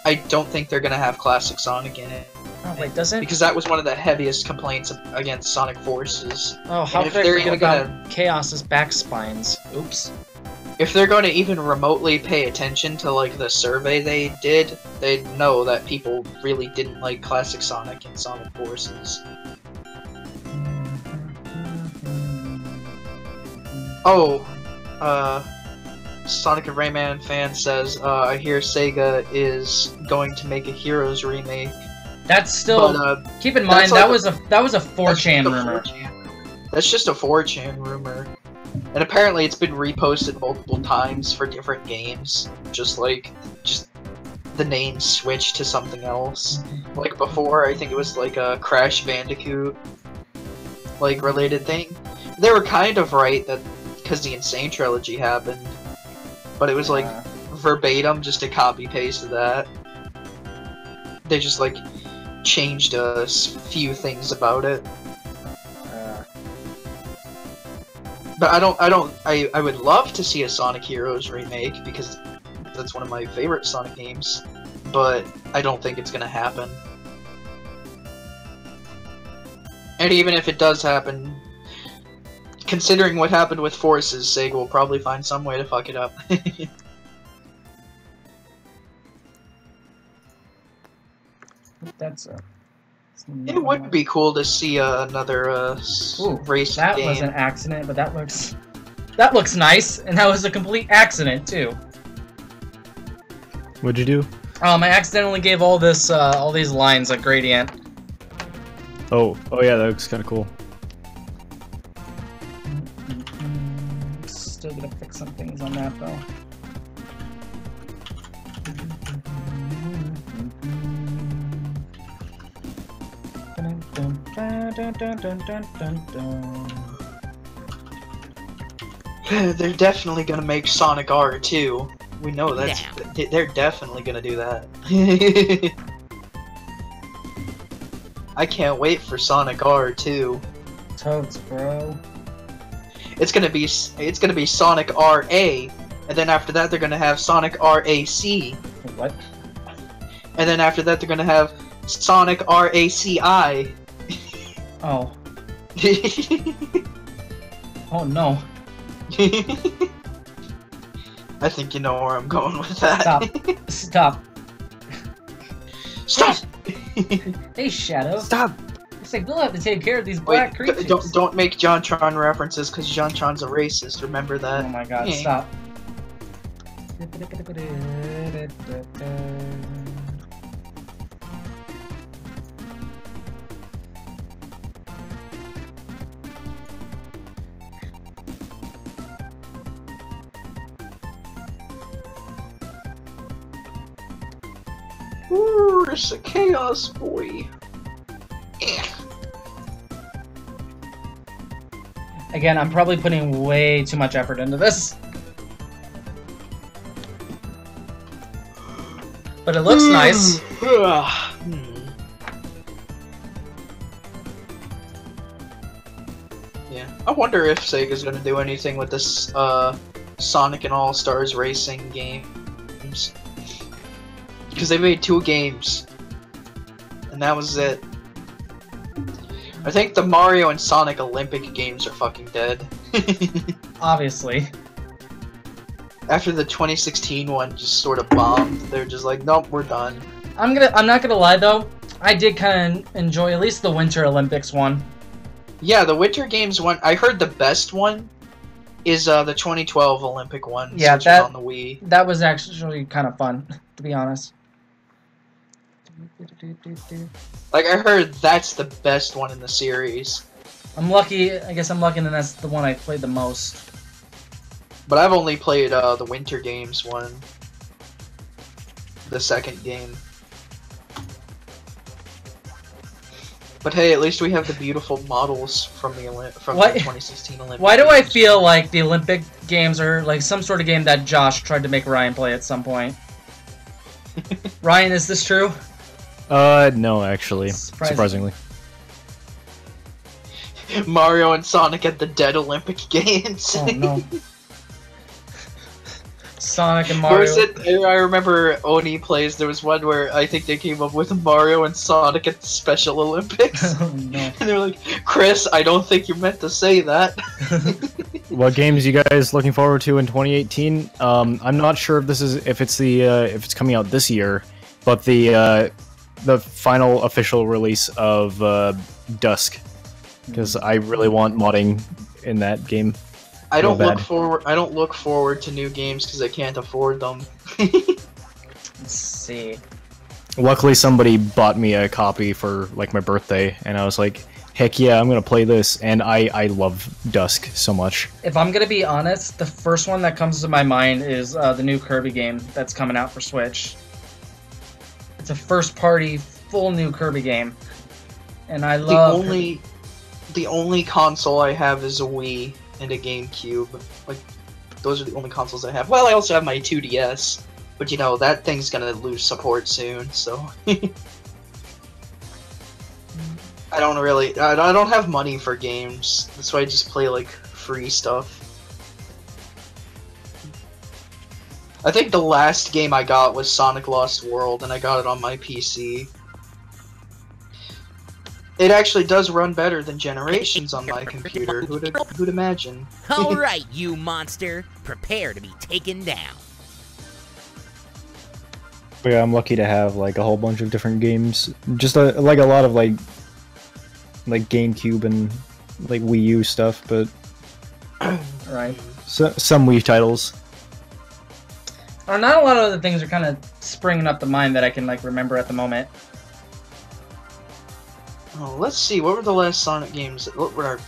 I don't think they're gonna have classic Sonic in it. Oh wait, doesn't? Because that was one of the heaviest complaints against Sonic Forces. Oh, how and if could I they're forget even about Chaos's back spines? Oops. If they're going to even remotely pay attention to like the survey they did, they'd know that people really didn't like classic Sonic and Sonic Forces. Oh, Sonic and Rayman fan says, I hear Sega is going to make a Heroes remake. That's still. But, keep in mind that's like that was a that's 4chan just a rumor. 4chan. That's just a 4chan rumor. And apparently it's been reposted multiple times for different games. Just the name switched to something else. Like before, I think it was like a Crash Bandicoot like related thing. They were kind of right that because the Insane Trilogy happened, but it was like verbatim just a copy paste of that. They just like changed a few things about it. But I would love to see a Sonic Heroes remake because that's one of my favorite Sonic games, but I don't think it's gonna happen. And even if it does happen, considering what happened with Forces, Sega will probably find some way to fuck it up. That's a. It would be cool to see another racing That game. was an accident, but that looks nice, and that was a complete accident too. What'd you do? I accidentally gave all these lines a gradient. Oh yeah, that looks kind of cool. Still gonna fix some things on that though. They're definitely gonna make Sonic R too. We know that's. They're definitely gonna do that. I can't wait for Sonic R too. Toads, bro. It's gonna be Sonic RA, and then after that they're gonna have Sonic RAC, What? and then after that they're gonna have Sonic RACI. Oh. Oh no. I think you know where I'm going with that. Stop. Stop! Hey, Shadow. Stop! It's like we'll have to take care of these black Wait, creatures. don't make JonTron references, because JonTron's a racist, remember that. Oh my god, Yeah. stop. Ooh, it's a chaos boy. Yeah. Again, I'm probably putting way too much effort into this. But it looks nice. Yeah, I wonder if Sega's gonna do anything with this Sonic and All Stars racing games, because they made 2 games, and that was it. I think the Mario and Sonic Olympic games are fucking dead. Obviously. After the 2016 one just sort of bombed, they're just like, nope, we're done. I'm not gonna lie though, I did kind of enjoy at least the Winter Olympics one. Yeah, the Winter Games one, I heard the best one is the 2012 Olympic one, Yeah, which is on the Wii. That was actually kind of fun, to be honest. Like, I heard that's the best one in the series. I'm lucky, I guess I'm lucky that that's the one I played the most. But I've only played the Winter Games one. The second game. But hey, at least we have the beautiful models from the 2016 Olympics. Why do I feel like the Olympic Games are like some sort of game that Josh tried to make Ryan play at some point? Ryan, is this true? No, actually. Surprisingly. Mario and Sonic at the dead Olympic Games. Oh no. Sonic and Where Mario. was it? I remember Oni plays. There was one where I think they came up with Mario and Sonic at the Special Olympics. Oh no. And they're like, Chris, I don't think you meant to say that. What games you guys looking forward to in 2018? I'm not sure if it's coming out this year, but the final official release of Dusk, because I really want modding in that game. I don't look forward to new games because I can't afford them. Let's see. Luckily, somebody bought me a copy for like my birthday, and I was like, "Heck yeah, I'm gonna play this!" And I love Dusk so much. If I'm gonna be honest, the first one that comes to my mind is the new Kirby game that's coming out for Switch. It's a first-party, full new Kirby game, and I love. The only console I have is a Wii and a GameCube. Like, those are the only consoles I have. Well, I also have my 2DS, but you know that thing's gonna lose support soon, so. I don't have money for games. That's why I just play like free stuff. I think the last game I got was Sonic Lost World, and I got it on my PC. It actually does run better than Generations on my computer. Who'd imagine? Alright, you monster. Prepare to be taken down. But yeah, I'm lucky to have like a whole bunch of different games. Just like a lot of like GameCube and like Wii U stuff, but Right. Some Wii titles. Not a lot of other things are kind of springing up to mind that I can like remember at the moment. Oh, let's see. What were the last Sonic games? What were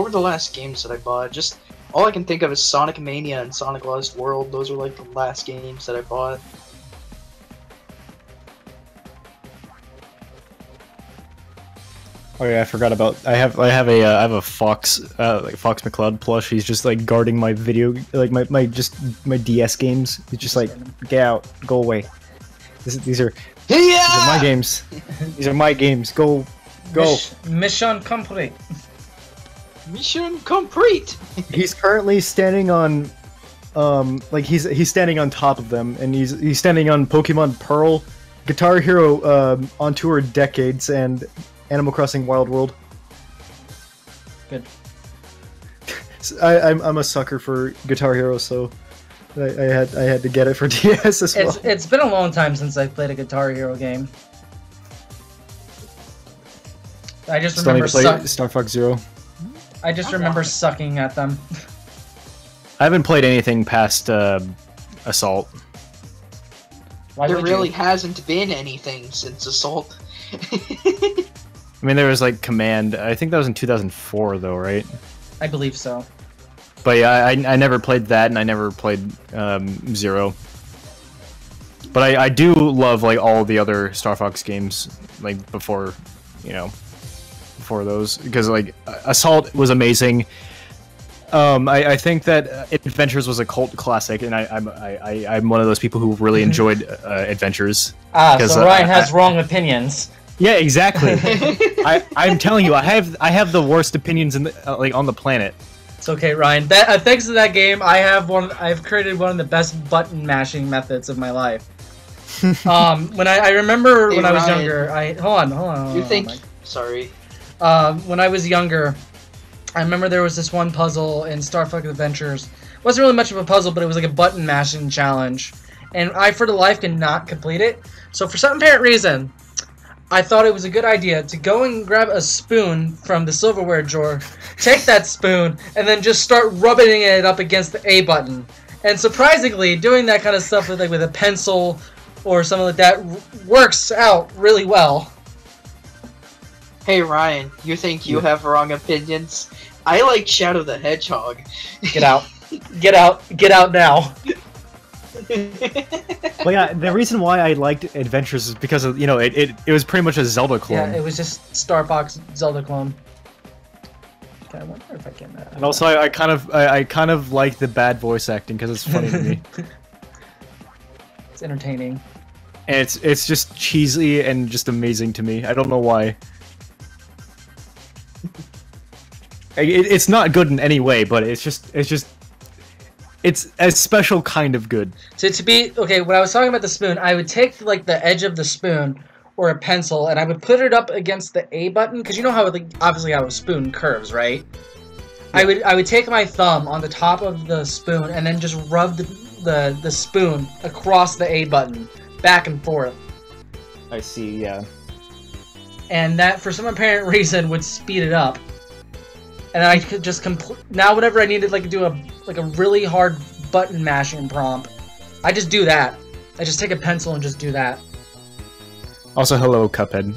the last games that I bought? Just all I can think of is Sonic Mania and Sonic Lost World. Those were like the last games that I bought. Oh yeah, I forgot about. I have a Fox like Fox McCloud plush. He's just like guarding my video, like my DS games. He's just like, get out, go away. These are my games. These are my games. Go. Mission complete. Mission complete. He's currently standing on, like he's standing on top of them, and he's standing on Pokemon Pearl, Guitar Hero on tour decades, and Animal Crossing Wild World. Good. I'm a sucker for Guitar Hero, so I had to get it for DS as well. It's been a long time since I played a Guitar Hero game. I just remember Star Fox Zero. I just remember sucking at them. I haven't played anything past Assault. Why There would really you? hasn't been anything since Assault. I mean, there was like Command. I think that was in 2004, though, right? I believe so. But yeah, I never played that, and I never played Zero. But I do love like all the other Star Fox games, like before those, because like Assault was amazing. I think that Adventures was a cult classic, and I'm one of those people who really enjoyed Adventures. So Ryan has wrong opinions. Yeah, exactly. I'm telling you, I have the worst opinions in the, like on the planet. It's okay, Ryan. Thanks to that game, I've created one of the best button mashing methods of my life. When I remember when I was Ryan, younger, hold on. You think? Mike. Sorry. When I was younger, I remember there was this one puzzle in Star Fox Adventures. It wasn't really much of a puzzle, but it was like a button mashing challenge, and I, for the life, could not complete it. So for some apparent reason, I thought it was a good idea to go and grab a spoon from the silverware drawer, take that spoon, and then just start rubbing it up against the A button. And surprisingly, doing that kind of stuff with a pencil or something like that works out really well. Hey Ryan, you think you have wrong opinions? I like Shadow the Hedgehog. Get out. Get out. Get out now. Well, yeah, the reason why I liked Adventures is because of, it was pretty much a Zelda clone. Yeah, it was just Star Fox Zelda clone. Okay, I wonder if I can. And also, I kind of like the bad voice acting because it's funny to me. It's entertaining. And it's just cheesy and just amazing to me. I don't know why. It's not good in any way, but it's a special kind of good. To be okay, when I was talking about the spoon, I would take like the edge of the spoon or a pencil, and I would put it up against the A button, because you know how obviously how a spoon curves, right? Yeah. I would take my thumb on the top of the spoon and then just rub the spoon across the A button, back and forth. I see, yeah. And that, for some apparent reason, would speed it up. And then I could just now whenever I needed to do a really hard button mashing prompt, I just do that. I just take a pencil and just do that. Also, hello, Cuphead.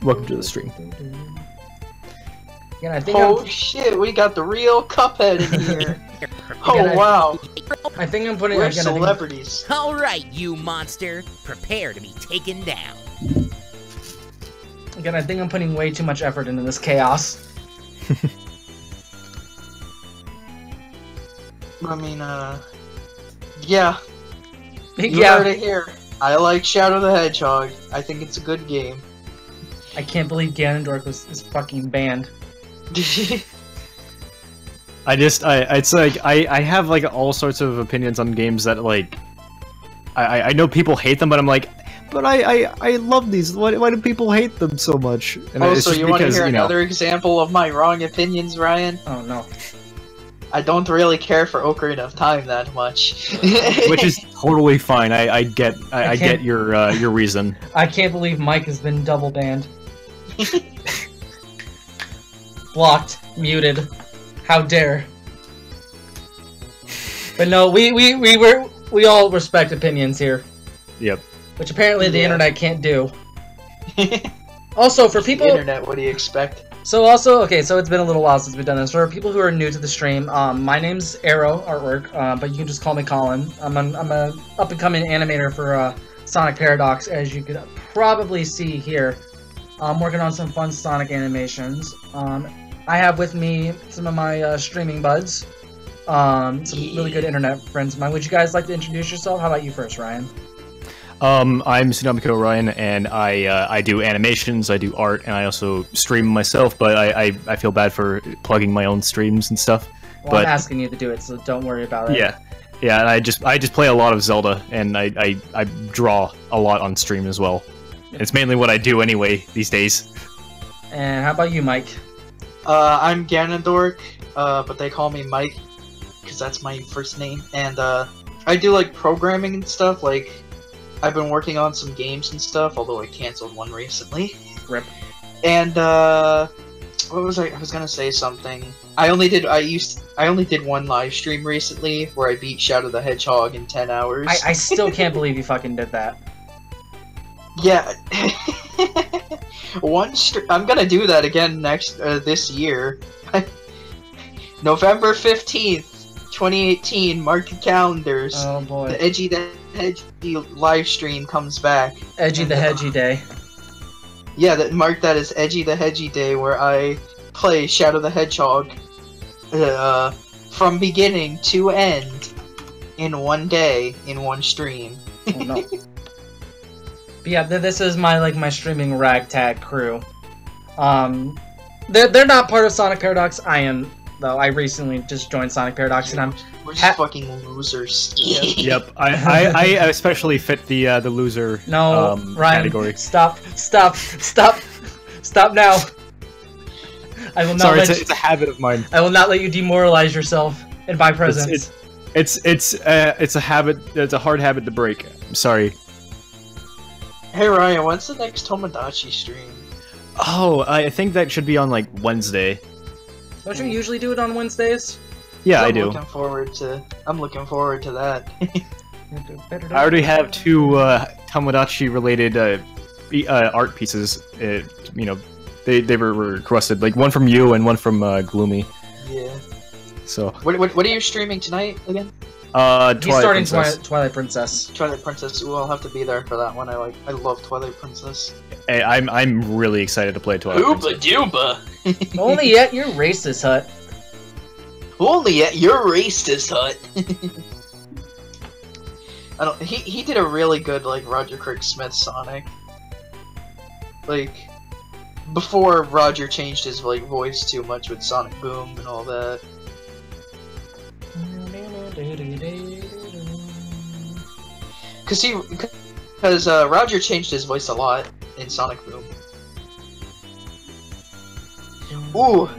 Welcome to the stream. Yeah, I think shit, we got the real Cuphead in here. Wow. I think I'm putting... We're celebrities. Alright, you monster. Prepare to be taken down. Again, I think I'm putting way too much effort into this chaos. I mean, yeah. You Yeah. heard it here. I like Shadow the Hedgehog. I think it's a good game. I can't believe Ganondorf is fucking banned. I have like all sorts of opinions on games that I know people hate them, but I'm like, but I love these. Why do people hate them so much? And also, you want to hear another example of my wrong opinions, Ryan? Oh no. I don't really care for Ocarina of Time that much. Which is totally fine. I get your reason. I can't believe Mike has been double banned. Blocked, muted. How dare. But no, we all respect opinions here. Yep. Which apparently the internet can't do. Also, for people... The internet, what do you expect? So also, okay, so it's been a little while since we've done this. For people who are new to the stream, my name's AeroArtwork, but you can just call me Colin. I'm a up-and-coming animator for Sonic Paradox, as you could probably see here. I'm working on some fun Sonic animations. I have with me some of my streaming buds, some really good internet friends of mine. Would you guys like to introduce yourself? How about you first, Ryan? I'm Sonic Orion, and I do animations, I do art, and I also stream myself. But I feel bad for plugging my own streams and stuff. Well, but I'm asking you to do it, so don't worry about it. Yeah, and I just play a lot of Zelda, and I draw a lot on stream as well. It's mainly what I do anyway these days. And how about you, Mike? I'm Ganondorf, but they call me Mike, because that's my first name. And I do programming and stuff. I've been working on some games and stuff, although I canceled one recently. Rip. And what was I was gonna say something. I only did one live stream recently where I beat Shadow the Hedgehog in 10 hours. I still can't believe you fucking did that. Yeah. I'm gonna do that again this year. November 15th, 2018, mark your calendars. Oh boy. The Edgy live stream comes back. Edgy the Hedgy Day. Yeah, mark that as Edgy the Hedgy Day, where I play Shadow the Hedgehog from beginning to end in one day, in one stream. Oh, no. But yeah, this is my streaming ragtag crew. They're not part of Sonic Paradox. I am, though. I recently just joined Sonic Paradox, and We're just fucking losers. Yep, I especially fit the loser no, Ryan, category. Stop now. I will not. Sorry, it's a habit of mine. I will not let you demoralize yourself in my presence. It's a habit. It's a hard habit to break. I'm sorry. Hey Ryan, when's the next Tomodachi stream? Oh, I think that should be on like Wednesday. Don't you usually do it on Wednesdays? Yeah, I'm I do. I'm looking forward to that. I already have two Tomodachi related art pieces. You know, they were requested, like one from you and one from Gloomy. Yeah. So. What are you streaming tonight again? He's starting Princess. Twilight Princess. Twilight Princess. Ooh, I'll have to be there for that one. I love Twilight Princess. Hey, I'm really excited to play Twilight Princess. Dooba. Only at your racist hut. Only at your racist hut. I don't. He did a really good like Roger Craig Smith Sonic. Like before Roger changed his like voice too much with Sonic Boom and all that. Because Roger changed his voice a lot in Sonic Boom. Ooh,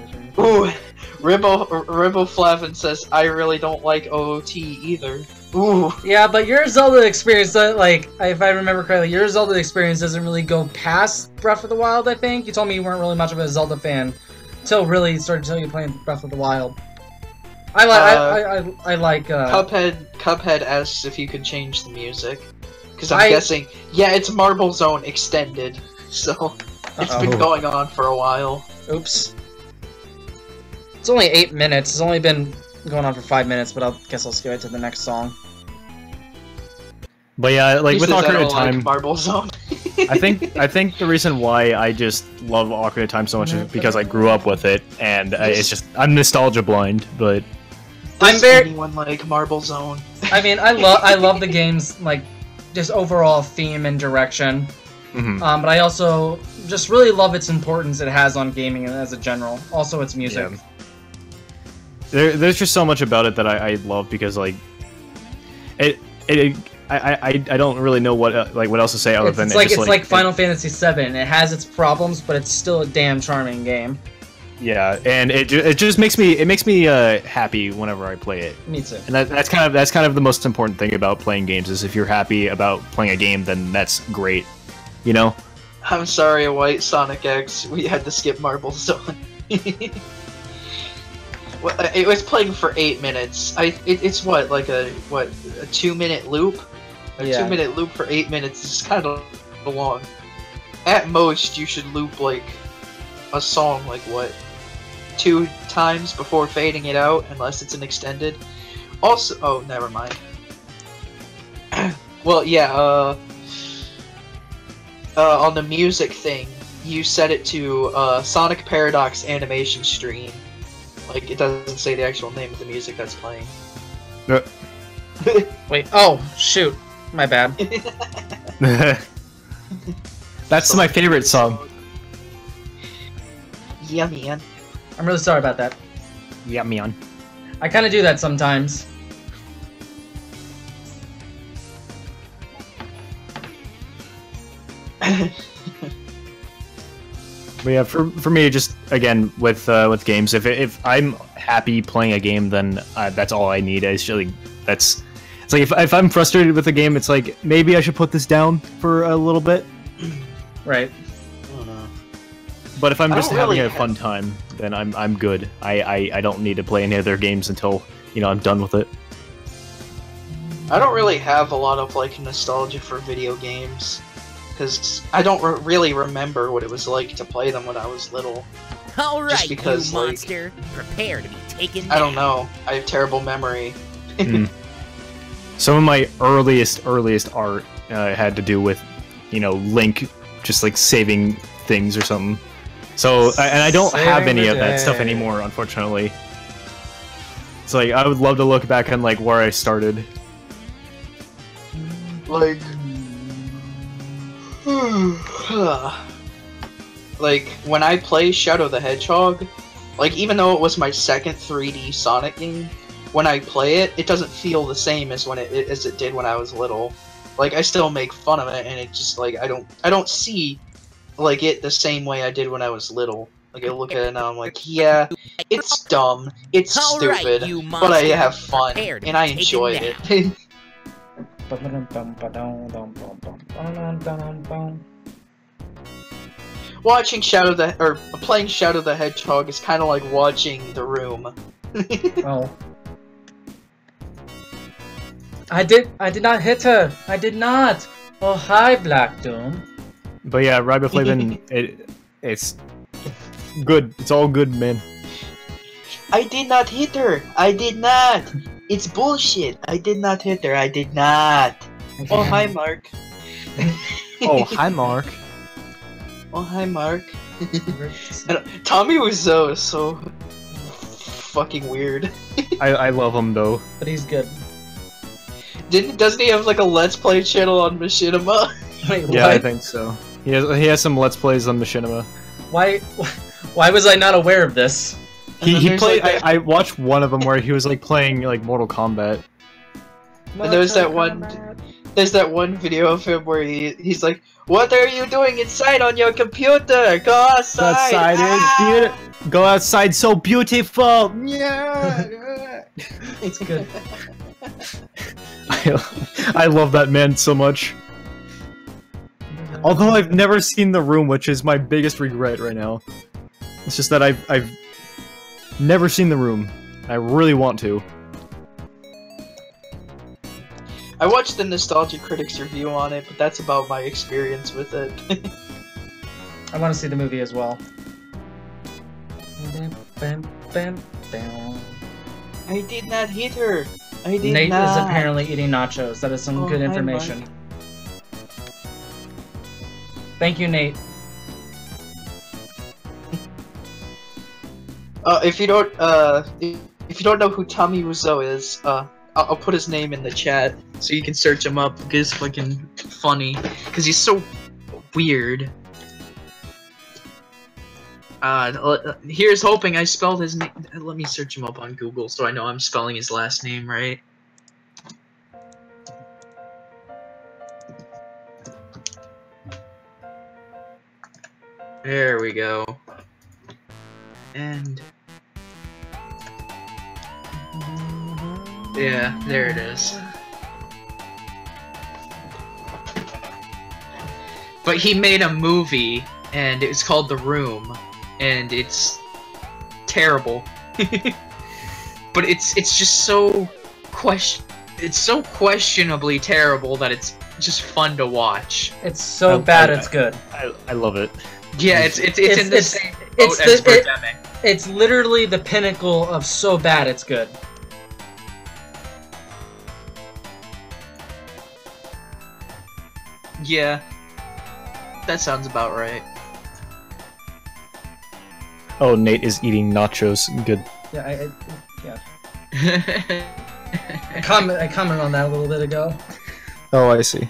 Ribbo Flavin says I really don't like OOT either. Ooh. Yeah, but your Zelda experience, like, if I remember correctly, your Zelda experience doesn't really go past Breath of the Wild, I think. You told me you weren't really much of a Zelda fan until really started telling you playing Breath of the Wild. I like, Cuphead asks if you could change the music. Because I'm guessing, yeah, it's Marble Zone Extended, so it's been going on for a while. Oops. It's only 8 minutes. It's only been going on for 5 minutes, but I guess I'll skip it to the next song. But yeah, like with Ocarina of Time, like Marble Zone. I think the reason why I just love Ocarina of Time so much is because I grew up with it, and it's just I'm nostalgia blind. But I'm very anyone like Marble Zone. I mean, I love the game's like just overall theme and direction. Mm-hmm. But I also just really love its importance it has on gaming as a general. Also, its music. Yeah. There's just so much about it that I love because like I don't really know what else to say other than it's like Final Fantasy VII. It has its problems, but it's still a damn charming game. Yeah, and it just makes me happy whenever I play it. Me too. And that's kind of the most important thing about playing games is if you're happy about playing a game, then that's great. You know. I'm sorry, White Sonic X. We had to skip Marble Zone. It was playing for 8 minutes. It's what, like a 2-minute loop? A 2-minute loop for 8 minutes is kind of long. At most, you should loop like a song like what, 2 times before fading it out, unless it's an extended. Also, oh, never mind. Well, yeah. On the music thing, you set it to Sonic Paradox Animation Stream. Like, it doesn't say the actual name of the music that's playing. Wait, oh, shoot. My bad. That's my favorite song. Yeah, man. I'm really sorry about that. Yeah, man. I kind of do that sometimes. But yeah, for me, just again with games, if I'm happy playing a game, then that's all I need. It's like it's like if I'm frustrated with a game, it's like maybe I should put this down for a little bit. Right. But if I'm just having a fun time, then I'm good. I don't need to play any other games until I'm done with it. I don't really have a lot of like nostalgia for video games. Because I don't really remember what it was like to play them when I was little. Alright, you because, like, monster. Prepare to be taken down. I don't know. I have terrible memory. Some of my earliest art had to do with, Link just like saving things or something. So, and I don't have Saving any the of that stuff day. anymore, unfortunately. It's like, I would love to look back on, like, where I started. Like, like when I play Shadow the Hedgehog, like even though it was my second 3D Sonic game, when I play it, it doesn't feel the same as as it did when I was little. Like I still make fun of it, and it just like I don't see like it the same way I did when I was little. Like I look at it now, I'm like, yeah, it's dumb, it's All right, stupid, you but I monster. have fun Prepare to and I be taken enjoy down. it. Watching playing Shadow the Hedgehog is kind of like watching The Room. Oh. I did not hit her. I did not. Oh, hi, Black Doom. But yeah, Riboflavin, it's good. It's all good, man. I did not hit her. I did not. It's bullshit. I did not hit her. I did not. Oh, hi, Mark. Oh, hi, Mark. Oh, hi, Mark. Tommy Wiseau is so fucking weird. I love him, though. But he's good. Doesn't he have like a Let's Play channel on Machinima? Wait, Yeah, what? I think so. He has some Let's Plays on Machinima. Why was I not aware of this? And then He there's, played. like, I watched one of them where he was like playing like Mortal Kombat. And there's that one video of him where he's like, "What are you doing inside on your computer? Go outside! Go outside, so beautiful. Yeah, It's good. I love that man so much. Although I've never seen The Room, which is my biggest regret right now. It's just that I've never seen The Room. I really want to. I watched the Nostalgia Critics review on it, but that's about my experience with it. I want to see the movie as well. I did not hit her. I did Nate not. is apparently eating nachos. That is some Oh, good hi, information. Mike. Thank you, Nate. If you don't know who Tommy Wiseau is, I'll put his name in the chat so you can search him up. He's fucking funny because he's so weird. Here's hoping I spelled his name. Let me search him up on Google so I know I'm spelling his last name right. There we go. And yeah, there it is. But he made a movie, and it's called The Room, and it's terrible. But it's just so questionably terrible that it's just fun to watch. It's so bad, it's good. I love it. Yeah, it's in the same boat as Birdemic. It's literally the pinnacle of so bad it's good. Yeah, that sounds about right. Oh, Nate is eating nachos. Good. Yeah, I commented on that a little bit ago. Oh, I see.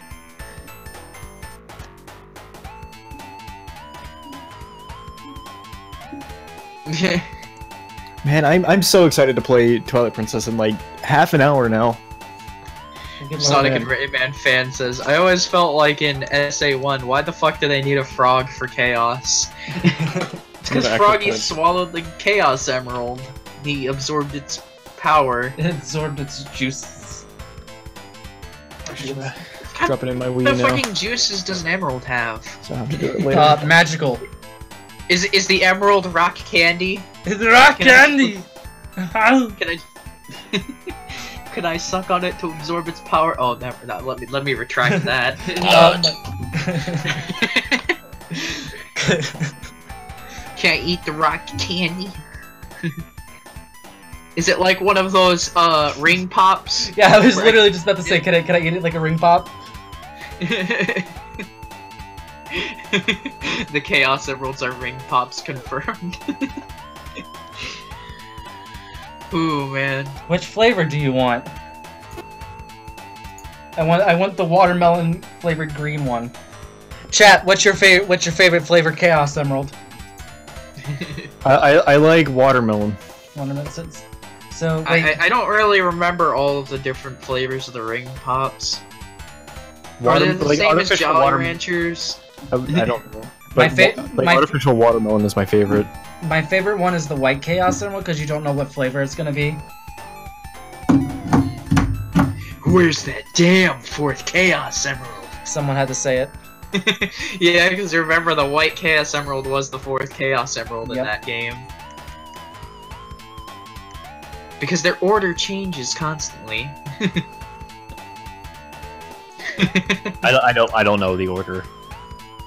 Man, I'm so excited to play Twilight Princess in like half an hour now. Sonic and Rayman fan says, I always felt like in SA1, why the fuck do they need a frog for Chaos? Because Froggy swallowed the Chaos Emerald. He absorbed its power. It absorbed its juices. Dropping in my Wii What now. fucking juices does an emerald have? So I have to do it later. Magical. Is the emerald rock candy? It's rock candy! Can I can I suck on it to absorb its power? Oh, never. Not. Let me retract that. Can't eat the rock candy. Is it like one of those ring pops? Yeah, I was literally just about to say, can I eat it like a ring pop? The Chaos Emeralds are ring pops confirmed. Ooh, man. Which flavor do you want? I want the watermelon flavored green one. Chat, what's your favorite flavor Chaos Emerald? I like watermelon. Watermelon. So wait, I don't really remember all of the different flavors of the ring pops. Are they the same as Jolly Ranchers? I don't know. My But artificial watermelon is my favorite. my favorite one is the white Chaos Emerald because you don't know what flavor it's gonna be. Where's that damn fourth Chaos Emerald? Someone had to say it. Yeah, because remember the white Chaos Emerald was the fourth Chaos Emerald in that game. Because their order changes constantly. I don't know the order.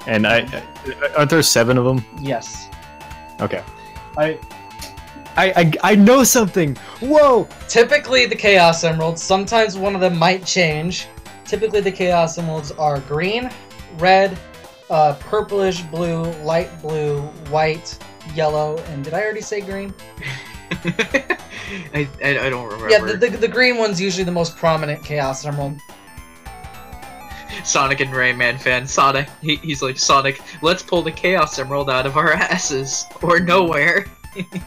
And aren't there 7 of them? Yes. Okay. I know something. Whoa! Typically the Chaos Emeralds, sometimes one of them might change. Typically the Chaos Emeralds are green, red, purplish blue, light blue, white, yellow, and did I already say green? I don't remember. Yeah, the green one's usually the most prominent Chaos Emerald. Sonic and Rayman fan. Sonic, he's like, Sonic, let's pull the Chaos Emerald out of our asses. Or nowhere.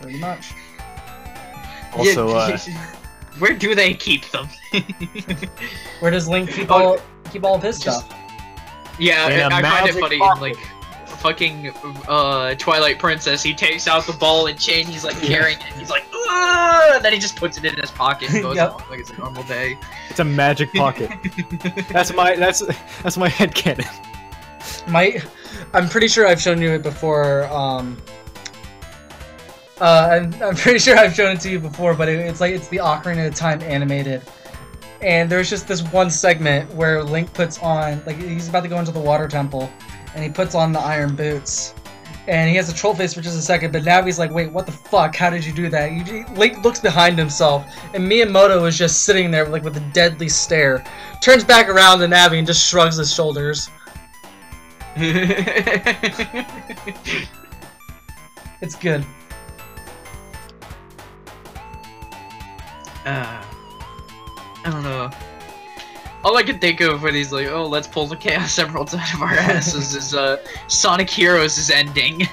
Pretty much. Also, where do they keep them? Where does Link keep all of his stuff? Yeah, I find it funny in, pocket. like, fucking, Twilight Princess, he takes out the ball and chain, he's like carrying it, he's like, "Ugh!" And then he just puts it in his pocket and goes on like it's a normal day. it's a magic pocket. that's my headcanon. I'm pretty sure I've shown you it before, I'm pretty sure I've shown it to you before, but it's the Ocarina of Time animated. And there's just this one segment where Link puts on, like, he's about to go into the water temple, and he puts on the iron boots. And he has a troll face for just a second, but now he's like, wait, what the fuck? How did you do that? Link looks behind himself, and Miyamoto is just sitting there, like, with a deadly stare. Turns back around to Navi and just shrugs his shoulders. It's good. I don't know. All I can think of when he's like, oh, let's pull the Chaos Emeralds out of our asses is, Sonic Heroes' ending.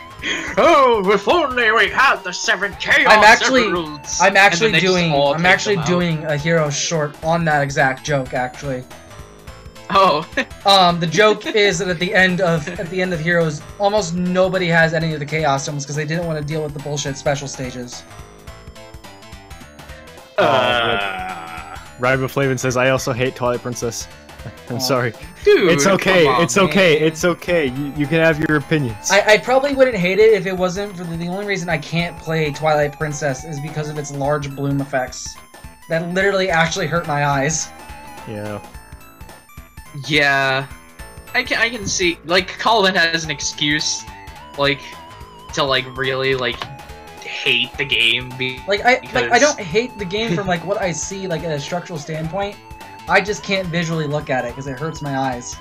Oh, if only we had the 7 Chaos Emeralds! I'm actually doing a hero short on that exact joke, actually. Oh. The joke is that at the end of Heroes, almost nobody has any of the Chaos Emeralds because they didn't want to deal with the bullshit special stages. Riboflavin says, I also hate Twilight Princess. I'm sorry. Dude, it's okay, come on, it's okay, man. it's okay. You can have your opinions. I probably wouldn't hate it if it wasn't for the only reason I can't play Twilight Princess is because of its large bloom effects. That literally actually hurt my eyes. Yeah. Yeah. I can see, like, Colin has an excuse, like, to, like, really, like, hate the game. I don't hate the game from, like, what I see, like, at a structural standpoint. I just can't visually look at it because it hurts my eyes.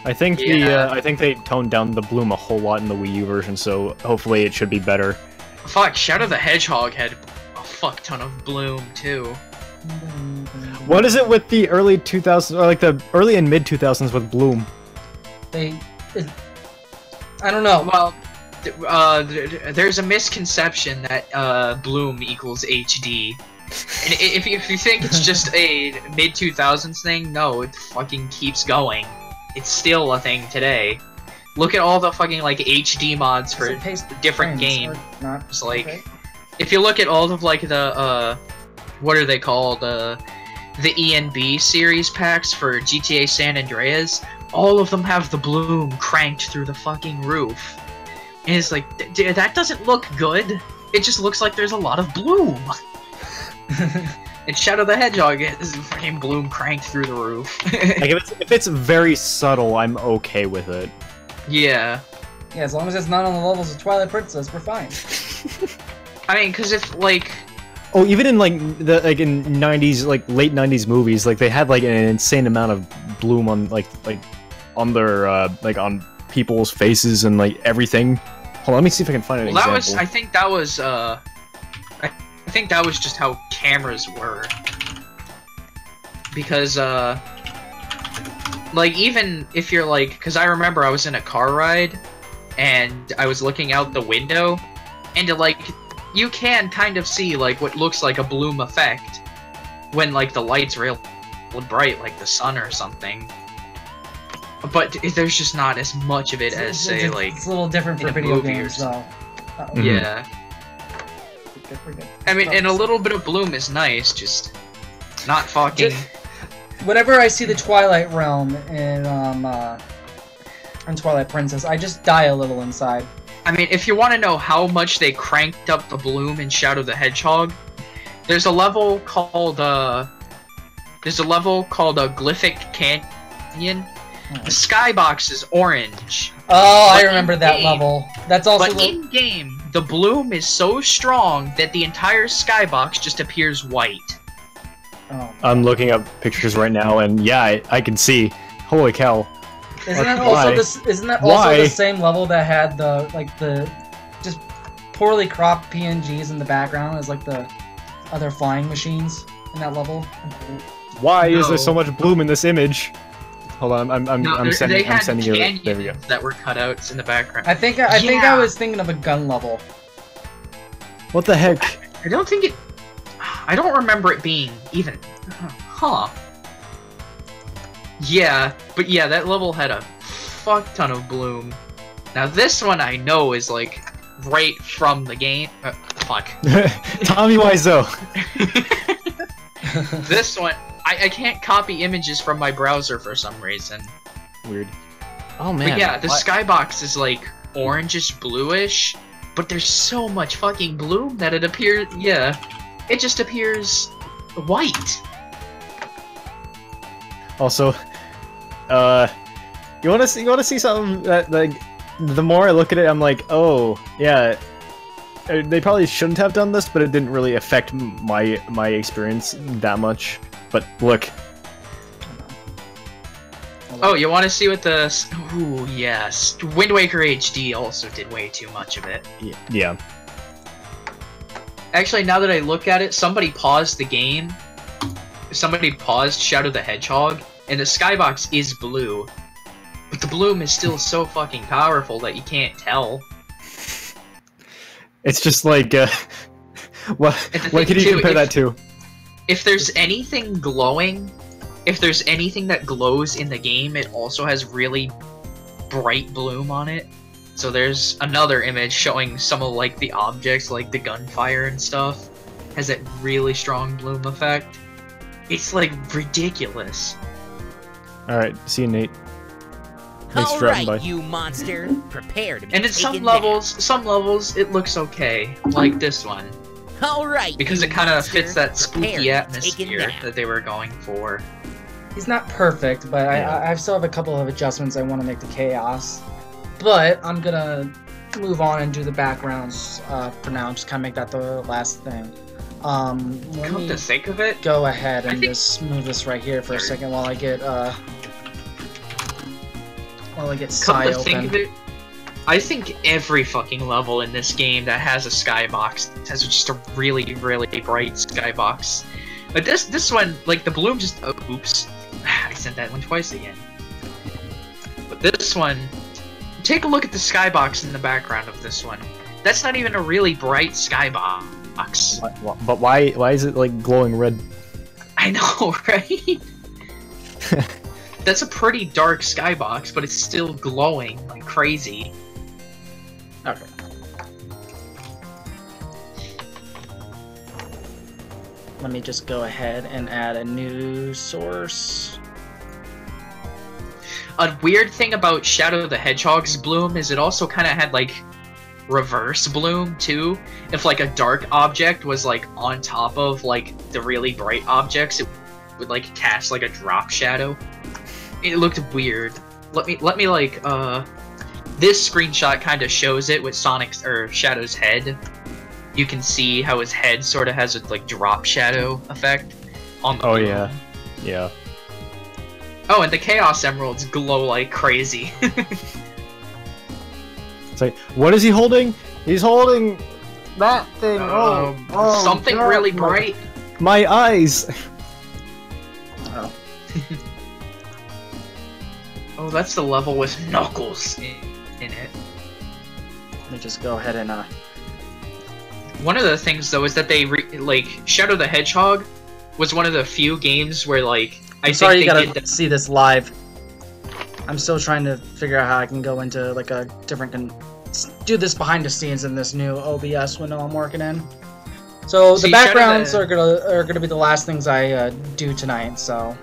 I think I think they toned down the bloom a whole lot in the Wii U version, so hopefully it should be better. Fuck, Shadow the Hedgehog had a fuck ton of bloom, too. What is it with the early 2000s, or like the early and mid 2000s with bloom? I don't know. Well, there's a misconception that bloom equals HD. And if you think it's just a mid-2000s thing, no, it fucking keeps going. It's still a thing today. Look at all the fucking, like, HD mods for different games. It's like, okay. If you look at all of, like, the, what are they called? The ENB series packs for GTA San Andreas, all of them have the bloom cranked through the fucking roof. And it's like, that doesn't look good. It just looks like there's a lot of bloom. And Shadow the Hedgehog is fucking bloom cranked through the roof. Like if it's very subtle, I'm okay with it. Yeah. Yeah, as long as it's not on the levels of Twilight Princess, we're fine. I mean, because if, like... Oh, even in, like, in 90s, like, late 90s movies, like, they had, like, an insane amount of bloom on, like on their like on people's faces and like everything. Hold on, let me see if I can find an Well, example. I think that was just how cameras were. Because like even if you're like, because I remember I was in a car ride and I was looking out the window, and like you can kind of see like what looks like a bloom effect when like the light's real bright, like the sun or something. But there's just not as much of it as say like it's a little different for in a video movie or games though. Mhm. Yeah. I mean, and a little bit of bloom is nice, just not fucking. Whenever I see the Twilight Realm in Twilight Princess, I just die a little inside. I mean, if you want to know how much they cranked up the bloom in Shadow the Hedgehog, there's a level called Glyphic Canyon. The skybox is orange. Oh, I But remember in that game- level. That's also But in game, the bloom is so strong that the entire skybox just appears white. oh. I'm looking up pictures right now, and yeah, I can see. Holy cow! Isn't that Why? also this? Isn't that also Why? the same level that had the just poorly cropped PNGs in the background as like the other flying machines in that level? Why is there No. so much bloom in this image? Hold on, I'm No, they sending had you. canyons There we go. that were cutouts in the background. I think I Yeah. was thinking of a gun level. What the heck? I don't think it. I don't remember it being even. Huh. Yeah, but yeah, that level had a fuck ton of bloom. Now this one I know is like right from the game. Fuck. Tommy Wiseau. This one, I can't copy images from my browser for some reason. Weird. Oh man. But yeah, the what? skybox is like orangish bluish, but there's so much fucking bloom that it appears. Yeah, it just appears white. Also, you want to see something that like the more I look at it, I'm like, oh yeah, they probably shouldn't have done this, but it didn't really affect my experience that much. But look, Oh, you want to see what the? Ooh, yes, Wind Waker HD also did way too much of it. yeah. Actually, now that I look at it, somebody paused the game. Somebody paused Shadow the Hedgehog, and the skybox is blue. But the bloom is still so fucking powerful that you can't tell. It's just like, what And the what thing could you too, compare that to? If there's anything glowing, if there's anything that glows in the game, it also has really bright bloom on it. So there's another image showing some of like the objects, like the gunfire and stuff, has that really strong bloom effect. It's like ridiculous. All right, see you, Nate. Thanks for dropping by. Alright, you monster. Prepare to be And in taken some levels, it looks okay, like this one, down. Alright, because you it kind of monster. fits that Prepare to spooky be atmosphere taken down. that they were going for. He's not perfect, but Yeah. I still have a couple of adjustments I want to make to chaos. But I'm gonna move on and do the backgrounds for now. Just kind of make that the last thing. Let Come me to think of it, go ahead I and think- just move this right here for a second while I get come Psy to think of open. it, I think every fucking level in this game that has a skybox has just a really, really bright skybox. But this one, like the bloom just oops, I sent that one twice again. But this one, take a look at the skybox in the background of this one. That's not even a really bright skybox. But why is it like glowing red? I know, right? That's a pretty dark skybox, but it's still glowing like crazy. Okay. Let me just go ahead and add a new source. A weird thing about Shadow the Hedgehog's bloom is it also kind of had like reverse bloom too. If like a dark object was like on top of like the really bright objects, it would like cast like a drop shadow. It looked weird. Let me like this screenshot kind of shows it with Sonic's or Shadow's head. You can see how his head sort of has a like drop shadow effect on the Oh bloom. yeah, yeah. Oh, and the Chaos Emeralds glow like crazy. It's like, what is he holding? He's holding that thing. Oh, something God, really bright. My eyes. Oh. Oh, that's the level with Knuckles in it. Let me just go ahead and One of the things though is that they like Shadow the Hedgehog was one of the few games where like I'm sorry you gotta see this live. I'm still trying to figure out how I can go into like a different do this behind the scenes in this new OBS window I'm working in. So the backgrounds are gonna be the last things I do tonight. So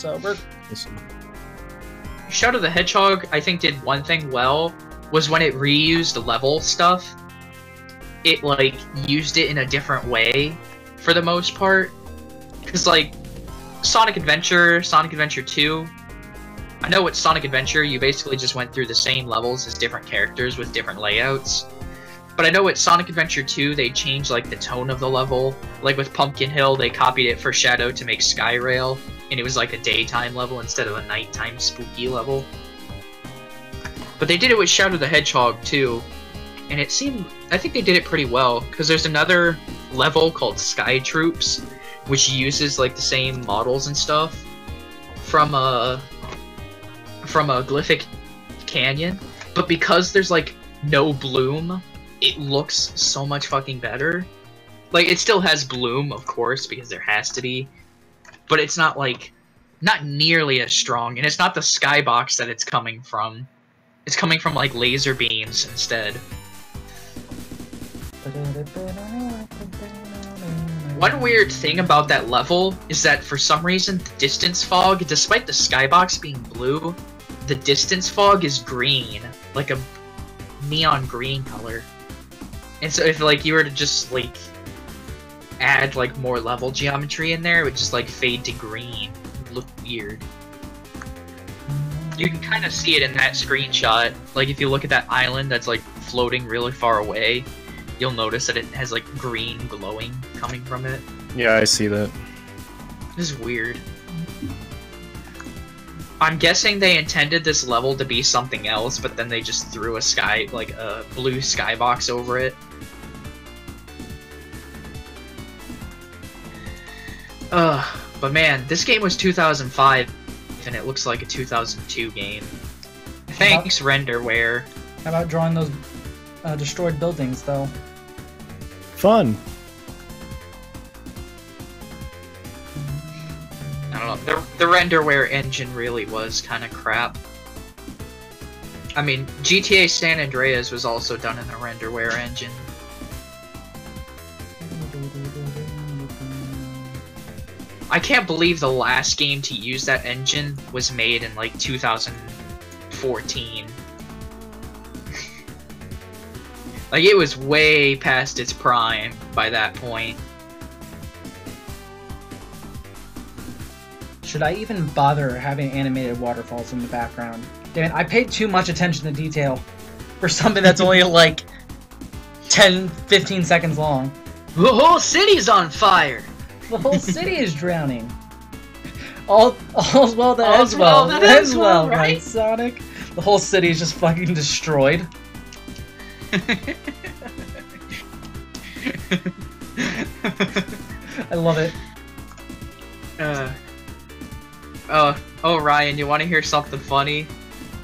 we're Shadow the Hedgehog I think did one thing well was when it reused level stuff. It like used it in a different way for the most part. Because like Sonic Adventure 2, I know with Sonic Adventure you basically just went through the same levels as different characters with different layouts. But I know with Sonic Adventure 2 they changed like the tone of the level. Like with Pumpkin Hill they copied it for Shadow to make Skyrail, and it was like a daytime level instead of a nighttime spooky level. But they did it with Shadow the Hedgehog too, and it seemed, I think they did it pretty well, because there's another level called Sky Troops, which uses like the same models and stuff from a Glyphic Canyon, but because there's like no bloom, it looks so much fucking better. Like it still has bloom, of course, because there has to be, but it's not like, not nearly as strong, and it's not the skybox that it's coming from. It's coming from like laser beams instead. One weird thing about that level is that for some reason the distance fog, despite the skybox being blue, the distance fog is green, like a neon green color. And so if like you were to just like add like more level geometry in there, it would just like fade to green. It would look weird. You can kind of see it in that screenshot. Like if you look at that island that's like floating really far away, you'll notice that it has like green glowing coming from it. Yeah, I see that. This is weird. I'm guessing they intended this level to be something else, but then they just threw a blue skybox over it. But man, this game was 2005, and it looks like a 2002 game. Thanks, Renderware. How about drawing those destroyed buildings, though? Fun. I don't know. The Renderware engine really was kind of crap. I mean, GTA San Andreas was also done in the Renderware engine. I can't believe the last game to use that engine was made in like 2014. Like it was way past its prime by that point. Should I even bother having animated waterfalls in the background? Damn it, I paid too much attention to detail for something that's only like 10-15 seconds long. The whole city's on fire! The whole city is drowning. All's well that All's ends well. well that ends well, right, Sonic? The whole city is just fucking destroyed. I love it. Oh, Ryan, you want to hear something funny?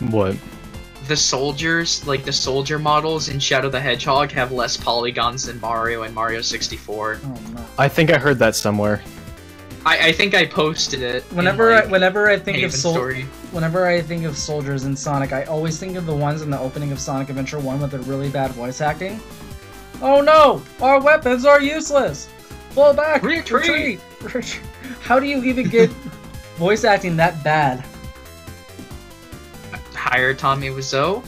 What? The soldiers, like the soldier models in Shadow the Hedgehog, have less polygons than Mario and Mario 64. Oh, no. I think I heard that somewhere. I think I posted it. Whenever I think of whenever I think of soldiers in Sonic, I always think of the ones in the opening of Sonic Adventure 1 with the really bad voice acting. Oh no! Our weapons are useless! Fall back! Retreat! How do you even get voice acting that bad? Hire Tommy Wiseau.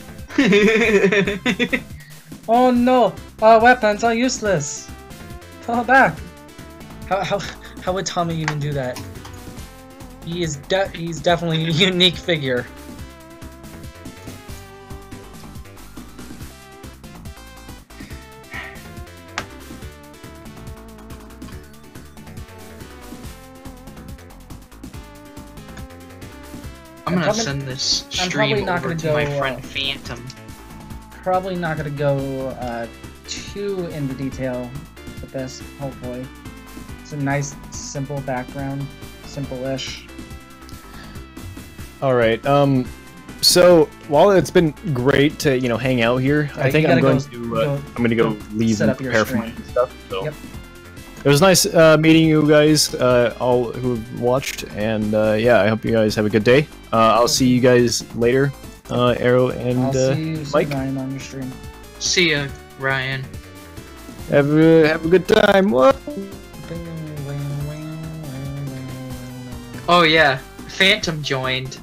Oh no! Our weapons are useless! Fall back! How would Tommy even do that? He's definitely a unique figure. I'm gonna probably- send this I'm probably stream not over gonna to my go, friend Phantom. Probably not gonna go too into detail with this. Hopefully, it's a nice, simple background, simple-ish. All right. So while it's been great to hang out here, I think I'm going to go leave set and up your prepare for my stream. stuff. So. Yep. It was nice meeting you guys, all who watched, and yeah, I hope you guys have a good day. I'll see you guys later, Arrow and I'll see you Mike. soon, Ryan, on your stream. See ya, Ryan. Have a good time. What? Oh yeah, Phantom joined.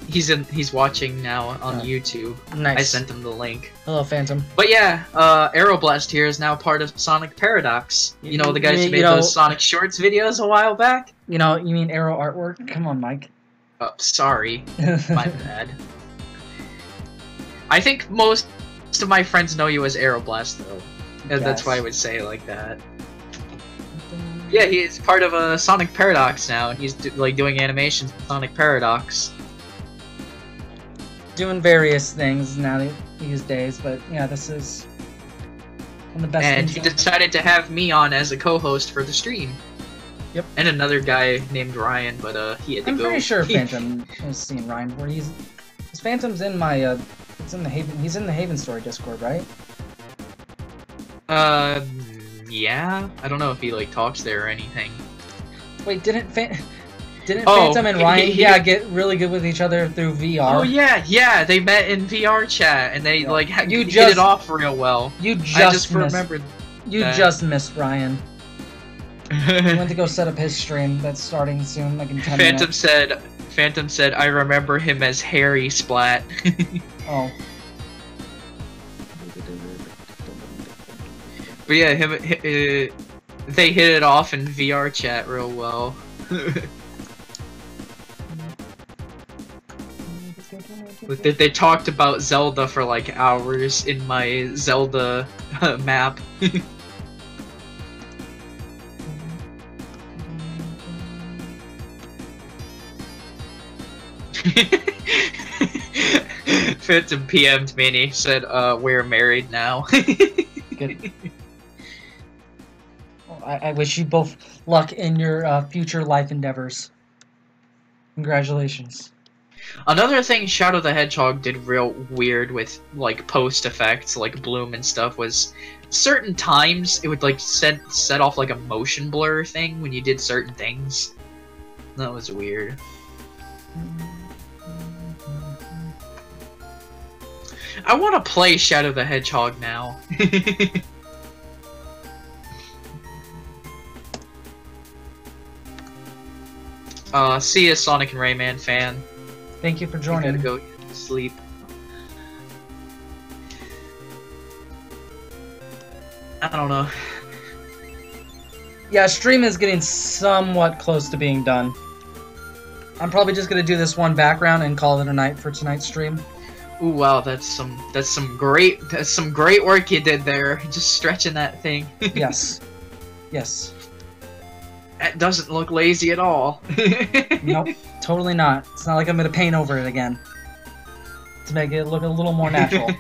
He's watching now on YouTube. Nice. I sent him the link. Hello, Phantom. But yeah, Aeroblast here is now part of Sonic Paradox. You know, the guys who made those Sonic Shorts videos a while back? You mean AeroArtwork? Come on, Mike. Oh, sorry. My bad. I think most of my friends know you as Aeroblast, though. And that's why I would say it like that. Yeah, he's part of Sonic Paradox now, and he's doing animations with Sonic Paradox. Doing various things these days, but yeah, this is one of the best And things. he decided to have me on as a co-host for the stream. Yep. And another guy named Ryan, but he had to I'm go. pretty sure Phantom has seen Ryan before. His Phantom's in my it's in the Haven. He's in the Haven Story Discord, right? Yeah. I don't know if he talks there or anything. Wait, didn't Phantom and Ryan get really good with each other through VR? Oh yeah, they met in VR chat and they hit it off real well. You I just remembered. You just missed Ryan. He went to go set up his stream that's starting soon, like in 10 minutes. Phantom said, I remember him as Harry Splat. Oh. But yeah, they hit it off in VR chat real well. They talked about Zelda for hours in my Zelda map. Phantom PM'd me and he said, we're married now. Good. Well, I wish you both luck in your future life endeavors. Congratulations. Another thing Shadow the Hedgehog did real weird with post effects bloom and stuff was certain times it would set off a motion blur thing when you did certain things. That was weird. I want to play Shadow the Hedgehog now. See ya, Sonic and Rayman fan. Thank you for I joining. gotta go to sleep. I don't know. Yeah, stream is getting somewhat close to being done. I'm probably just gonna do this one background and call it a night for tonight's stream. Ooh, wow, that's some great work you did there. Just stretching that thing. Yes. Yes. That doesn't look lazy at all. Nope, totally not. It's not like I'm gonna paint over it again. To make it look a little more natural.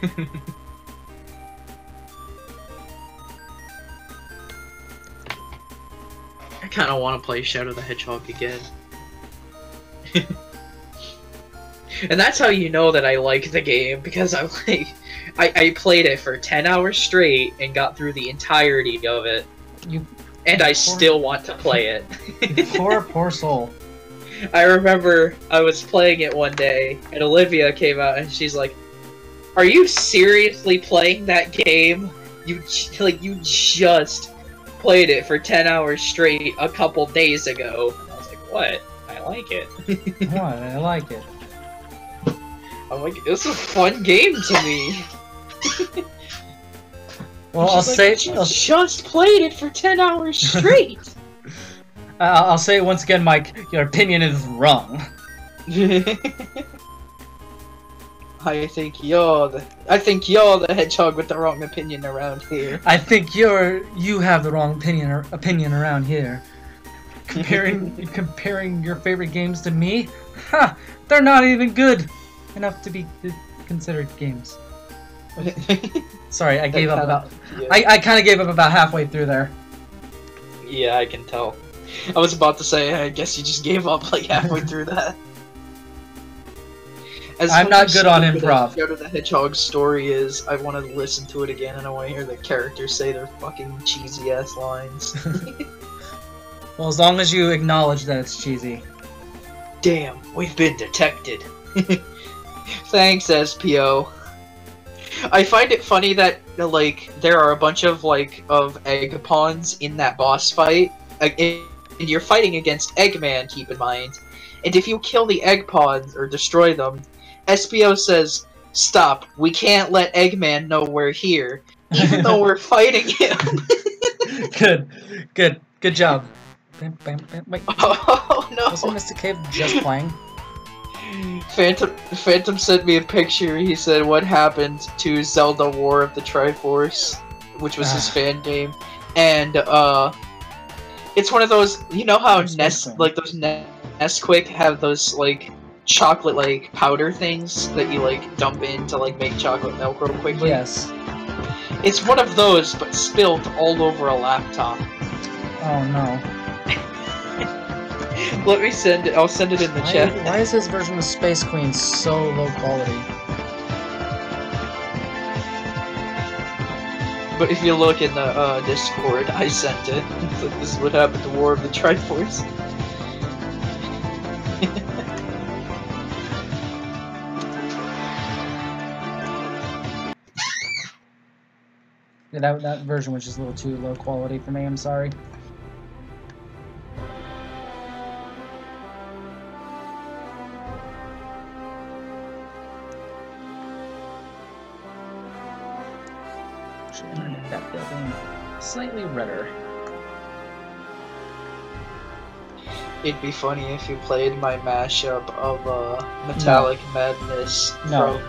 I kinda wanna play Shadow the Hedgehog again. And that's how you know that I like the game, because I played it for 10 hours straight and got through the entirety of it. And I still want to play it. Poor soul. I remember I was playing it one day, and Olivia came out and she's like, "Are you seriously playing that game? You just played it for 10 hours straight a couple days ago." And I was like, "What? I like it." What? I like it. I'm like, it's a fun game to me. Well, I'll just played it for 10 hours straight. I'll say it once again, Mike. Your opinion is wrong. I think you're the hedgehog with the wrong opinion around here. I think you have the wrong opinion around here. Comparing your favorite games to me? Ha! They're not even good enough to be considered games. Sorry, I gave up about. Yeah. I kind of gave up about halfway through there. Yeah, I can tell. I was about to say, I guess you just gave up like halfway through that. I'm not good on improv. Shadow the Hedgehog story is, I want to listen to it again and I want to hear the characters say their fucking cheesy ass lines. Well, as long as you acknowledge that it's cheesy. Damn, we've been detected. Thanks, SPO. I find it funny that like there are a bunch of egg pawns in that boss fight, and you're fighting against Eggman. Keep in mind, and if you kill the egg pawns or destroy them, SPO says, "Stop! We can't let Eggman know we're here, even though we're fighting him." Good job. Wait, Oh no! wasn't Mr. Cave just playing? Phantom sent me a picture. He said, "What happened to Zelda War of the Triforce," which was his fan game, and it's one of those. You know how those Nesquik have those chocolate powder things that you dump in to make chocolate milk real quickly. Yes. It's one of those, but spilled all over a laptop. Oh no. Let me send it. I'll send it in the chat. Why is this version of Space Queen so low quality? But if you look in the Discord, I sent it. This is what happened to War of the Triforce. Yeah, that version was just a little too low quality for me. I'm sorry. Should make that building slightly redder. It'd be funny if you played my mashup of Metallic Madness from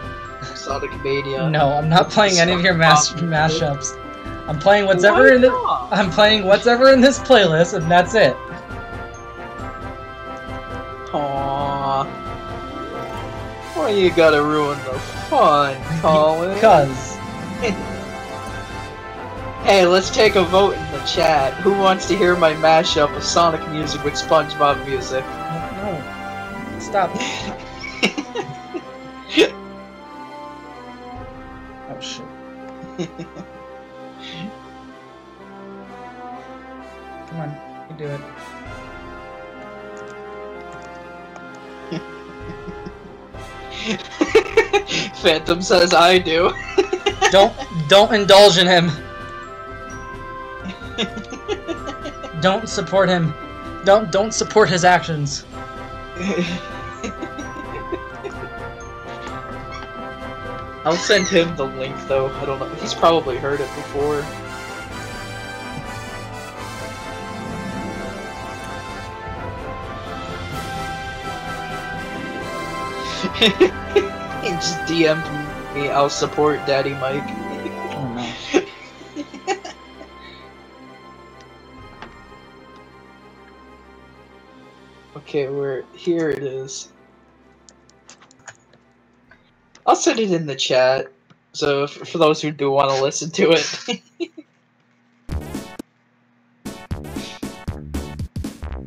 Sonic Mania. No, I'm not playing any of your mashups. I'm playing whatever in the. I'm playing whatever in this playlist, and that's it. Aww. Why you gotta ruin the fun, Colin? Because. Hey, let's take a vote in the chat. Who wants to hear my mashup of Sonic music with SpongeBob music? No. Stop. Oh shit. Come on, you do it. Phantom says I do. Don't indulge in him. Don't support him. Don't support his actions. I'll send him the link though. I don't know. He's probably heard it before. He just DM'd me, "I'll support Daddy Mike." Oh no. Okay, here it is. I'll send it in the chat, so for those who do want to listen to it.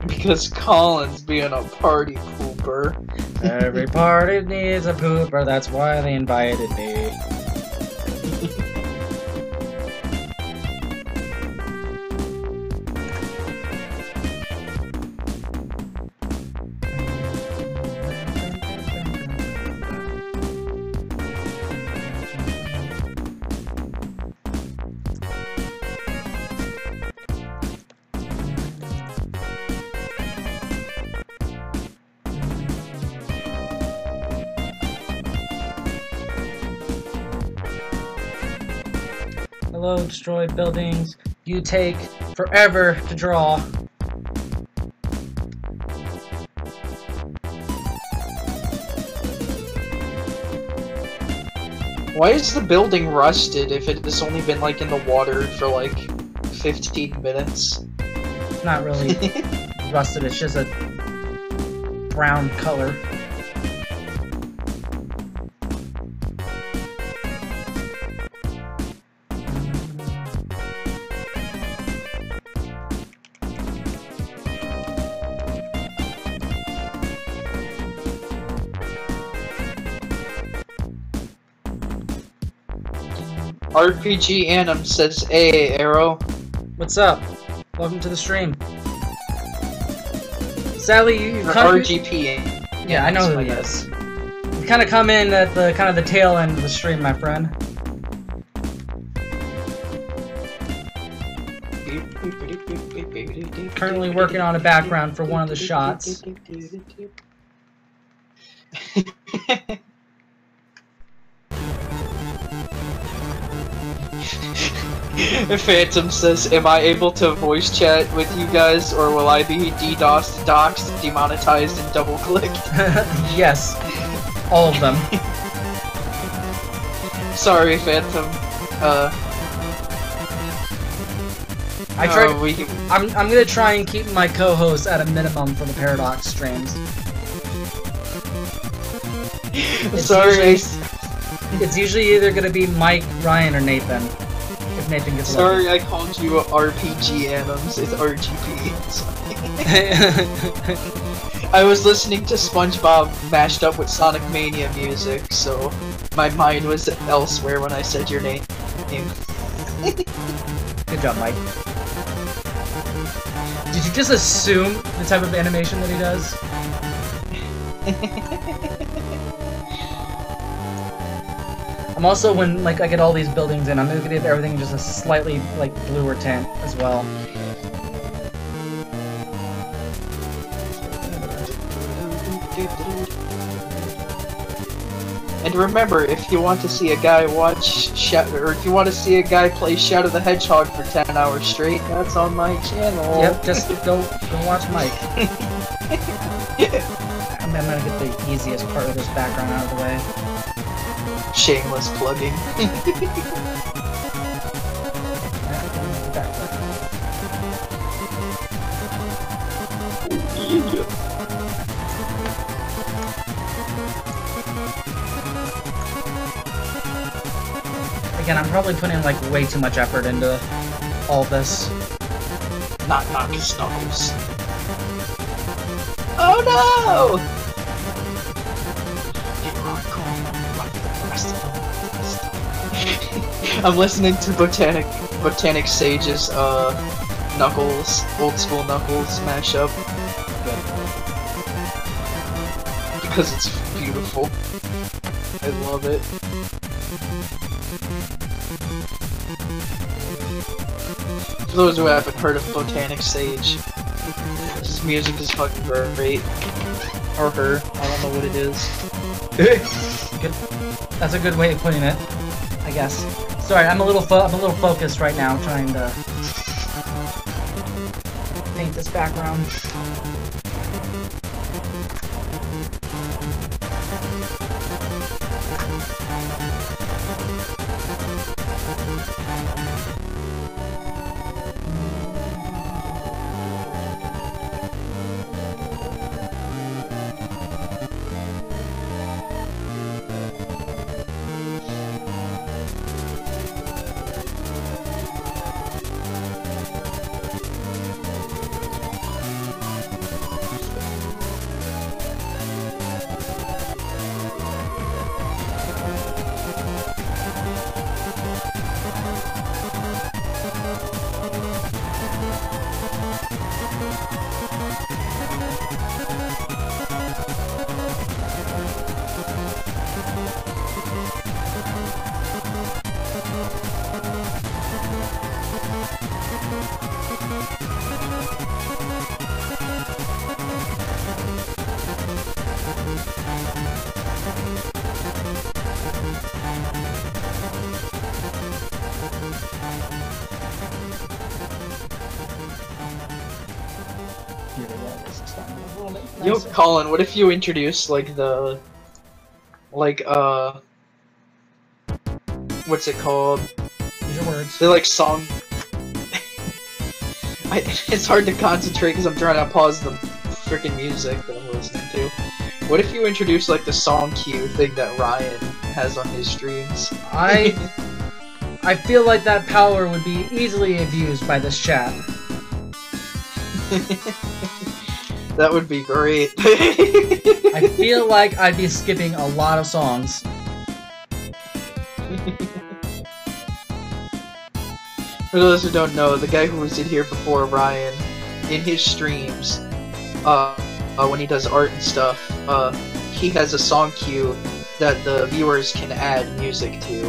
Because Colin's being a party pooper. Every party needs a pooper, that's why they invited me. Hello, destroyed buildings. You take forever to draw. Why is the building rusted if it has only been in the water for 15 minutes? Not really rusted. It's just a brown color. RPG Anim says, "Hey, Arrow." What's up? Welcome to the stream. Sadly, you Or kind of, RGP. yeah, I know who he is. You kind of come in at the kind of the tail end of the stream, my friend. Currently working on a background for one of the shots. Phantom says, "Am I able to voice chat with you guys, or will I be DDoSed, doxed, demonetized, and double-clicked?" Yes, all of them. Sorry, Phantom. I tried. we... I'm gonna try and keep my co-hosts at a minimum for the Paradox streams. Sorry. It's usually either gonna be Mike, Ryan, or Nathan. If Nathan gets Sorry, I called you RPG Anims. It's RGP. Sorry. I was listening to SpongeBob mashed up with Sonic Mania music, so my mind was elsewhere when I said your name. Good job, Mike. Did you just assume the type of animation that he does? I'm also, when like I get all these buildings in, I'm gonna give everything just a slightly like bluer tint as well. And remember, if you want to see a guy or if you want to see a guy play Shadow the Hedgehog for 10 hours straight, that's on my channel. Yep, just go watch Mike. I'm gonna get the easiest part of this background out of the way. Shameless plugging. Again, I'm probably putting like way too much effort into all this. Not Knuckles. Oh no! I'm listening to Botanic Sage's Knuckles, old school Knuckles mashup. Because it's beautiful. I love it. For those who haven't heard of Botanic Sage, his music is fucking great. Or her, I don't know what it is. Good. That's a good way of putting it, I guess. Sorry, I'm a little focused right now, trying to paint this background. Yo, Colin, what if you introduce, like, what's it called? Use your words. The, like, song... it's hard to concentrate because I'm trying to pause the freaking music that I'm listening to. What if you introduce like the song cue thing that Ryan has on his streams? I feel like that power would be easily abused by this chat. That would be great. I feel like I'd be skipping a lot of songs. For those who don't know, the guy who was in here before Ryan, in his streams, when he does art and stuff, he has a song cue that the viewers can add music to.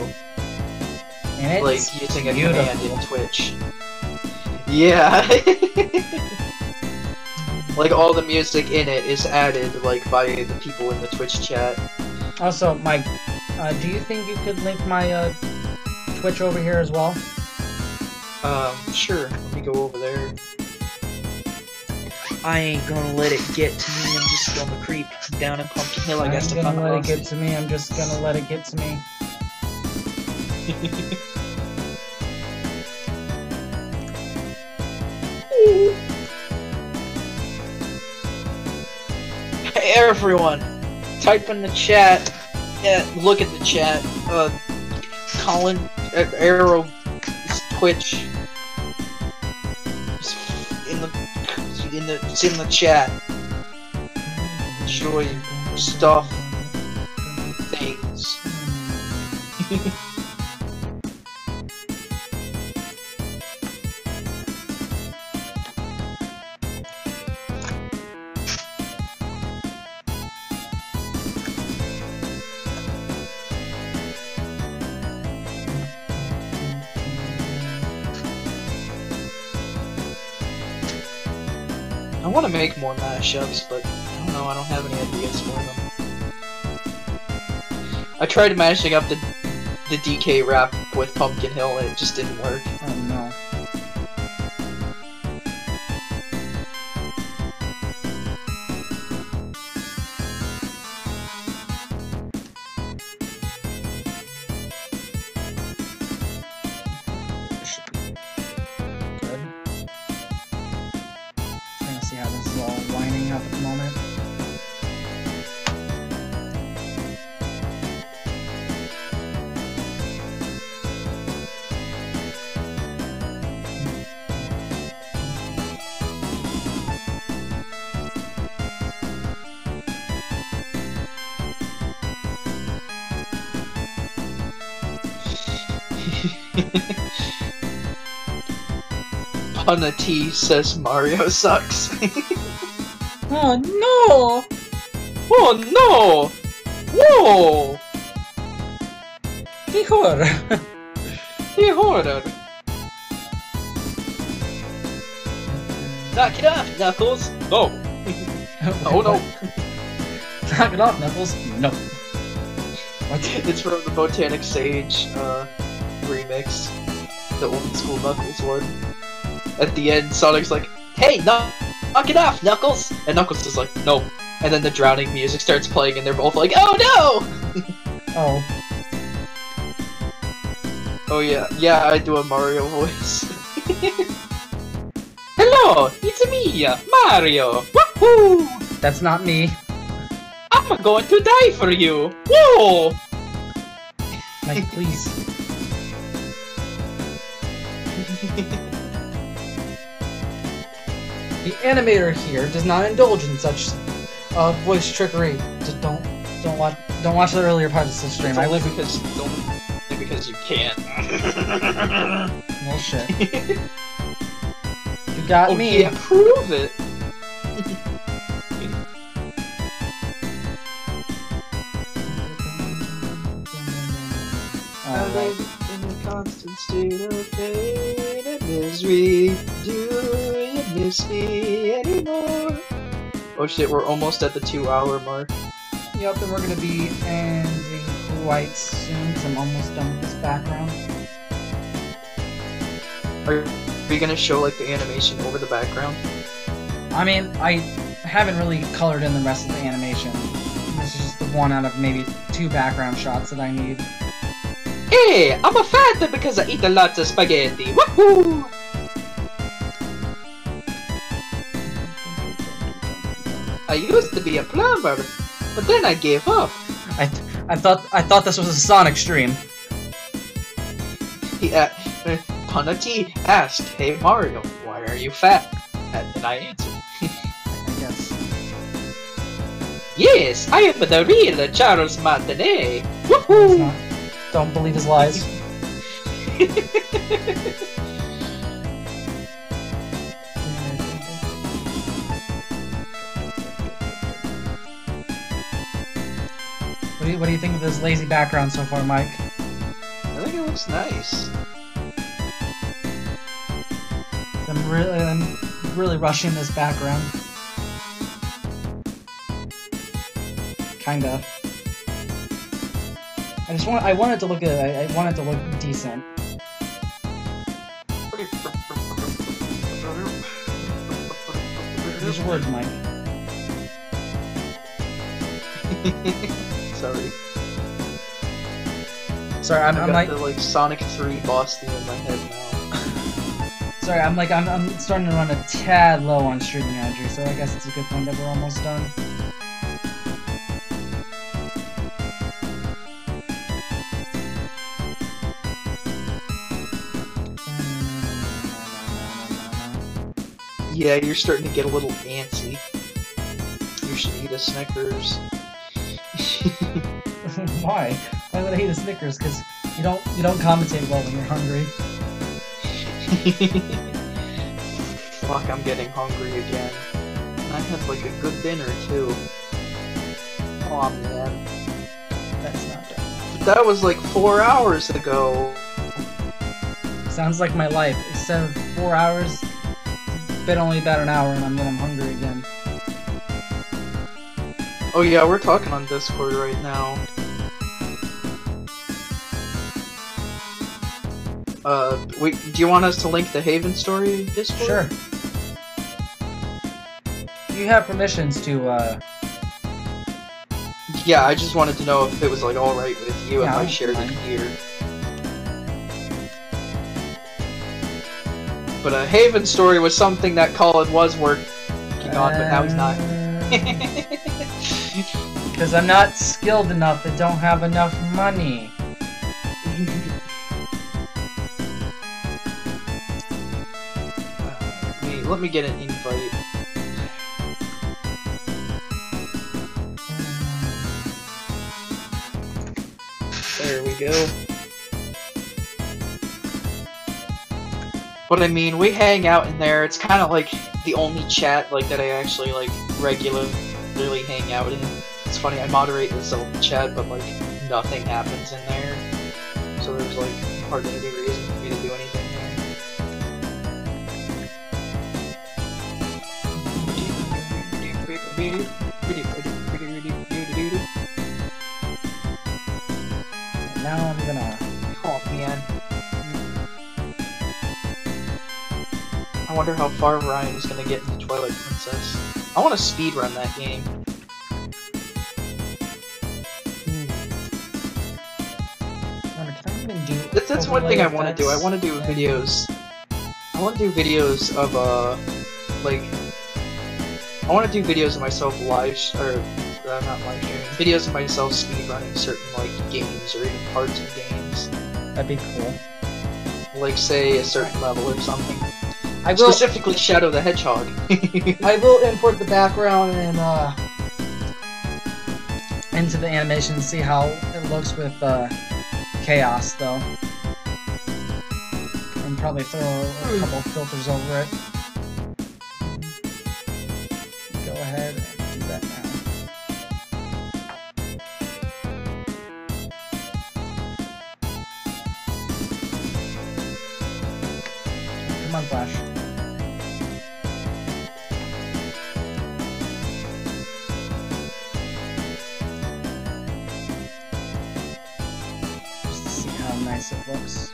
And Like it's using a beautiful. command in Twitch. Yeah. Like all the music in it is added like by the people in the Twitch chat. Also, Mike, do you think you could link my Twitch over here as well? Sure. Let me go over there. I ain't gonna let it get to me. I'm just gonna creep down in Pumpkin Hill. I guess I'm to gonna find let it get to me. I'm just gonna let it get to me. Hey everyone, type in the chat. Yeah, look at the chat. Colin, Arrow, Twitch. It's in the chat. Enjoy stuff, things. I want to make more mashups, but I don't know, I don't have any ideas for them. I tried mashing up the DK rap with Pumpkin Hill and it just didn't work. Oh no. Should be good. Trying to see how this is all lining up at the moment. Punna T says Mario sucks. Oh no! Oh no! Whoa! ¡Qué horror! Hey, horror! Knock it off, Knuckles! No! Oh no! Knock it off, Knuckles! No. What? It's from the Botanic Sage remix. The old school Knuckles one. At the end, Sonic's like, hey, knock it off, Knuckles! And Knuckles is like, no. And then the drowning music starts playing and they're both like, oh no! Oh. Oh yeah, yeah, I do a Mario voice. Hello, it's me, Mario! Woohoo! That's not me. I'm going to die for you! Whoa! Mike, please. The animator here does not indulge in such voice trickery. Just don't watch the earlier parts of the stream. It's only because you can't. Well, shit. You got me. Yeah, prove it. Alright. In a constant state of pain and misery. Do you miss me anymore? Oh shit, we're almost at the 2-hour mark. Yep, and we're gonna be ending quite soon because I'm almost done with this background. Are you gonna show like the animation over the background? I mean, I haven't really colored in the rest of the animation. This is just the one out of maybe 2 background shots that I need. Hey, I'm a fat because I eat a lot of spaghetti. Woohoo! used to be a plumber, but then I gave up. I thought this was a Sonic stream. Punity asked, "Hey Mario, why are you fat?" And I answered, I guess. "Yes, I am the real Charles Martinet." It's Woohoo! not. Don't believe his lies. What do you think of this lazy background so far, Mike? I think it looks nice. I'm really rushing this background. Kinda. I want it to look good. I want it to look decent. Use your words, Mike. Sorry. Sorry, I'm got like the like Sonic 3 boss theme in my head now. sorry, I'm starting to run a tad low on streaming energy, so I guess it's a good point that we're almost done. Yeah, you're starting to get a little antsy. You should eat a Snickers. Why? Why would I eat a Snickers? Because you don't commentate well when you're hungry. Fuck, I'm getting hungry again. And I had like a good dinner too. Aw, man. That's not good. But that was like 4 hours ago. Sounds like my life. Instead of 4 hours, it's been only about an hour, and I'm hungry again. Oh yeah, we're talking on Discord right now. Wait, do you want us to link the Haven story in Discord? Sure. You have permissions to. Yeah, I just wanted to know if it was like alright with you if Yeah, I shared it fine. here. But Haven story was something that Colin was working on, but now he's not. Because I'm not skilled enough. I don't have enough money. Let me get an invite. There we go. But I mean, we hang out in there. It's kind of like the only chat like that I actually like regularly hang out in. It's funny, I moderate the Zelda chat, but like nothing happens in there. So there's like hardly any reason for me to do anything there. Now I'm gonna. Oh man. I wonder how far Ryan is gonna get into Twilight Princess. I want to speedrun that game. Can I even do? That's one thing I want to do. I effects? want to do videos. I want to do videos of like. I want to do videos of myself not live streaming. Videos of myself speedrunning certain like games or even parts of games. That'd be cool. Like say a certain level or something. I will. Specifically Shadow the Hedgehog. I will import the background and into the animation and see how it looks with chaos, though. And probably throw a couple filters over it. Go ahead and do that now. Come on, Flash. Just to see how nice it looks.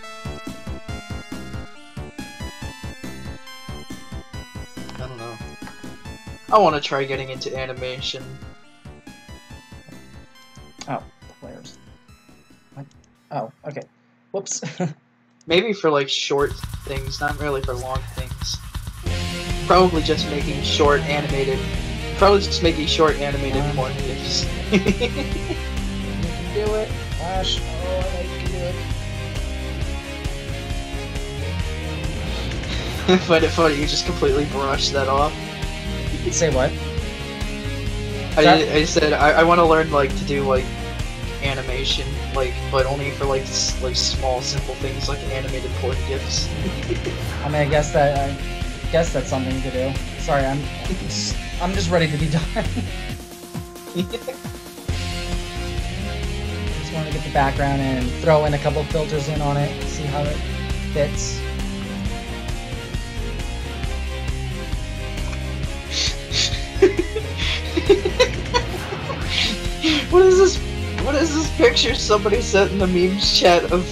I don't know. I want to try getting into animation. Oh, players. What? Oh, okay. Whoops. Maybe for like short things, not really for long things. Probably just making short animated probably just making short animated porn gifs. You can do it. Gosh, oh, I like to do it. Find it funny, you just completely brushed that off. Say what? I said I want to learn like to do like animation, like but only for like like small simple things like animated porn gifs. I mean, I guess that's something to do. Sorry, I'm just ready to be done. Just want to get the background and throw in a couple filters in on it, see how it fits. What is this picture somebody sent in the memes chat of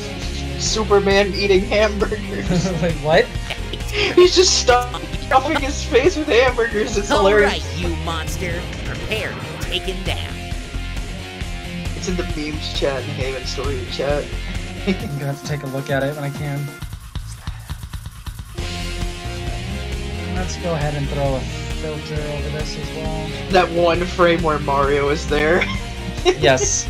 Superman eating hamburgers? Wait, what? He's just stuffing his face with hamburgers. It's hilarious. Alright, you monster. Prepare to be taken down. It's in the memes chat and Haven story chat. I'm gonna have to take a look at it when I can. Let's go ahead and throw a filter over this as well. That one frame where Mario is there. Yes.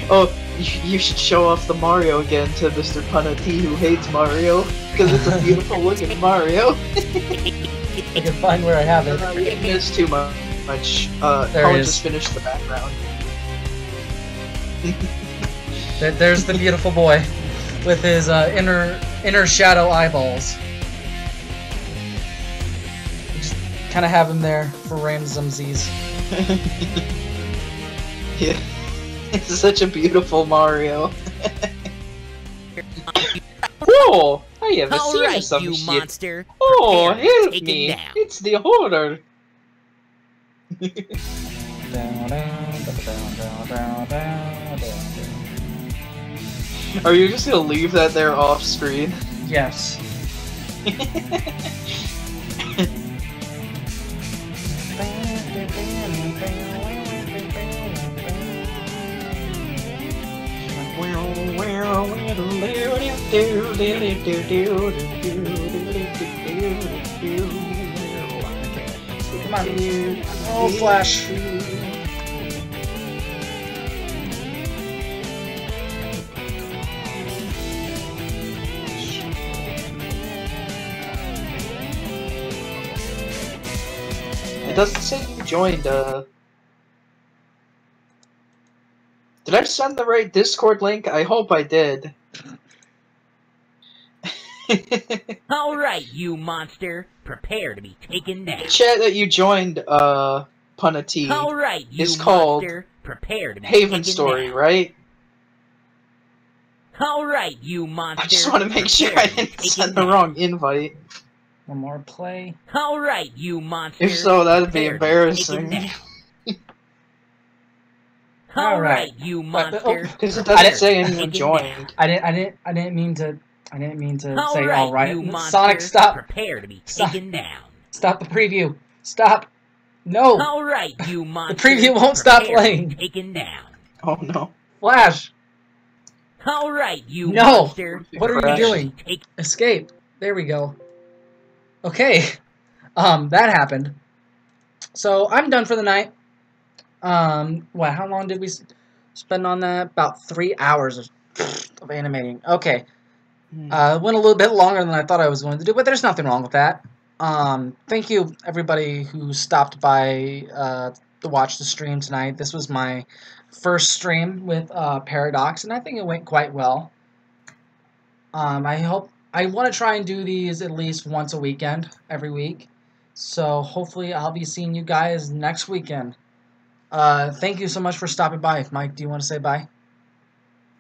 Oh, you should show off the Mario again to Mr. Punati who hates Mario, because it's a beautiful looking Mario. I can find where I have it. You missed too much. There I'll it is. just finish the background. There's the beautiful boy with his inner shadow eyeballs. Just kind of have him there for randomsies. Yeah, it's such a beautiful Mario. Whoa! I haven't seen Alright, some you shit. monster. Oh, Prepare to be help taken me! down. It's the horror. Are you just gonna leave that there off screen? Yes. Come on. Oh, Flash. It doesn't say you joined, Did I send the right Discord link? I hope I did. Alright, you monster. Prepare to be taken down. The chat that you joined, Punati, Alright, you is called monster. Prepare to be Haven taken Story, down. right? Alright, you monster. I just want to make sure I Prepare to be didn't taken send the down. wrong invite. One more play. Alright, you monster. If so, that'd be Prepare to be taken embarrassing. down. Alright. Alright, you monster. Because it I doesn't didn't- say anyone Taken joined. I didn't mean to say Alright, all right. you monster. Sonic, stop! Prepare to be Stop. taken down. Stop the preview! Stop! No! Alright, you monster. preview won't stop Prepare to be playing. Taken down. Oh no. Flash! Alright, you No! monster. What are you Crash. doing? Escape. There we go. Okay. That happened. So I'm done for the night. What? How long did we spend on that? About 3 hours of animating. Okay. Went a little bit longer than I thought I was going to do, but there's nothing wrong with that. Thank you everybody who stopped by to watch the stream tonight. This was my first stream with Paradox, and I think it went quite well. I want to try and do these at least once a weekend, every week. So hopefully I'll be seeing you guys next weekend. Thank you so much for stopping by. Mike, do you want to say bye?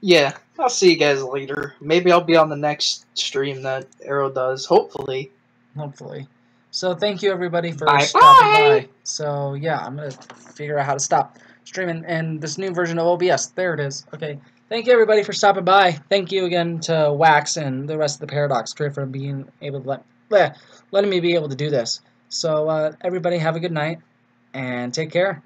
Yeah, I'll see you guys later. Maybe I'll be on the next stream that Arrow does, hopefully. Hopefully. So thank you everybody for Bye-bye. stopping by. So yeah, I'm going to figure out how to stop streaming and this new version of OBS. There it is. Okay. Thank you everybody for stopping by. Thank you again to Wax and the rest of the Paradox crew for being able to letting me be able to do this. So everybody have a good night and take care.